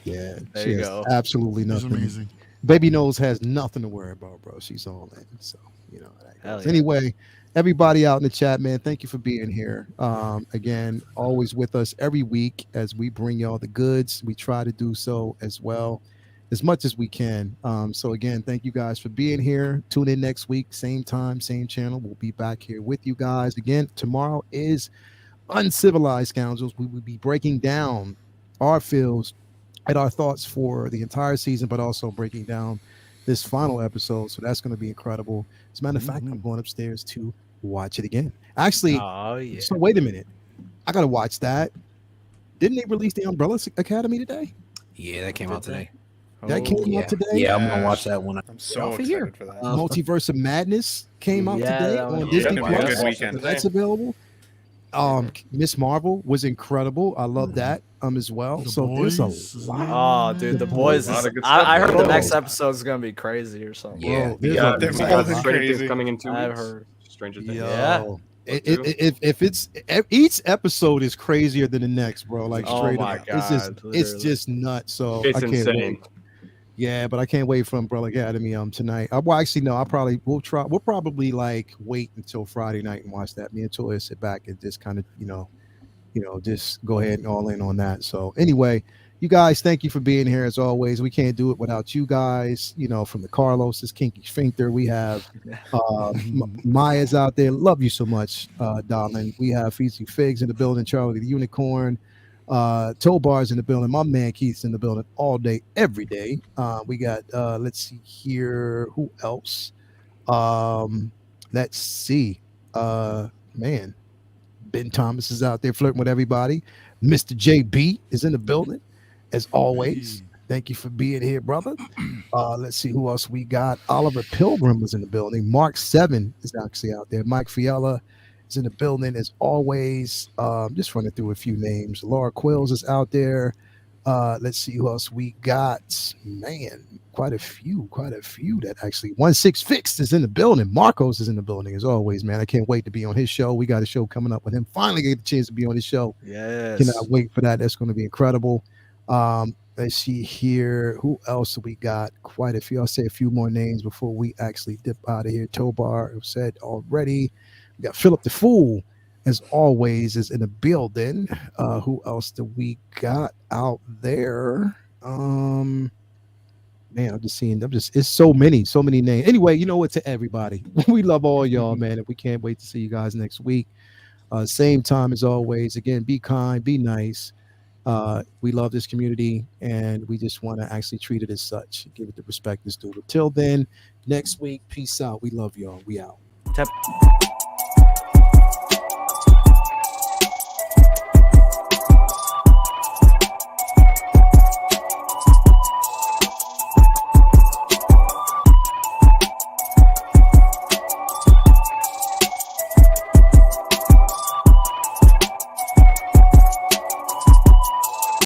Yeah,
There
she
you
has
go.
absolutely
It's
nothing.
amazing.
Baby Nose has nothing to worry about, bro. She's all in. So, you know. How that
Hell
goes.
yeah.
Anyway, everybody out in the chat, man, thank you for being here. Again, always with us every week as we bring y'all the goods. We try to do so as well. as much as we can. So again, thank you guys for being here. Tune in next week, same time, same channel. We'll be back here with you guys again. Tomorrow is Uncivilized Scoundrels. We will be breaking down our feels and our thoughts for the entire season, but also breaking down this final episode. So that's going to be incredible. As a matter of fact, I'm going upstairs to watch it again. Actually,
Oh yeah.
so wait a minute. I got to watch that. Didn't they release the Umbrella Academy today?
Yeah, that came out today.
That came out today?
Yeah, I'm gonna watch that one.
I'm so
Off of
excited
here.
for that.
Multiverse of Madness came out
Yeah,
today
that
on
one-
Disney
it's gonna be a
Plus.
good weekend.
So that's available. Miss Marvel was incredible. I love that as well.
The
So there's a
Boys is
lot.
Oh, dude,
The
the boys.
A lot
Is,
of good stuff.
I heard the
Bro.
next episode is gonna be crazy or something.
Yeah.
Bro, there's
Yeah,
a
they're
lot.
both
Stranger
crazy.
Things coming in 2
I've
weeks.
heard.
Stranger
Yo,
Things.
Yeah.
if it's each episode is crazier than the next, bro. Like
Oh
straight
my
up, it's
God,
it's
literally.
just nuts. So
It's
I can't
insane.
wait. Yeah, but I can't wait for Umbrella Academy tonight. Well, actually, no. We'll probably like wait until Friday night and watch that. Me and Toya sit back and just kind of just go ahead and all in on that. So anyway, you guys, thank you for being here as always. We can't do it without you guys. From the Carlos's Kinky Sphincter, we have Maya's out there. Love you so much, darling. We have Feasty Figs in the building, Charlie the Unicorn. Toe Bars in the building. My man Keith's in the building all day, every day. We got let's see here, who else? Let's see. Man, Ben Thomas is out there flirting with everybody. Mr. JB is in the building, as always. Thank you for being here, brother. Let's see who else we got. Oliver Pilgrim was in the building. Mark 7 is actually out there. Mike Fiala is in the building as always. Just running through a few names. Laura Quills is out there. Let's see who else we got. Man, quite a few that actually 16 Fixed is in the building. Marcos is in the building as always, man. I can't wait to be on his show. We got a show coming up with him. Finally get the chance to be on his show.
Yes.
Cannot wait for that. That's going to be incredible. Let's see here. Who else do we got? Quite a few. I'll say a few more names before we actually dip out of here. Tobar, it was said already. We got Philip the Fool, as always, is in the building. Who else do we got out there? Man, it's so many names. Anyway, you know what, to everybody. We love all y'all, man. And we can't wait to see you guys next week. Same time as always. Again, be kind, be nice. We love this community and we just want to actually treat it as such. Give it the respect it's due. Until then, next week, peace out. We love y'all. We out.